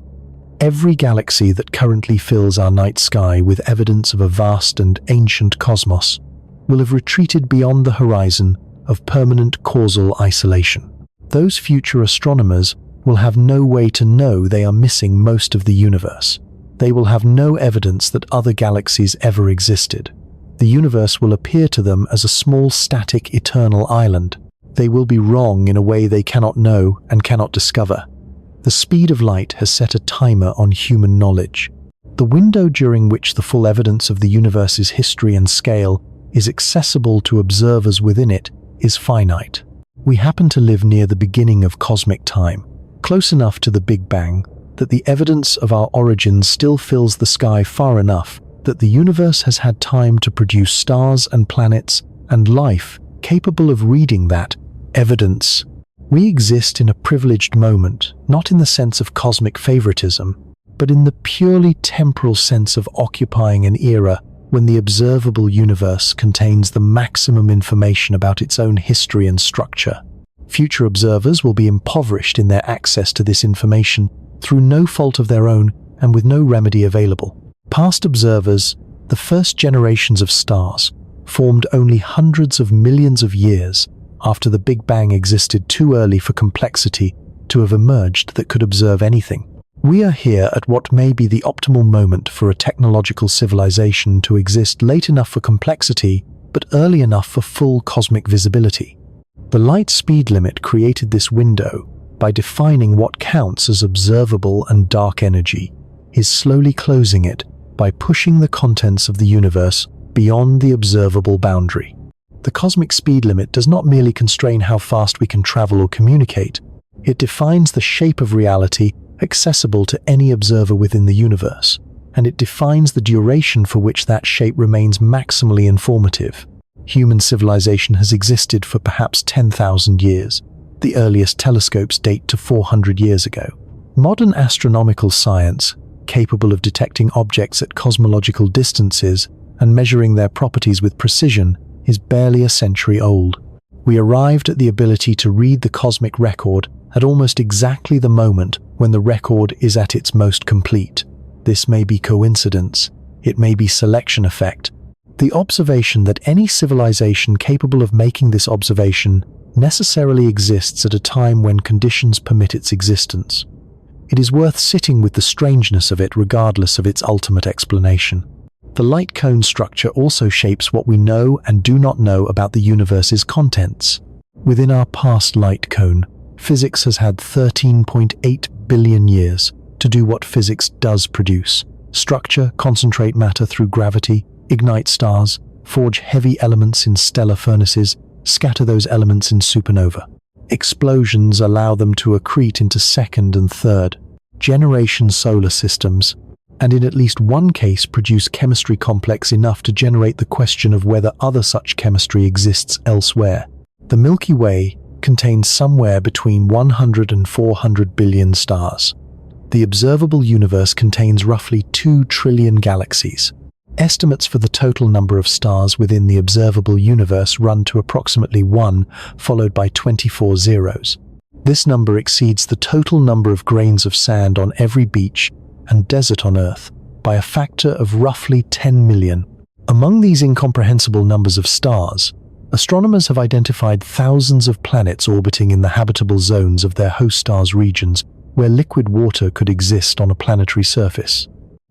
Every galaxy that currently fills our night sky with evidence of a vast and ancient cosmos will have retreated beyond the horizon of permanent causal isolation. Those future astronomers will have no way to know they are missing most of the universe. They will have no evidence that other galaxies ever existed. The universe will appear to them as a small, static, eternal island. They will be wrong in a way they cannot know and cannot discover. The speed of light has set a timer on human knowledge. The window during which the full evidence of the universe's history and scale is accessible to observers within it is finite. We happen to live near the beginning of cosmic time, close enough to the Big Bang that the evidence of our origins still fills the sky far enough that the universe has had time to produce stars and planets and life capable of reading that evidence. We exist in a privileged moment, not in the sense of cosmic favoritism, but in the purely temporal sense of occupying an era when the observable universe contains the maximum information about its own history and structure. Future observers will be impoverished in their access to this information through no fault of their own and with no remedy available. Past observers, the first generations of stars, formed only hundreds of millions of years after the Big Bang existed too early for complexity to have emerged that could observe anything. We are here at what may be the optimal moment for a technological civilization to exist late enough for complexity, but early enough for full cosmic visibility. The light speed limit created this window by defining what counts as observable and dark energy, is slowly closing it by pushing the contents of the universe beyond the observable boundary. The cosmic speed limit does not merely constrain how fast we can travel or communicate, it defines the shape of reality accessible to any observer within the universe, and it defines the duration for which that shape remains maximally informative. Human civilization has existed for perhaps 10,000 years. The earliest telescopes date to 400 years ago. Modern astronomical science, capable of detecting objects at cosmological distances and measuring their properties with precision, is barely a century old. We arrived at the ability to read the cosmic record at almost exactly the moment when the record is at its most complete. This may be coincidence, it may be selection effect. The observation that any civilization capable of making this observation necessarily exists at a time when conditions permit its existence. It is worth sitting with the strangeness of it regardless of its ultimate explanation. The light cone structure also shapes what we know and do not know about the universe's contents. Within our past light cone, physics has had 13.8 billion years to do what physics does produce: structure, concentrate matter through gravity, ignite stars, forge heavy elements in stellar furnaces, scatter those elements in supernova. Explosions allow them to accrete into second and third generation solar systems, and in at least one case produce chemistry complex enough to generate the question of whether other such chemistry exists elsewhere. The Milky Way contains somewhere between 100 and 400 billion stars. The observable universe contains roughly 2 trillion galaxies. Estimates for the total number of stars within the observable universe run to approximately 1, followed by 24 zeros. This number exceeds the total number of grains of sand on every beach and desert on Earth by a factor of roughly 10 million. Among these incomprehensible numbers of stars, astronomers have identified thousands of planets orbiting in the habitable zones of their host stars' regions where liquid water could exist on a planetary surface.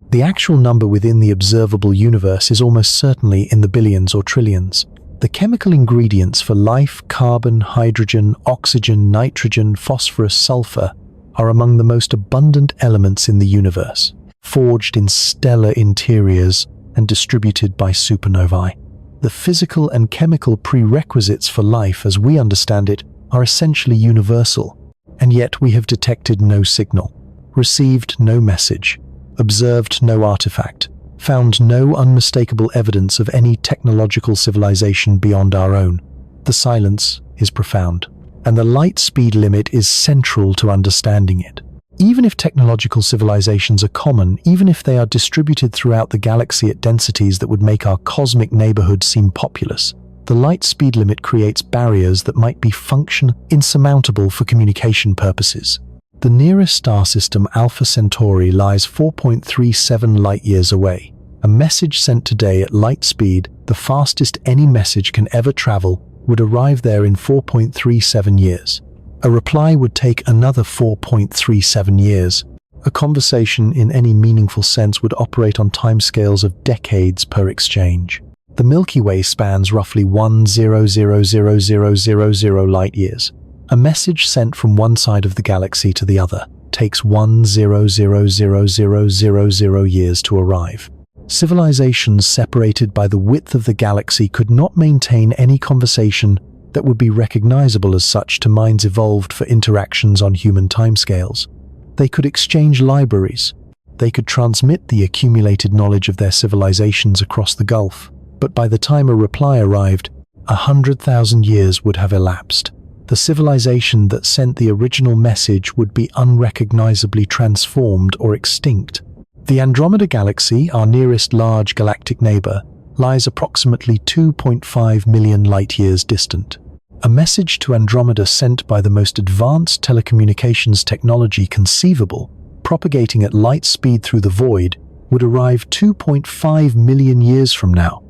The actual number within the observable universe is almost certainly in the billions or trillions. The chemical ingredients for life, carbon, hydrogen, oxygen, nitrogen, phosphorus, sulfur, are among the most abundant elements in the universe, forged in stellar interiors and distributed by supernovae. The physical and chemical prerequisites for life as we understand it are essentially universal, and yet we have detected no signal, received no message, observed no artifact, found no unmistakable evidence of any technological civilization beyond our own. The silence is profound, and the light speed limit is central to understanding it. Even if technological civilizations are common, even if they are distributed throughout the galaxy at densities that would make our cosmic neighborhood seem populous, the light speed limit creates barriers that might be insurmountable for communication purposes. The nearest star system, Alpha Centauri, lies 4.37 light-years away. A message sent today at light speed, the fastest any message can ever travel, would arrive there in 4.37 years. A reply would take another 4.37 years. A conversation in any meaningful sense would operate on timescales of decades per exchange. The Milky Way spans roughly 1,000,000 light-years. A message sent from one side of the galaxy to the other takes 1,000,000 years to arrive. Civilizations separated by the width of the galaxy could not maintain any conversation that would be recognizable as such to minds evolved for interactions on human timescales. They could exchange libraries. They could transmit the accumulated knowledge of their civilizations across the gulf. But by the time a reply arrived, 100,000 years would have elapsed. The civilization that sent the original message would be unrecognizably transformed or extinct. The Andromeda Galaxy, our nearest large galactic neighbor, lies approximately 2.5 million light-years distant. A message to Andromeda sent by the most advanced telecommunications technology conceivable, propagating at light speed through the void, would arrive 2.5 million years from now.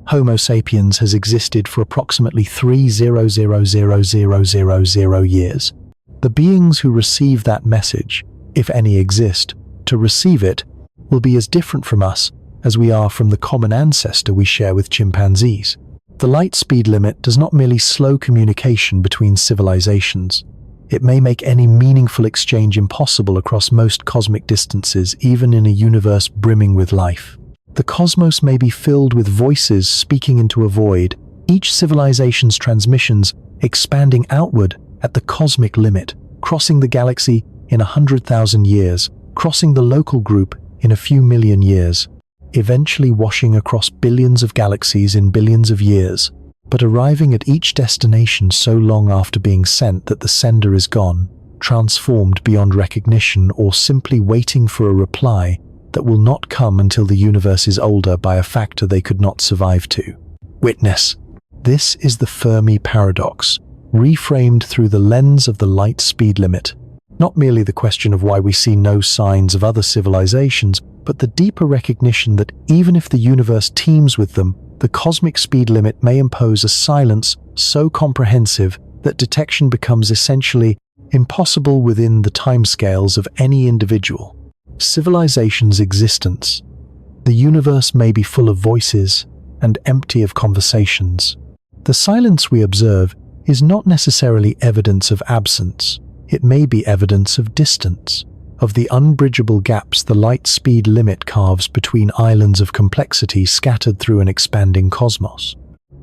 Homo sapiens has existed for approximately 3,000,000 years. The beings who receive that message, if any exist, to receive it, will be as different from us as we are from the common ancestor we share with chimpanzees. The light speed limit does not merely slow communication between civilizations. It may make any meaningful exchange impossible across most cosmic distances, even in a universe brimming with life. The cosmos may be filled with voices speaking into a void, each civilization's transmissions expanding outward at the cosmic limit, crossing the galaxy in 100,000 years, crossing the local group in a few million years, eventually washing across billions of galaxies in billions of years, but arriving at each destination so long after being sent that the sender is gone, transformed beyond recognition, or simply waiting for a reply that will not come until the universe is older by a factor they could not survive to. Witness. This is the Fermi paradox, reframed through the lens of the light speed limit. Not merely the question of why we see no signs of other civilizations, but the deeper recognition that even if the universe teems with them, the cosmic speed limit may impose a silence so comprehensive that detection becomes essentially impossible within the timescales of any individual. Civilization's existence. The universe may be full of voices and empty of conversations. The silence we observe is not necessarily evidence of absence. It may be evidence of distance, of the unbridgeable gaps the light speed limit carves between islands of complexity scattered through an expanding cosmos.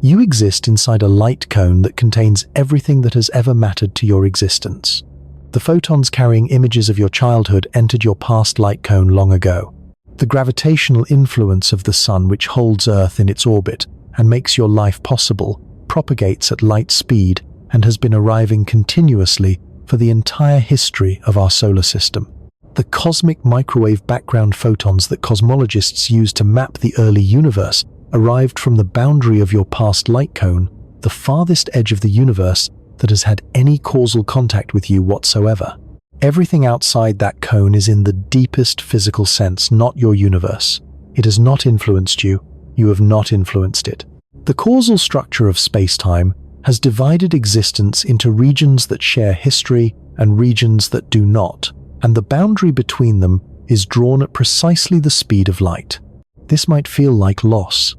You exist inside a light cone that contains everything that has ever mattered to your existence. The photons carrying images of your childhood entered your past light cone long ago. The gravitational influence of the sun, which holds Earth in its orbit and makes your life possible, propagates at light speed and has been arriving continuously for the entire history of our solar system. The cosmic microwave background photons that cosmologists use to map the early universe arrived from the boundary of your past light cone, the farthest edge of the universe that has had any causal contact with you whatsoever. Everything outside that cone is in the deepest physical sense not your universe. It has not influenced you. You have not influenced it. The causal structure of space-time has divided existence into regions that share history and regions that do not, and the boundary between them is drawn at precisely the speed of light. This might feel like loss.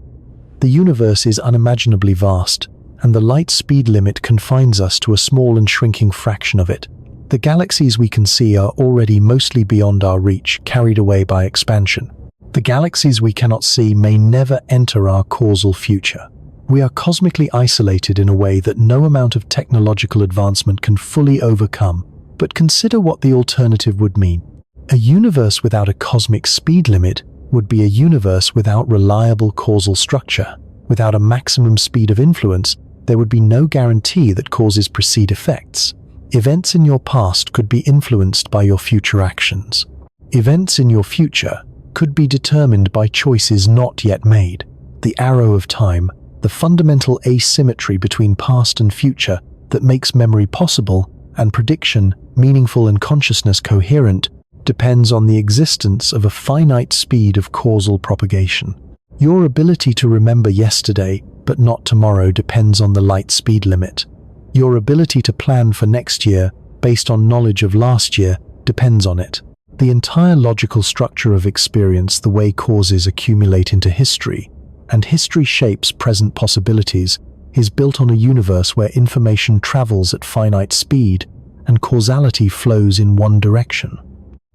The universe is unimaginably vast, and the light speed limit confines us to a small and shrinking fraction of it. The galaxies we can see are already mostly beyond our reach, carried away by expansion. The galaxies we cannot see may never enter our causal future. We are cosmically isolated in a way that no amount of technological advancement can fully overcome. But consider what the alternative would mean. A universe without a cosmic speed limit would be a universe without reliable causal structure. Without a maximum speed of influence, there would be no guarantee that causes precede effects. Events in your past could be influenced by your future actions. Events in your future could be determined by choices not yet made. The arrow of time, the fundamental asymmetry between past and future that makes memory possible and prediction meaningful and consciousness coherent, depends on the existence of a finite speed of causal propagation. Your ability to remember yesterday but not tomorrow depends on the light speed limit. Your ability to plan for next year based on knowledge of last year depends on it. The entire logical structure of experience, the way causes accumulate into history, and history shapes present possibilities, is built on a universe where information travels at finite speed and causality flows in one direction.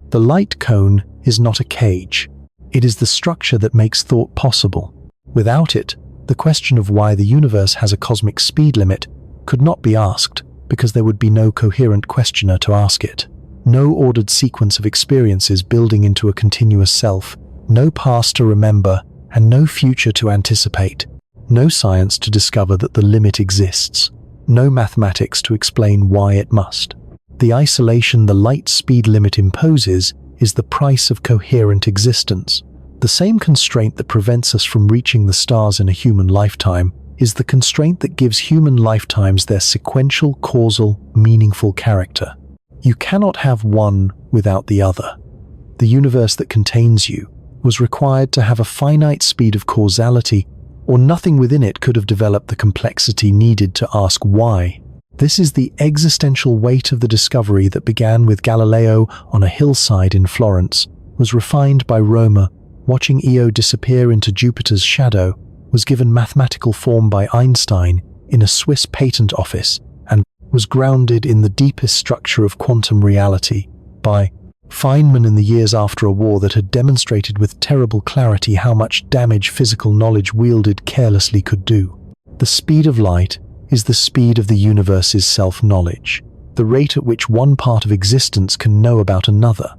The light cone is not a cage. It is the structure that makes thought possible. Without it, the question of why the universe has a cosmic speed limit could not be asked because there would be no coherent questioner to ask it. No ordered sequence of experiences building into a continuous self, no past to remember, and no future to anticipate. No science to discover that the limit exists. No mathematics to explain why it must. The isolation the light speed limit imposes is the price of coherent existence. The same constraint that prevents us from reaching the stars in a human lifetime is the constraint that gives human lifetimes their sequential, causal, meaningful character. You cannot have one without the other. The universe that contains you was required to have a finite speed of causality, or nothing within it could have developed the complexity needed to ask why. This is the existential weight of the discovery that began with Galileo on a hillside in Florence, was refined by Roma, watching Io disappear into Jupiter's shadow, was given mathematical form by Einstein in a Swiss patent office, and was grounded in the deepest structure of quantum reality by Feynman in the years after a war that had demonstrated with terrible clarity how much damage physical knowledge wielded carelessly could do. The speed of light is the speed of the universe's self-knowledge, the rate at which one part of existence can know about another,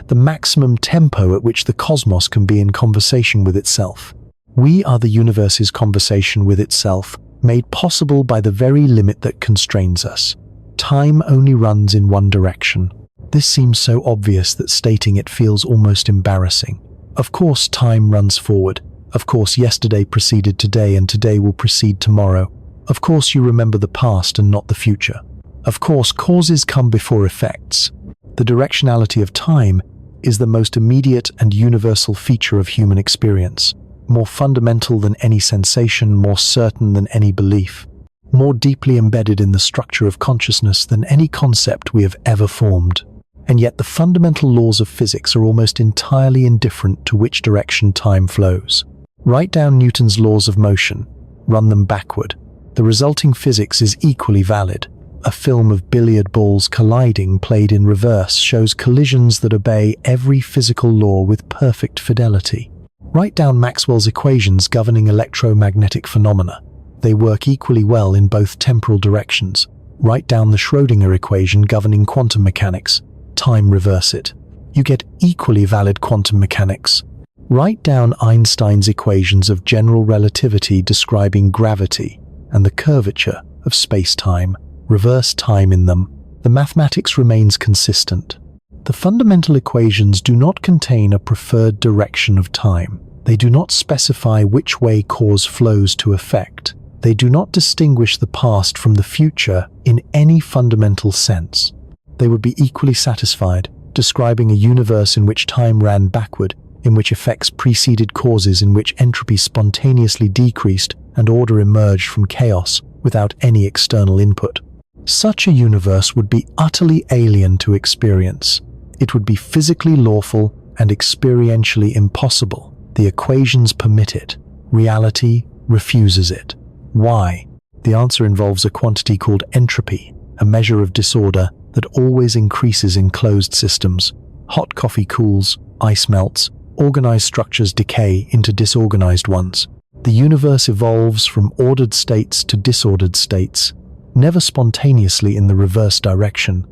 the maximum tempo at which the cosmos can be in conversation with itself. We are the universe's conversation with itself, made possible by the very limit that constrains us. Time only runs in one direction. This seems so obvious that stating it feels almost embarrassing. Of course, time runs forward. Of course, yesterday preceded today and today will precede tomorrow. Of course, you remember the past and not the future. Of course, causes come before effects. The directionality of time is the most immediate and universal feature of human experience, more fundamental than any sensation, more certain than any belief, more deeply embedded in the structure of consciousness than any concept we have ever formed. And yet the fundamental laws of physics are almost entirely indifferent to which direction time flows. Write down Newton's laws of motion, run them backward. The resulting physics is equally valid. A film of billiard balls colliding played in reverse shows collisions that obey every physical law with perfect fidelity. Write down Maxwell's equations governing electromagnetic phenomena. They work equally well in both temporal directions. Write down the Schrödinger equation governing quantum mechanics. Time reverse it. You get equally valid quantum mechanics. Write down Einstein's equations of general relativity describing gravity and the curvature of space-time. Reverse time in them. The mathematics remains consistent. The fundamental equations do not contain a preferred direction of time. They do not specify which way cause flows to effect. They do not distinguish the past from the future in any fundamental sense. They would be equally satisfied describing a universe in which time ran backward, in which effects preceded causes, in which entropy spontaneously decreased and order emerged from chaos without any external input. Such a universe would be utterly alien to experience. It would be physically lawful and experientially impossible. The equations permit it. Reality refuses it. Why? The answer involves a quantity called entropy, a measure of disorder that always increases in closed systems. Hot coffee cools, ice melts, organized structures decay into disorganized ones. The universe evolves from ordered states to disordered states, never spontaneously in the reverse direction.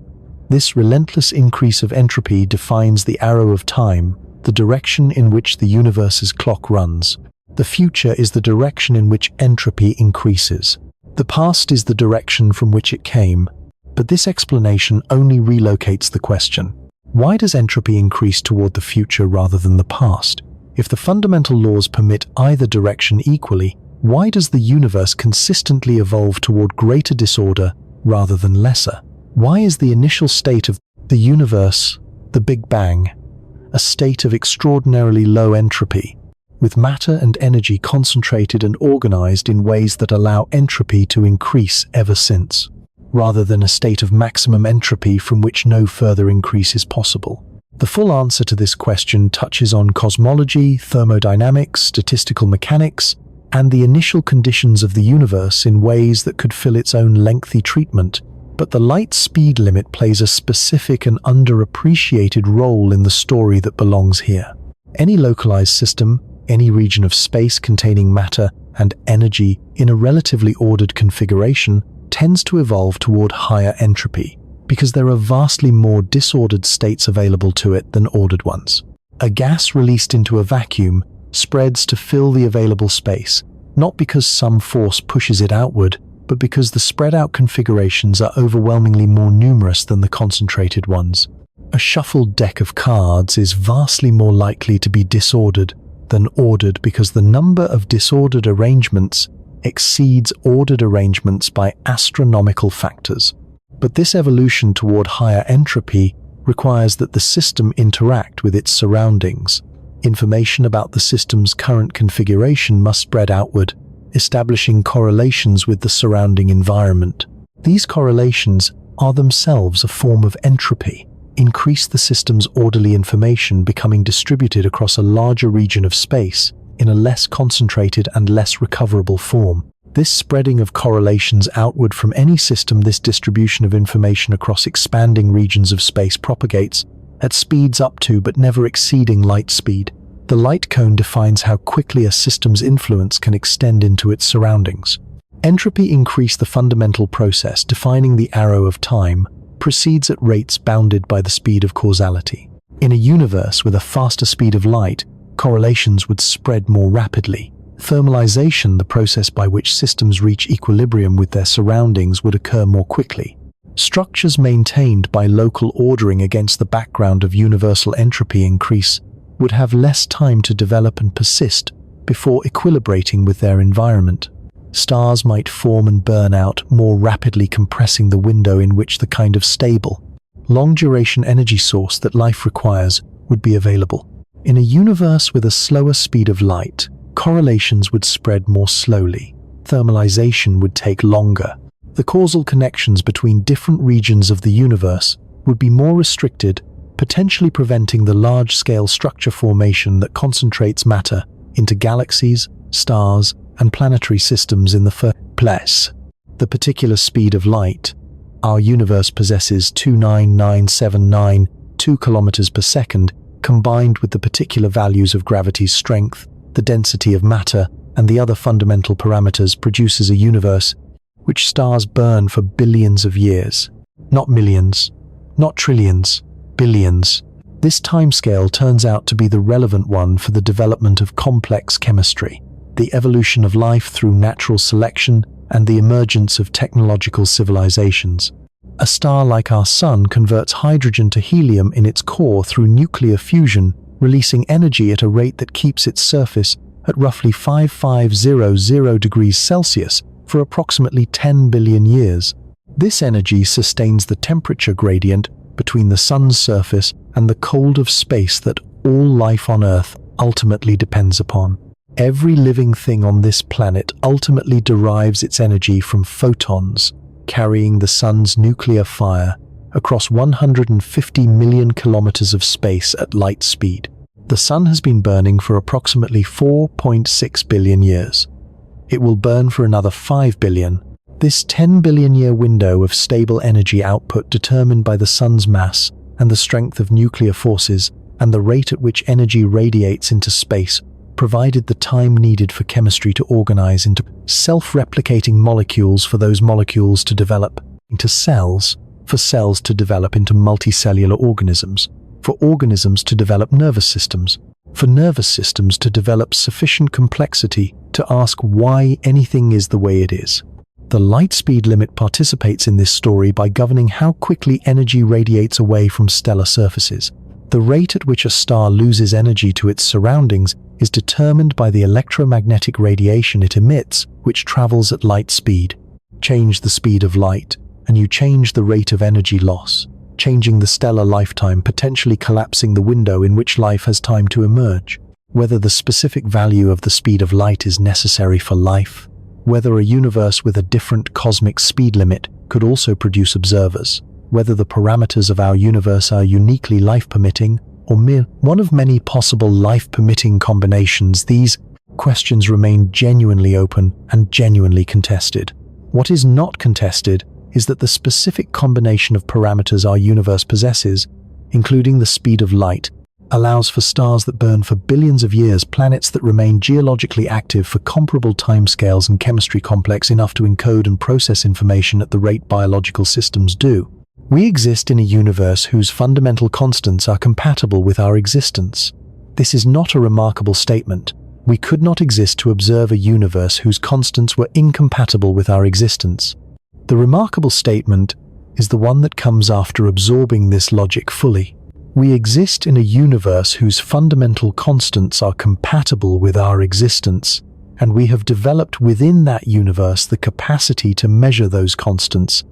This relentless increase of entropy defines the arrow of time, the direction in which the universe's clock runs. The future is the direction in which entropy increases. The past is the direction from which it came. But this explanation only relocates the question. Why does entropy increase toward the future rather than the past? If the fundamental laws permit either direction equally, why does the universe consistently evolve toward greater disorder rather than lesser? Why is the initial state of the universe, the Big Bang, a state of extraordinarily low entropy, with matter and energy concentrated and organized in ways that allow entropy to increase ever since, rather than a state of maximum entropy from which no further increase is possible? The full answer to this question touches on cosmology, thermodynamics, statistical mechanics, and the initial conditions of the universe in ways that could fill its own lengthy treatment. But the light speed limit plays a specific and underappreciated role in the story that belongs here. Any localized system, any region of space containing matter and energy in a relatively ordered configuration, tends to evolve toward higher entropy, because there are vastly more disordered states available to it than ordered ones. A gas released into a vacuum spreads to fill the available space, not because some force pushes it outward, but because the spread-out configurations are overwhelmingly more numerous than the concentrated ones. A shuffled deck of cards is vastly more likely to be disordered than ordered because the number of disordered arrangements exceeds ordered arrangements by astronomical factors. But this evolution toward higher entropy requires that the system interact with its surroundings. Information about the system's current configuration must spread outward, establishing correlations with the surrounding environment. These correlations are themselves a form of entropy. Increase the system's orderly information becoming distributed across a larger region of space in a less concentrated and less recoverable form. This spreading of correlations outward from any system, this distribution of information across expanding regions of space propagates at speeds up to but never exceeding light speed. The light cone defines how quickly a system's influence can extend into its surroundings. Entropy increase, the fundamental process defining the arrow of time, proceeds at rates bounded by the speed of causality. In a universe with a faster speed of light, correlations would spread more rapidly. Thermalization, the process by which systems reach equilibrium with their surroundings, would occur more quickly. Structures maintained by local ordering against the background of universal entropy increase would have less time to develop and persist before equilibrating with their environment. Stars might form and burn out more rapidly, compressing the window in which the kind of stable, long-duration energy source that life requires would be available. In a universe with a slower speed of light, correlations would spread more slowly. Thermalization would take longer. The causal connections between different regions of the universe would be more restricted, potentially preventing the large-scale structure formation that concentrates matter into galaxies, stars, and planetary systems in the first place. The particular speed of light our universe possesses, 29979 kilometers per second, combined with the particular values of gravity's strength, the density of matter, and the other fundamental parameters, produces a universe which stars burn for billions of years. Not millions, not trillions, billions. This timescale turns out to be the relevant one for the development of complex chemistry, the evolution of life through natural selection, and the emergence of technological civilizations. A star like our Sun converts hydrogen to helium in its core through nuclear fusion, releasing energy at a rate that keeps its surface at roughly 5500 degrees Celsius for approximately 10 billion years. This energy sustains the temperature gradient between the Sun's surface and the cold of space that all life on Earth ultimately depends upon. Every living thing on this planet ultimately derives its energy from photons, carrying the Sun's nuclear fire across 150 million kilometers of space at light speed. The Sun has been burning for approximately 4.6 billion years. It will burn for another 5 billion. This 10 billion year window of stable energy output, determined by the Sun's mass and the strength of nuclear forces and the rate at which energy radiates into space, provided the time needed for chemistry to organize into self-replicating molecules, for those molecules to develop into cells, for cells to develop into multicellular organisms, for organisms to develop nervous systems, for nervous systems to develop sufficient complexity to ask why anything is the way it is. The light speed limit participates in this story by governing how quickly energy radiates away from stellar surfaces. The rate at which a star loses energy to its surroundings is determined by the electromagnetic radiation it emits, which travels at light speed. Change the speed of light, and you change the rate of energy loss, changing the stellar lifetime, potentially collapsing the window in which life has time to emerge. Whether the specific value of the speed of light is necessary for life, whether a universe with a different cosmic speed limit could also produce observers, whether the parameters of our universe are uniquely life-permitting or mere one of many possible life-permitting combinations, these questions remain genuinely open and genuinely contested. What is not contested is that the specific combination of parameters our universe possesses, including the speed of light, allows for stars that burn for billions of years, planets that remain geologically active for comparable timescales, and chemistry complex enough to encode and process information at the rate biological systems do. We exist in a universe whose fundamental constants are compatible with our existence. This is not a remarkable statement. We could not exist to observe a universe whose constants were incompatible with our existence. The remarkable statement is the one that comes after absorbing this logic fully. We exist in a universe whose fundamental constants are compatible with our existence, and we have developed within that universe the capacity to measure those constants,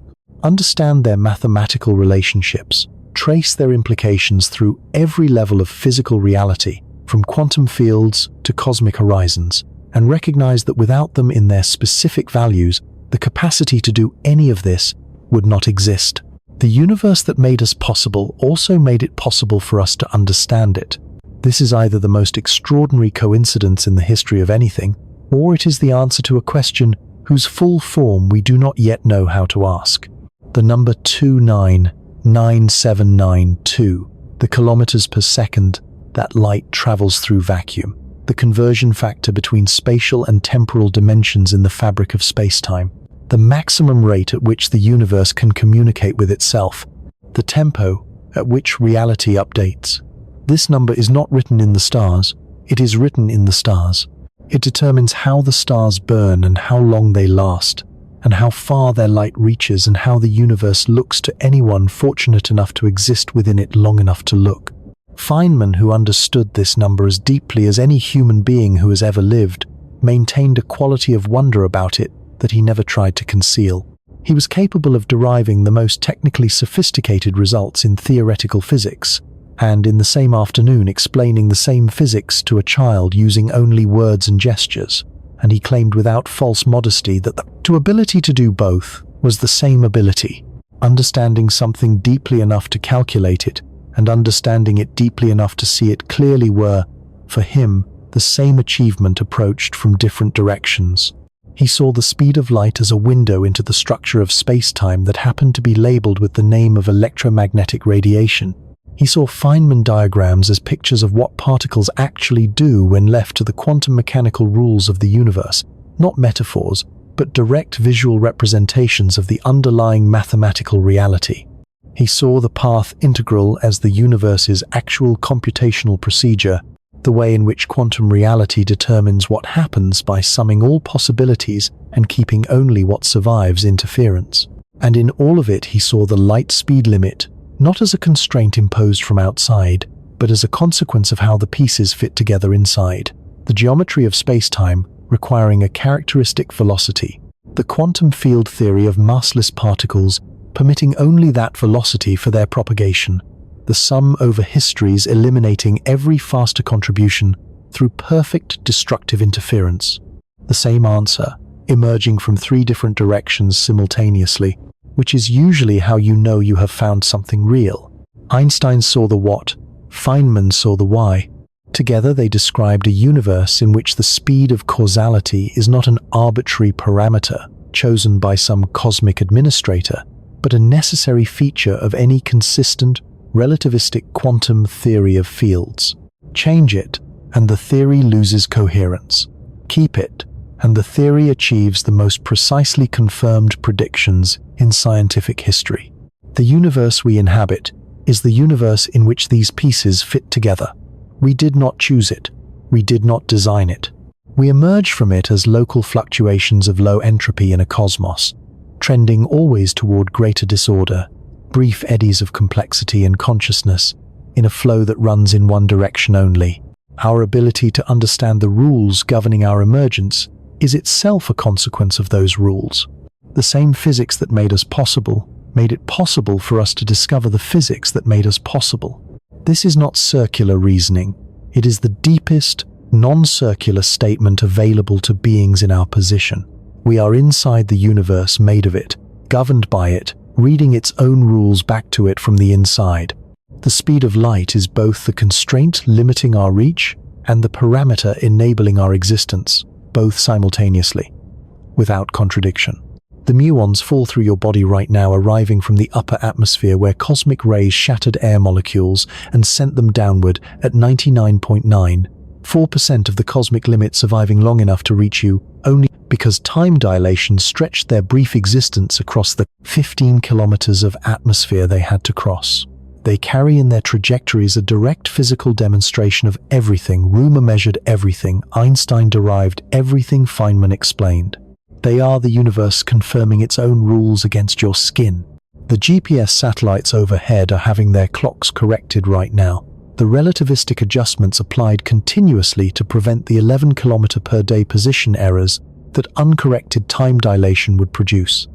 understand their mathematical relationships, trace their implications through every level of physical reality, from quantum fields to cosmic horizons, and recognize that without them in their specific values, the capacity to do any of this would not exist. The universe that made us possible also made it possible for us to understand it. This is either the most extraordinary coincidence in the history of anything, or it is the answer to a question whose full form we do not yet know how to ask. The number 299792, the kilometers per second that light travels through vacuum, the conversion factor between spatial and temporal dimensions in the fabric of space-time, the maximum rate at which the universe can communicate with itself, the tempo at which reality updates. This number is not written in the stars, it is written in the stars. It determines how the stars burn and how long they last, and how far their light reaches and how the universe looks to anyone fortunate enough to exist within it long enough to look. Feynman, who understood this number as deeply as any human being who has ever lived, maintained a quality of wonder about it that he never tried to conceal. He was capable of deriving the most technically sophisticated results in theoretical physics, and in the same afternoon explaining the same physics to a child using only words and gestures, and he claimed without false modesty that the ability to do both was the same ability, understanding something deeply enough to calculate it, and understanding it deeply enough to see it clearly were, for him, the same achievement approached from different directions. He saw the speed of light as a window into the structure of space-time that happened to be labeled with the name of electromagnetic radiation. He saw Feynman diagrams as pictures of what particles actually do when left to the quantum mechanical rules of the universe, not metaphors, but direct visual representations of the underlying mathematical reality. He saw the path integral as the universe's actual computational procedure, the way in which quantum reality determines what happens by summing all possibilities and keeping only what survives interference. And in all of it he saw the light speed limit, not as a constraint imposed from outside, but as a consequence of how the pieces fit together inside. The geometry of space-time requiring a characteristic velocity, the quantum field theory of massless particles permitting only that velocity for their propagation, the sum over histories eliminating every faster contribution through perfect destructive interference. The same answer, emerging from three different directions simultaneously, which is usually how you know you have found something real. Einstein saw the what, Feynman saw the why. Together they described a universe in which the speed of causality is not an arbitrary parameter chosen by some cosmic administrator, but a necessary feature of any consistent, relativistic quantum theory of fields. Change it, and the theory loses coherence. Keep it, and the theory achieves the most precisely confirmed predictions in scientific history. The universe we inhabit is the universe in which these pieces fit together. We did not choose it. We did not design it. We emerge from it as local fluctuations of low entropy in a cosmos, trending always toward greater disorder, brief eddies of complexity and consciousness, in a flow that runs in one direction only. Our ability to understand the rules governing our emergence is itself a consequence of those rules. The same physics that made us possible made it possible for us to discover the physics that made us possible. This is not circular reasoning. It is the deepest, non-circular statement available to beings in our position. We are inside the universe made of it, governed by it, reading its own rules back to it from the inside. The speed of light is both the constraint limiting our reach and the parameter enabling our existence, both simultaneously, without contradiction. The muons fall through your body right now, arriving from the upper atmosphere where cosmic rays shattered air molecules and sent them downward at 99.94% of the cosmic limit, surviving long enough to reach you only because time dilation stretched their brief existence across the 15 kilometers of atmosphere they had to cross. They carry in their trajectories a direct physical demonstration of everything. Rumor measured everything. Einstein derived everything. Feynman explained. They are the universe confirming its own rules against your skin. The GPS satellites overhead are having their clocks corrected right now. The relativistic adjustments applied continuously to prevent the 11 km/day position errors that uncorrected time dilation would produce.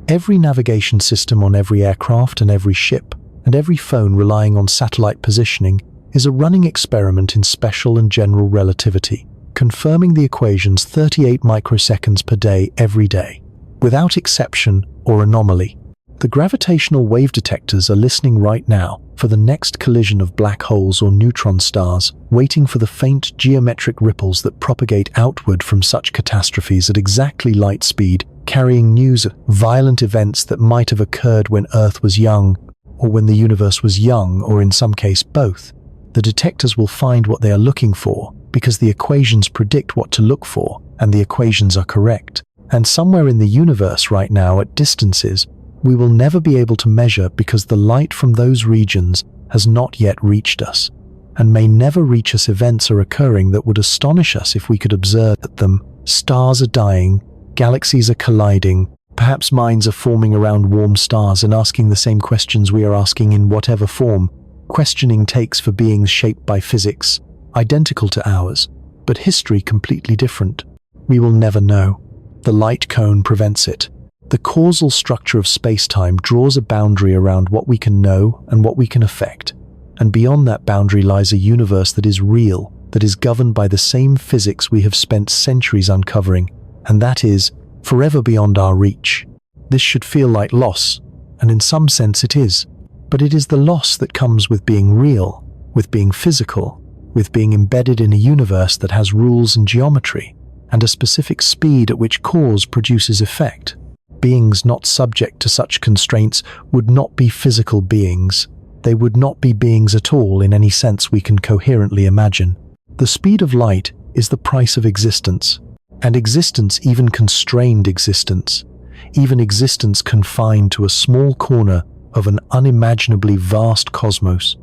Every navigation system on every aircraft and every ship, and every phone relying on satellite positioning, is a running experiment in special and general relativity, confirming the equations 38 microseconds per day every day, without exception or anomaly. The gravitational wave detectors are listening right now for the next collision of black holes or neutron stars, waiting for the faint geometric ripples that propagate outward from such catastrophes at exactly light speed, carrying news of violent events that might have occurred when Earth was young, or when the universe was young, or in some case both. The detectors will find what they are looking for, because the equations predict what to look for, and the equations are correct. And somewhere in the universe right now, at distances we will never be able to measure because the light from those regions has not yet reached us, and may never reach us, events are occurring that would astonish us if we could observe them. Stars are dying, galaxies are colliding, perhaps minds are forming around warm stars and asking the same questions we are asking in whatever form. Questioning takes for beings shaped by physics, identical to ours, but history completely different. We will never know. The light cone prevents it. The causal structure of space-time draws a boundary around what we can know and what we can affect, and beyond that boundary lies a universe that is real, that is governed by the same physics we have spent centuries uncovering, and that is forever beyond our reach. This should feel like loss, and in some sense it is, but it is the loss that comes with being real, with being physical, with being embedded in a universe that has rules and geometry, and a specific speed at which cause produces effect. Beings not subject to such constraints would not be physical beings. They would not be beings at all in any sense we can coherently imagine. The speed of light is the price of existence, and existence, even constrained existence, even existence confined to a small corner of an unimaginably vast cosmos,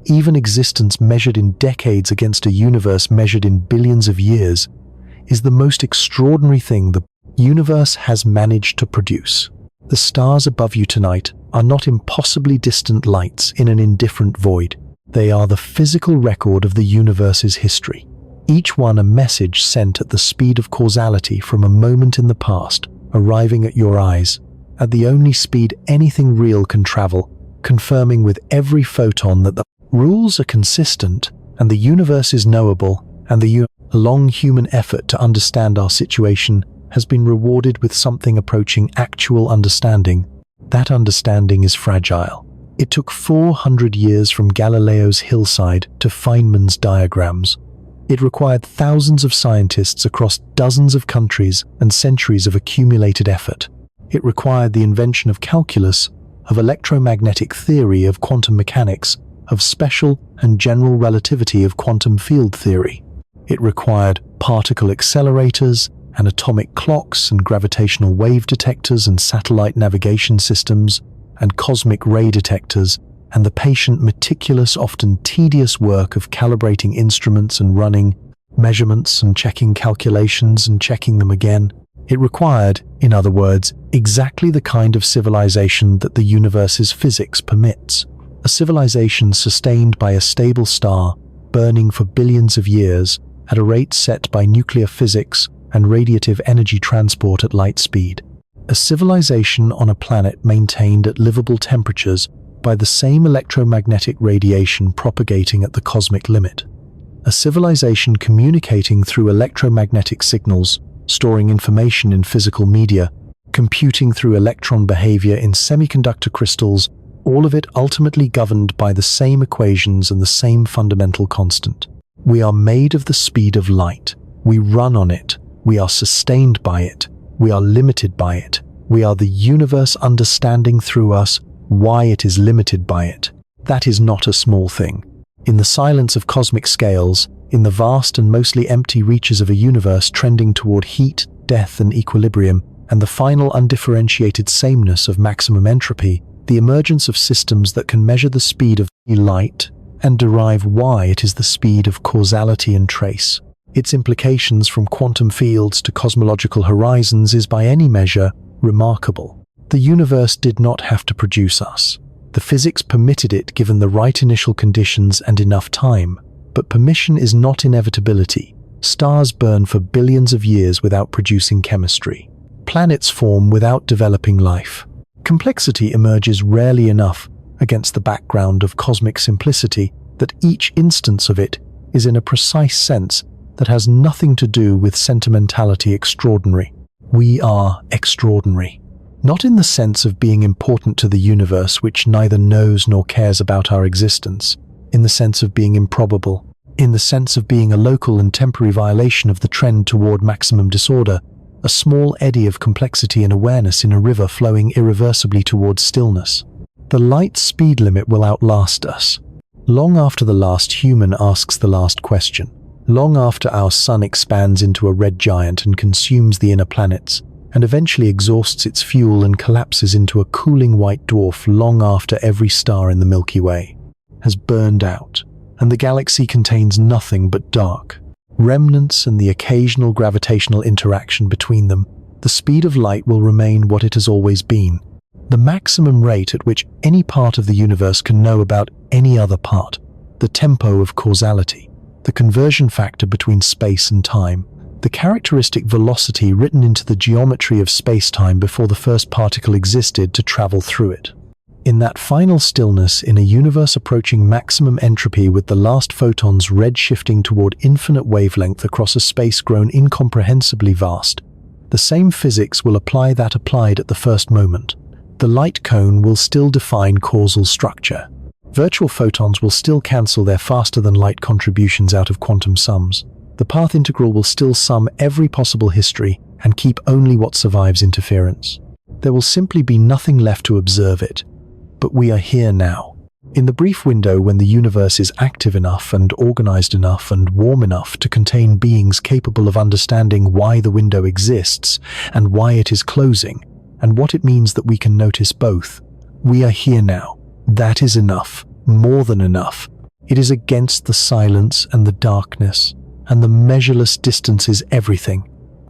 even existence measured in decades against a universe measured in billions of years, is the most extraordinary thing the universe has managed to produce. The stars above you tonight are not impossibly distant lights in an indifferent void. They are the physical record of the universe's history, each one a message sent at the speed of causality from a moment in the past, arriving at your eyes, at the only speed anything real can travel, confirming with every photon that the rules are consistent and the universe is knowable, and the long human effort to understand our situation has been rewarded with something approaching actual understanding. That understanding is fragile. It took 400 years from Galileo's hillside to Feynman's diagrams. It required thousands of scientists across dozens of countries and centuries of accumulated effort. It required the invention of calculus, of electromagnetic theory, of quantum mechanics, of special and general relativity, of quantum field theory. It required particle accelerators and atomic clocks and gravitational wave detectors and satellite navigation systems and cosmic ray detectors, and the patient, meticulous, often tedious work of calibrating instruments and running measurements and checking calculations and checking them again. It required, in other words, exactly the kind of civilization that the universe's physics permits. A civilization sustained by a stable star, burning for billions of years, at a rate set by nuclear physics and radiative energy transport at light speed. A civilization on a planet maintained at livable temperatures by the same electromagnetic radiation propagating at the cosmic limit. A civilization communicating through electromagnetic signals, storing information in physical media, computing through electron behavior in semiconductor crystals, all of it ultimately governed by the same equations and the same fundamental constant. We are made of the speed of light. We run on it. We are sustained by it. We are limited by it. We are the universe understanding through us why it is limited by it. That is not a small thing. In the silence of cosmic scales, in the vast and mostly empty reaches of a universe trending toward heat, death, and equilibrium, and the final undifferentiated sameness of maximum entropy, the emergence of systems that can measure the speed of light and derive why it is the speed of causality and trace. Its implications from quantum fields to cosmological horizons is by any measure remarkable. The universe did not have to produce us. The physics permitted it given the right initial conditions and enough time. But permission is not inevitability. Stars burn for billions of years without producing chemistry. Planets form without developing life. Complexity emerges rarely enough against the background of cosmic simplicity that each instance of it is in a precise sense that has nothing to do with sentimentality extraordinary. We are extraordinary. Not in the sense of being important to the universe which neither knows nor cares about our existence, in the sense of being improbable, in the sense of being a local and temporary violation of the trend toward maximum disorder, a small eddy of complexity and awareness in a river flowing irreversibly towards stillness. The light speed limit will outlast us. Long after the last human asks the last question, long after our sun expands into a red giant and consumes the inner planets, and eventually exhausts its fuel and collapses into a cooling white dwarf, long after every star in the Milky Way has burned out, and the galaxy contains nothing but dark remnants and the occasional gravitational interaction between them, the speed of light will remain what it has always been, the maximum rate at which any part of the universe can know about any other part, the tempo of causality, the conversion factor between space and time, the characteristic velocity written into the geometry of space-time before the first particle existed to travel through it. In that final stillness, in a universe approaching maximum entropy with the last photons red-shifting toward infinite wavelength across a space grown incomprehensibly vast, the same physics will apply that applied at the first moment. The light cone will still define causal structure. Virtual photons will still cancel their faster-than-light contributions out of quantum sums. The path integral will still sum every possible history and keep only what survives interference. There will simply be nothing left to observe it. But we are here now. In the brief window when the universe is active enough and organized enough and warm enough to contain beings capable of understanding why the window exists and why it is closing, and what it means that we can notice both. We are here now. That is enough. More than enough. It is against the silence and the darkness, and the measureless distance is everything.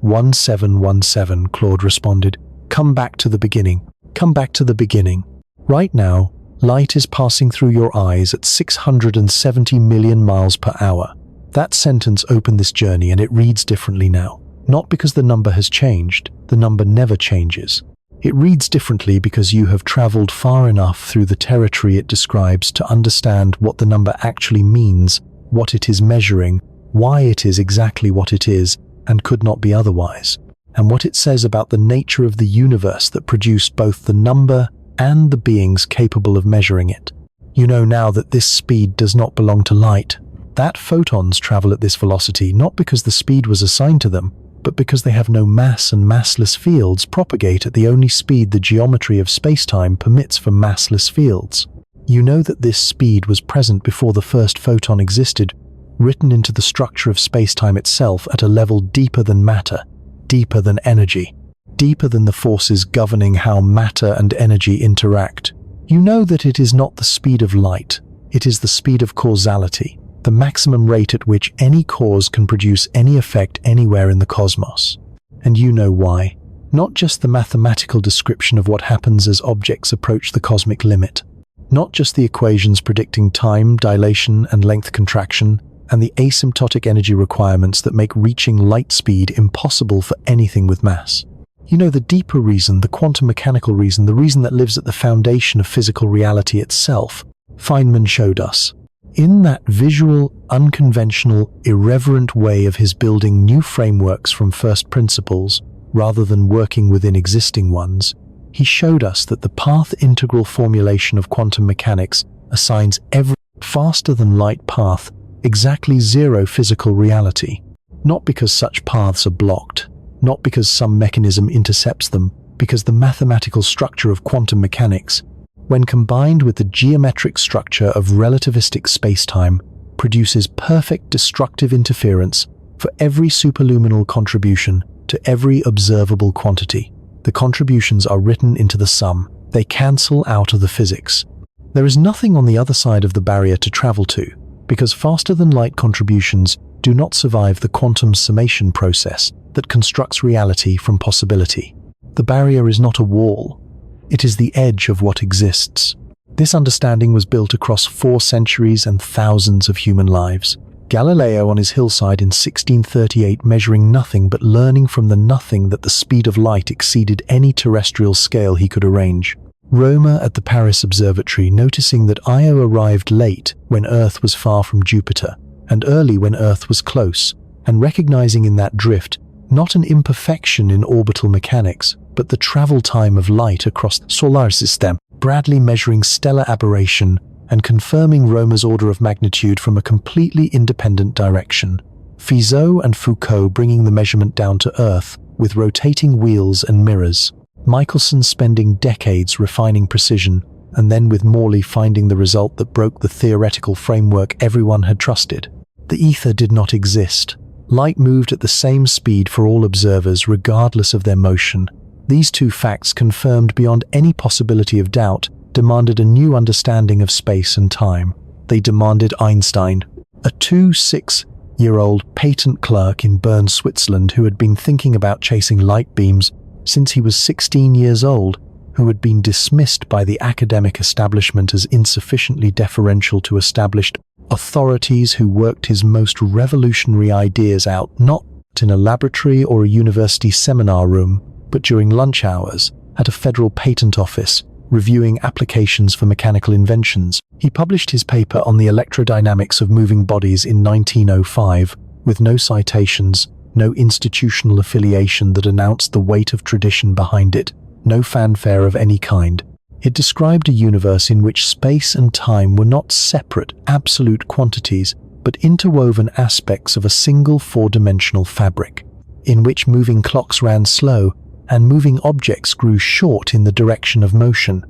1717, Claude responded. Come back to the beginning. Come back to the beginning. Right now, light is passing through your eyes at 670 million miles per hour. That sentence opened this journey, and it reads differently now. Not because the number has changed. The number never changes. It reads differently because you have traveled far enough through the territory it describes to understand what the number actually means, what it is measuring, why it is exactly what it is and could not be otherwise, and what it says about the nature of the universe that produced both the number and the beings capable of measuring it. You know now that this speed does not belong to light, that photons travel at this velocity not because the speed was assigned to them, but because they have no mass and massless fields propagate at the only speed the geometry of spacetime permits for massless fields. You know that this speed was present before the first photon existed, written into the structure of spacetime itself at a level deeper than matter, deeper than energy, deeper than the forces governing how matter and energy interact. You know that it is not the speed of light, it is the speed of causality, the maximum rate at which any cause can produce any effect anywhere in the cosmos. And you know why. Not just the mathematical description of what happens as objects approach the cosmic limit. Not just the equations predicting time, dilation, and length contraction, and the asymptotic energy requirements that make reaching light speed impossible for anything with mass. You know the deeper reason, the quantum mechanical reason, the reason that lives at the foundation of physical reality itself. Feynman showed us. In that visual, unconventional, irreverent way of his building new frameworks from first principles, rather than working within existing ones, he showed us that the path integral formulation of quantum mechanics assigns every faster-than-light path exactly zero physical reality, not because such paths are blocked, not because some mechanism intercepts them, because the mathematical structure of quantum mechanics, when combined with the geometric structure of relativistic spacetime, produces perfect destructive interference for every superluminal contribution to every observable quantity. The contributions are written into the sum. They cancel out of the physics. There is nothing on the other side of the barrier to travel to, because faster-than-light contributions do not survive the quantum summation process that constructs reality from possibility. The barrier is not a wall. It is the edge of what exists. This understanding was built across 4 centuries and thousands of human lives. Galileo on his hillside in 1638, measuring nothing but learning from the nothing that the speed of light exceeded any terrestrial scale he could arrange. Roma at the Paris Observatory, noticing that Io arrived late when Earth was far from Jupiter, and early when Earth was close, and recognizing in that drift not an imperfection in orbital mechanics, but the travel time of light across the solar system. Bradley measuring stellar aberration and confirming Roma's order of magnitude from a completely independent direction. Fizeau and Foucault bringing the measurement down to Earth with rotating wheels and mirrors. Michelson spending decades refining precision, and then with Morley finding the result that broke the theoretical framework everyone had trusted. The ether did not exist. Light moved at the same speed for all observers regardless of their motion. These 2 facts, confirmed beyond any possibility of doubt, demanded a new understanding of space and time. They demanded Einstein, a 26-year-old patent clerk in Bern, Switzerland, who had been thinking about chasing light beams since he was 16 years old, who had been dismissed by the academic establishment as insufficiently deferential to established authorities, who worked his most revolutionary ideas out not in a laboratory or a university seminar room, but during lunch hours at a federal patent office, reviewing applications for mechanical inventions. He published his paper on the electrodynamics of moving bodies in 1905, with no citations, no institutional affiliation that announced the weight of tradition behind it, no fanfare of any kind. It described a universe in which space and time were not separate, absolute quantities, but interwoven aspects of a single 4-dimensional fabric, in which moving clocks ran slow and moving objects grew short in the direction of motion,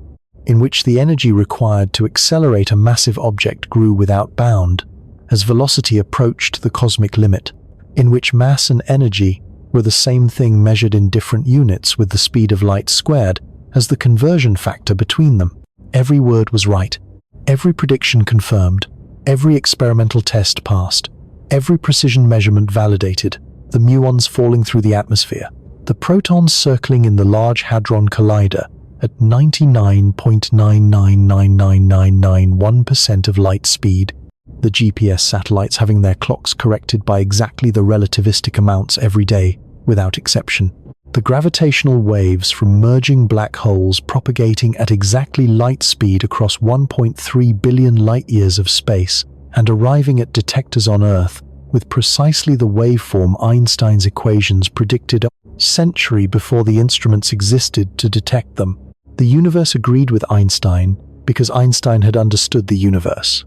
in which the energy required to accelerate a massive object grew without bound as velocity approached the cosmic limit, in which mass and energy were the same thing measured in different units with the speed of light squared as the conversion factor between them. Every word was right, every prediction confirmed, every experimental test passed, every precision measurement validated, the muons falling through the atmosphere, the protons circling in the Large Hadron Collider at 99.9999991% of light speed, the GPS satellites having their clocks corrected by exactly the relativistic amounts every day, without exception, the gravitational waves from merging black holes propagating at exactly light speed across 1.3 billion light-years of space and arriving at detectors on Earth with precisely the waveform Einstein's equations predicted a century before the instruments existed to detect them. The universe agreed with Einstein because Einstein had understood the universe.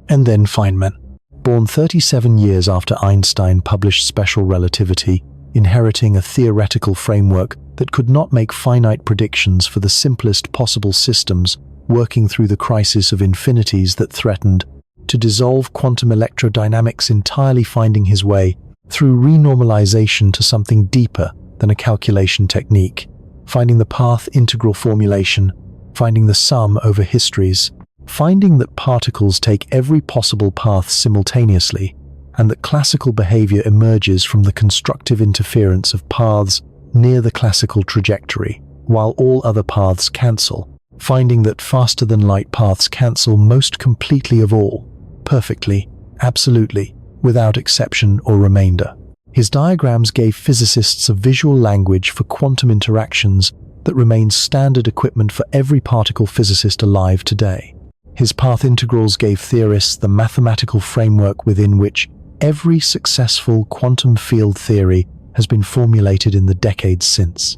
And then Feynman, born 37 years after Einstein published Special Relativity, inheriting a theoretical framework that could not make finite predictions for the simplest possible systems, working through the crisis of infinities that threatened to dissolve quantum electrodynamics, entirely finding his way through renormalization to something deeper than a calculation technique, finding the path integral formulation, finding the sum over histories, finding that particles take every possible path simultaneously, and that classical behavior emerges from the constructive interference of paths near the classical trajectory, while all other paths cancel, finding that faster-than-light paths cancel most completely of all, perfectly, absolutely, without exception or remainder. His diagrams gave physicists a visual language for quantum interactions that remains standard equipment for every particle physicist alive today. His path integrals gave theorists the mathematical framework within which every successful quantum field theory has been formulated in the decades since.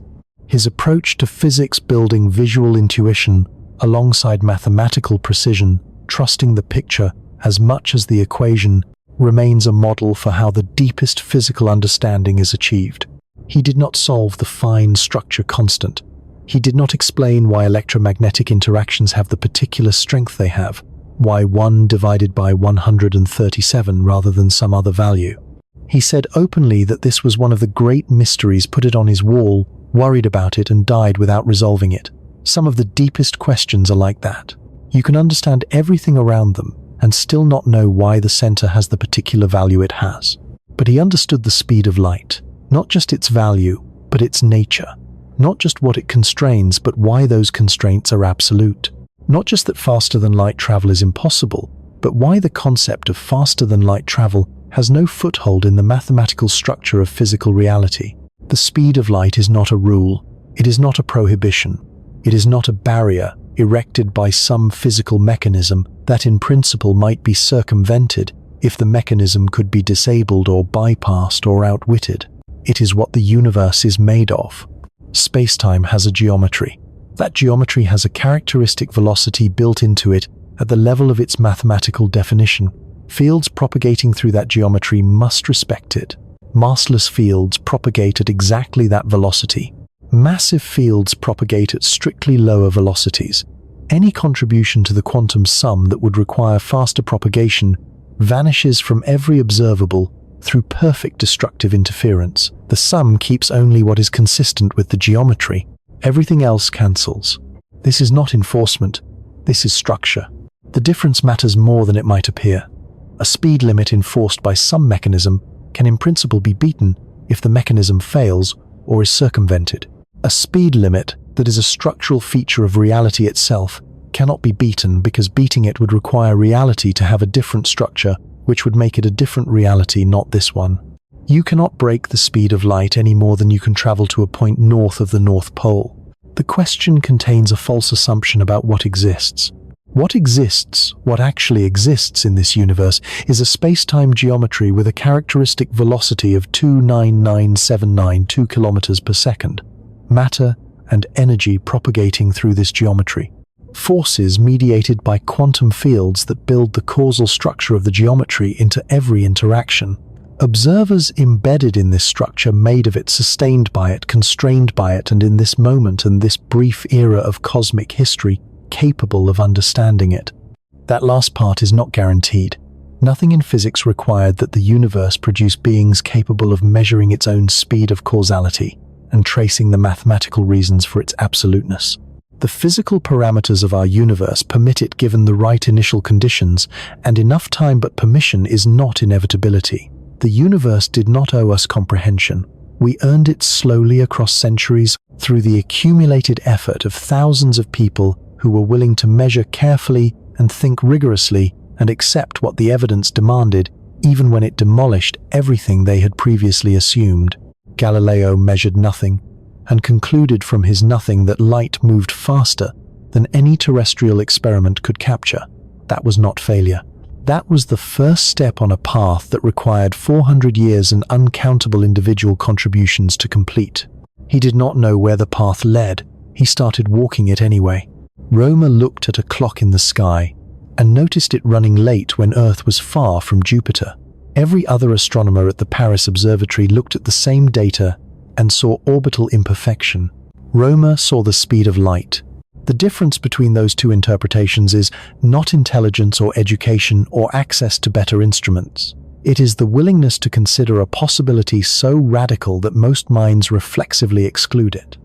His approach to physics, building visual intuition alongside mathematical precision, trusting the picture as much as the equation, remains a model for how the deepest physical understanding is achieved. He did not solve the fine structure constant. He did not explain why electromagnetic interactions have the particular strength they have, why 1 divided by 137 rather than some other value. He said openly that this was one of the great mysteries, put it on his wall, worried about it, and died without resolving it. Some of the deepest questions are like that. You can understand everything around them and still not know why the center has the particular value it has. But he understood the speed of light, not just its value, but its nature. Not just what it constrains, but why those constraints are absolute. Not just that faster-than-light travel is impossible, but why the concept of faster-than-light travel has no foothold in the mathematical structure of physical reality. The speed of light is not a rule. It is not a prohibition. It is not a barrier erected by some physical mechanism that in principle might be circumvented if the mechanism could be disabled or bypassed or outwitted. It is what the universe is made of. Space-time has a geometry. That geometry has a characteristic velocity built into it at the level of its mathematical definition. Fields propagating through that geometry must respect it. Massless fields propagate at exactly that velocity. Massive fields propagate at strictly lower velocities. Any contribution to the quantum sum that would require faster propagation vanishes from every observable through perfect destructive interference. The sum keeps only what is consistent with the geometry. Everything else cancels. This is not enforcement. This is structure. The difference matters more than it might appear. A speed limit enforced by some mechanism can in principle be beaten if the mechanism fails or is circumvented. A speed limit that is a structural feature of reality itself cannot be beaten because beating it would require reality to have a different structure, which would make it a different reality, not this one. You cannot break the speed of light any more than you can travel to a point north of the North Pole. The question contains a false assumption about what exists. What exists, what actually exists in this universe, is a space-time geometry with a characteristic velocity of 299,792 kilometers per second. Matter and energy propagating through this geometry. Forces mediated by quantum fields that build the causal structure of the geometry into every interaction. Observers embedded in this structure, made of it, sustained by it, constrained by it, and in this moment and this brief era of cosmic history, capable of understanding it. That last part is not guaranteed. Nothing in physics required that the universe produce beings capable of measuring its own speed of causality and tracing the mathematical reasons for its absoluteness. The physical parameters of our universe permit it given the right initial conditions, and enough time, but permission is not inevitability. The universe did not owe us comprehension. We earned it slowly across centuries through the accumulated effort of thousands of people who were willing to measure carefully and think rigorously and accept what the evidence demanded, even when it demolished everything they had previously assumed. Galileo measured nothing and concluded from his nothing that light moved faster than any terrestrial experiment could capture. That was not failure. That was the first step on a path that required 400 years and uncountable individual contributions to complete. He did not know where the path led. He started walking it anyway. Roma looked at a clock in the sky and noticed it running late when Earth was far from Jupiter. Every other astronomer at the Paris Observatory looked at the same data and saw orbital imperfection. Roma saw the speed of light. The difference between those two interpretations is not intelligence or education or access to better instruments. It is the willingness to consider a possibility so radical that most minds reflexively exclude it.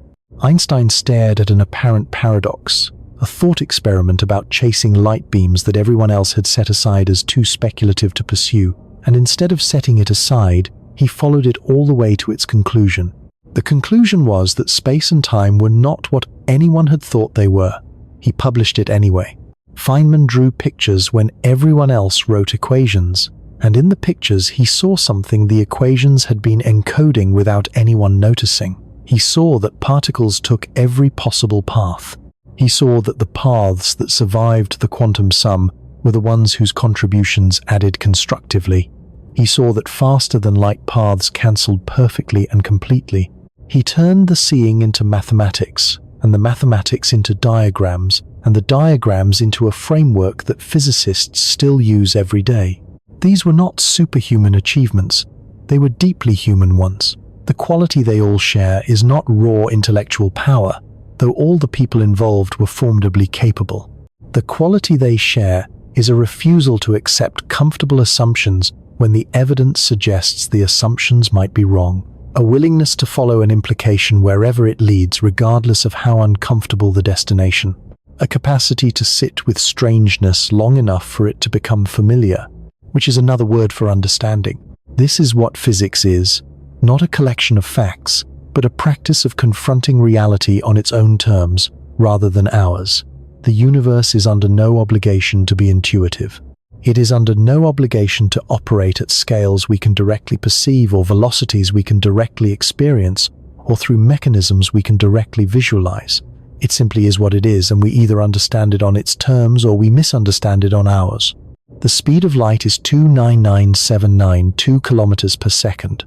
Einstein stared at an apparent paradox, a thought experiment about chasing light beams that everyone else had set aside as too speculative to pursue, and instead of setting it aside, he followed it all the way to its conclusion. The conclusion was that space and time were not what anyone had thought they were. He published it anyway. Feynman drew pictures when everyone else wrote equations, and in the pictures he saw something the equations had been encoding without anyone noticing. He saw that particles took every possible path. He saw that the paths that survived the quantum sum were the ones whose contributions added constructively. He saw that faster-than-light paths cancelled perfectly and completely. He turned the seeing into mathematics, and the mathematics into diagrams, and the diagrams into a framework that physicists still use every day. These were not superhuman achievements. They were deeply human ones. The quality they all share is not raw intellectual power, though all the people involved were formidably capable. The quality they share is a refusal to accept comfortable assumptions when the evidence suggests the assumptions might be wrong. A willingness to follow an implication wherever it leads, regardless of how uncomfortable the destination. A capacity to sit with strangeness long enough for it to become familiar, which is another word for understanding. This is what physics is, not a collection of facts, but a practice of confronting reality on its own terms rather than ours. The universe is under no obligation to be intuitive. It is under no obligation to operate at scales we can directly perceive or velocities we can directly experience or through mechanisms we can directly visualize. It simply is what it is, and we either understand it on its terms or we misunderstand it on ours. The speed of light is 299,792 kilometers per second.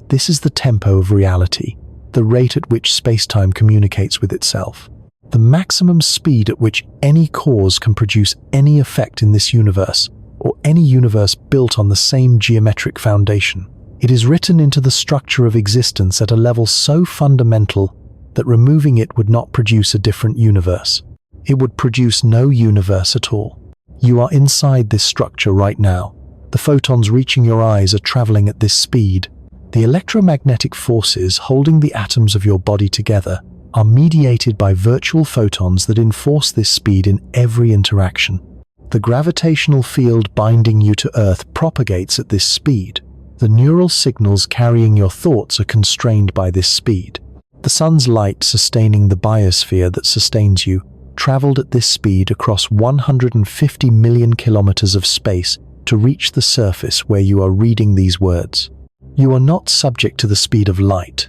This is the tempo of reality, the rate at which space-time communicates with itself. The maximum speed at which any cause can produce any effect in this universe, or any universe built on the same geometric foundation. It is written into the structure of existence at a level so fundamental that removing it would not produce a different universe. It would produce no universe at all. You are inside this structure right now. The photons reaching your eyes are traveling at this speed. The electromagnetic forces holding the atoms of your body together are mediated by virtual photons that enforce this speed in every interaction. The gravitational field binding you to Earth propagates at this speed. The neural signals carrying your thoughts are constrained by this speed. The sun's light sustaining the biosphere that sustains you traveled at this speed across 150 million kilometers of space to reach the surface where you are reading these words. You are not subject to the speed of light.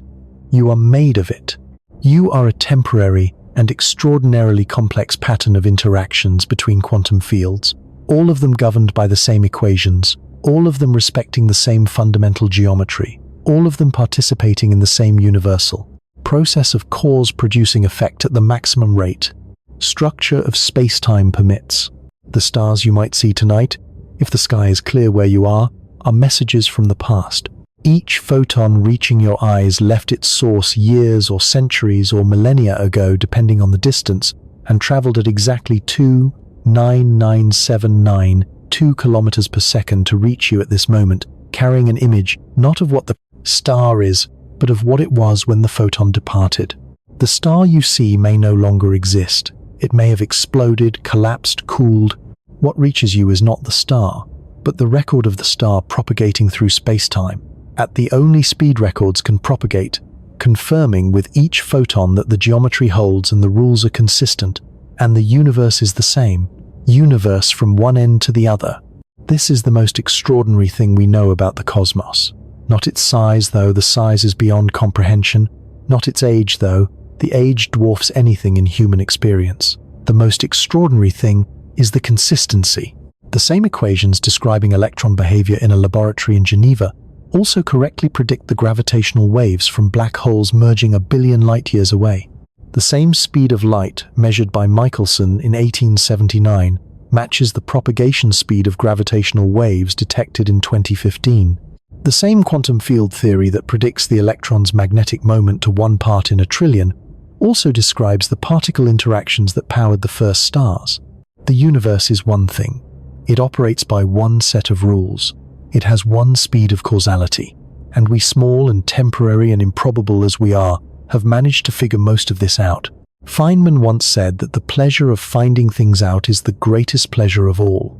You are made of it. You are a temporary and extraordinarily complex pattern of interactions between quantum fields, all of them governed by the same equations, all of them respecting the same fundamental geometry, all of them participating in the same universal process of cause producing effect at the maximum rate. Structure of space-time permits. The stars you might see tonight, if the sky is clear where you are messages from the past. Each photon reaching your eyes left its source years or centuries or millennia ago, depending on the distance, and traveled at exactly 299,792 kilometers per second to reach you at this moment, carrying an image not of what the star is, but of what it was when the photon departed. The star you see may no longer exist. It may have exploded, collapsed, cooled. What reaches you is not the star, but the record of the star propagating through space-time, at the only speed records can propagate, confirming with each photon that the geometry holds and the rules are consistent, and the universe is the same, universe from one end to the other. This is the most extraordinary thing we know about the cosmos. Not its size, though, the size is beyond comprehension. Not its age, though, the age dwarfs anything in human experience. The most extraordinary thing is the consistency. The same equations describing electron behavior in a laboratory in Geneva also correctly predict the gravitational waves from black holes merging 1 billion light-years away. The same speed of light measured by Michelson in 1879 matches the propagation speed of gravitational waves detected in 2015. The same quantum field theory that predicts the electron's magnetic moment to 1 part in a trillion also describes the particle interactions that powered the first stars. The universe is one thing. It operates by one set of rules. It has one speed of causality, and we, small and temporary and improbable as we are, have managed to figure most of this out. Feynman once said that the pleasure of finding things out is the greatest pleasure of all.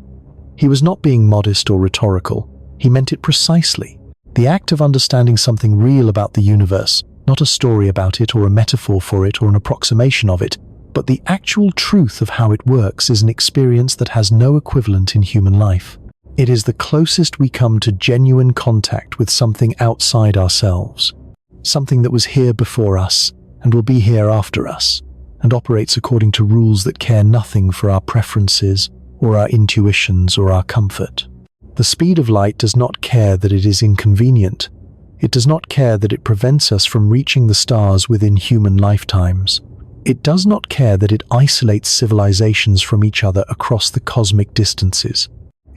He was not being modest or rhetorical. He meant it precisely. The act of understanding something real about the universe, not a story about it or a metaphor for it or an approximation of it, but the actual truth of how it works, is an experience that has no equivalent in human life. It is the closest we come to genuine contact with something outside ourselves, something that was here before us and will be here after us, and operates according to rules that care nothing for our preferences or our intuitions or our comfort. The speed of light does not care that it is inconvenient. It does not care that it prevents us from reaching the stars within human lifetimes. It does not care that it isolates civilizations from each other across the cosmic distances.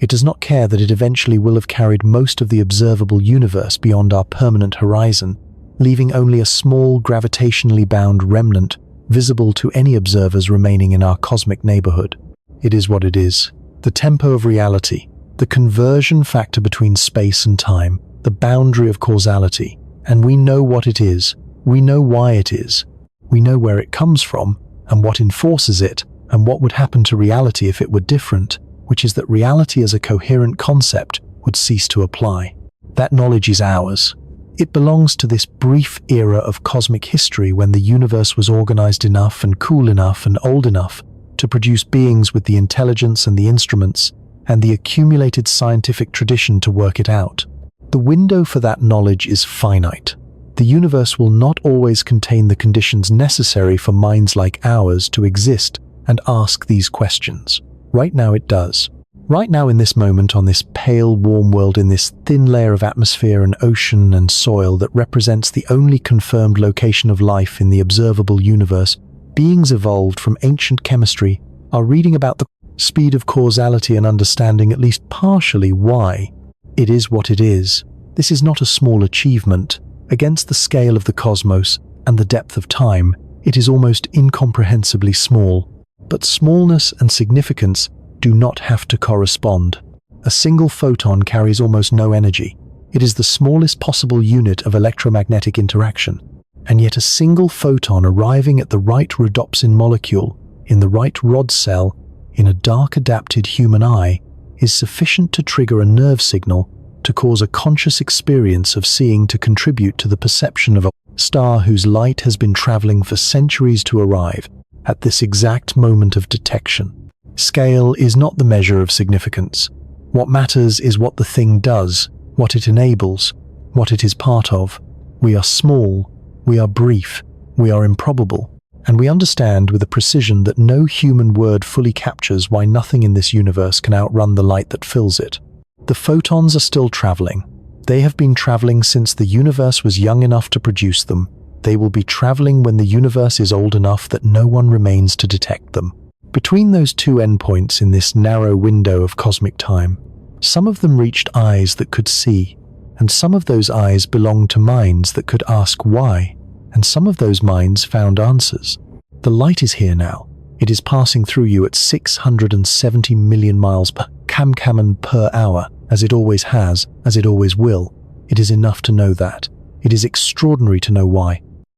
It does not care that it eventually will have carried most of the observable universe beyond our permanent horizon, leaving only a small gravitationally bound remnant visible to any observers remaining in our cosmic neighborhood. It is what it is. The tempo of reality, the conversion factor between space and time, the boundary of causality, and we know what it is, we know why it is, we know where it comes from, and what enforces it, and what would happen to reality if it were different, which is that reality as a coherent concept would cease to apply. That knowledge is ours. It belongs to this brief era of cosmic history when the universe was organized enough and cool enough and old enough to produce beings with the intelligence and the instruments and the accumulated scientific tradition to work it out. The window for that knowledge is finite. The universe will not always contain the conditions necessary for minds like ours to exist and ask these questions. Right now it does. Right now in this moment, on this pale, warm world, in this thin layer of atmosphere and ocean and soil that represents the only confirmed location of life in the observable universe, beings evolved from ancient chemistry are reading about the speed of causality and understanding at least partially why it is what it is. This is not a small achievement. Against the scale of the cosmos and the depth of time, it is almost incomprehensibly small. But smallness and significance do not have to correspond. A single photon carries almost no energy. It is the smallest possible unit of electromagnetic interaction. And yet a single photon arriving at the right rhodopsin molecule, in the right rod cell, in a dark adapted human eye, is sufficient to trigger a nerve signal to cause a conscious experience of seeing, to contribute to the perception of a star whose light has been traveling for centuries to arrive at this exact moment of detection. Scale is not the measure of significance. What matters is what the thing does, what it enables, what it is part of. We are small, we are brief, we are improbable, and we understand with a precision that no human word fully captures why nothing in this universe can outrun the light that fills it. The photons are still traveling. They have been traveling since the universe was young enough to produce them. They will be traveling when the universe is old enough that no one remains to detect them. Between those two endpoints in this narrow window of cosmic time, some of them reached eyes that could see, and some of those eyes belonged to minds that could ask why, and some of those minds found answers. The light is here now. It is passing through you at 670 million miles per km per hour, as it always has, as it always will. It is enough to know that. It is extraordinary to know why.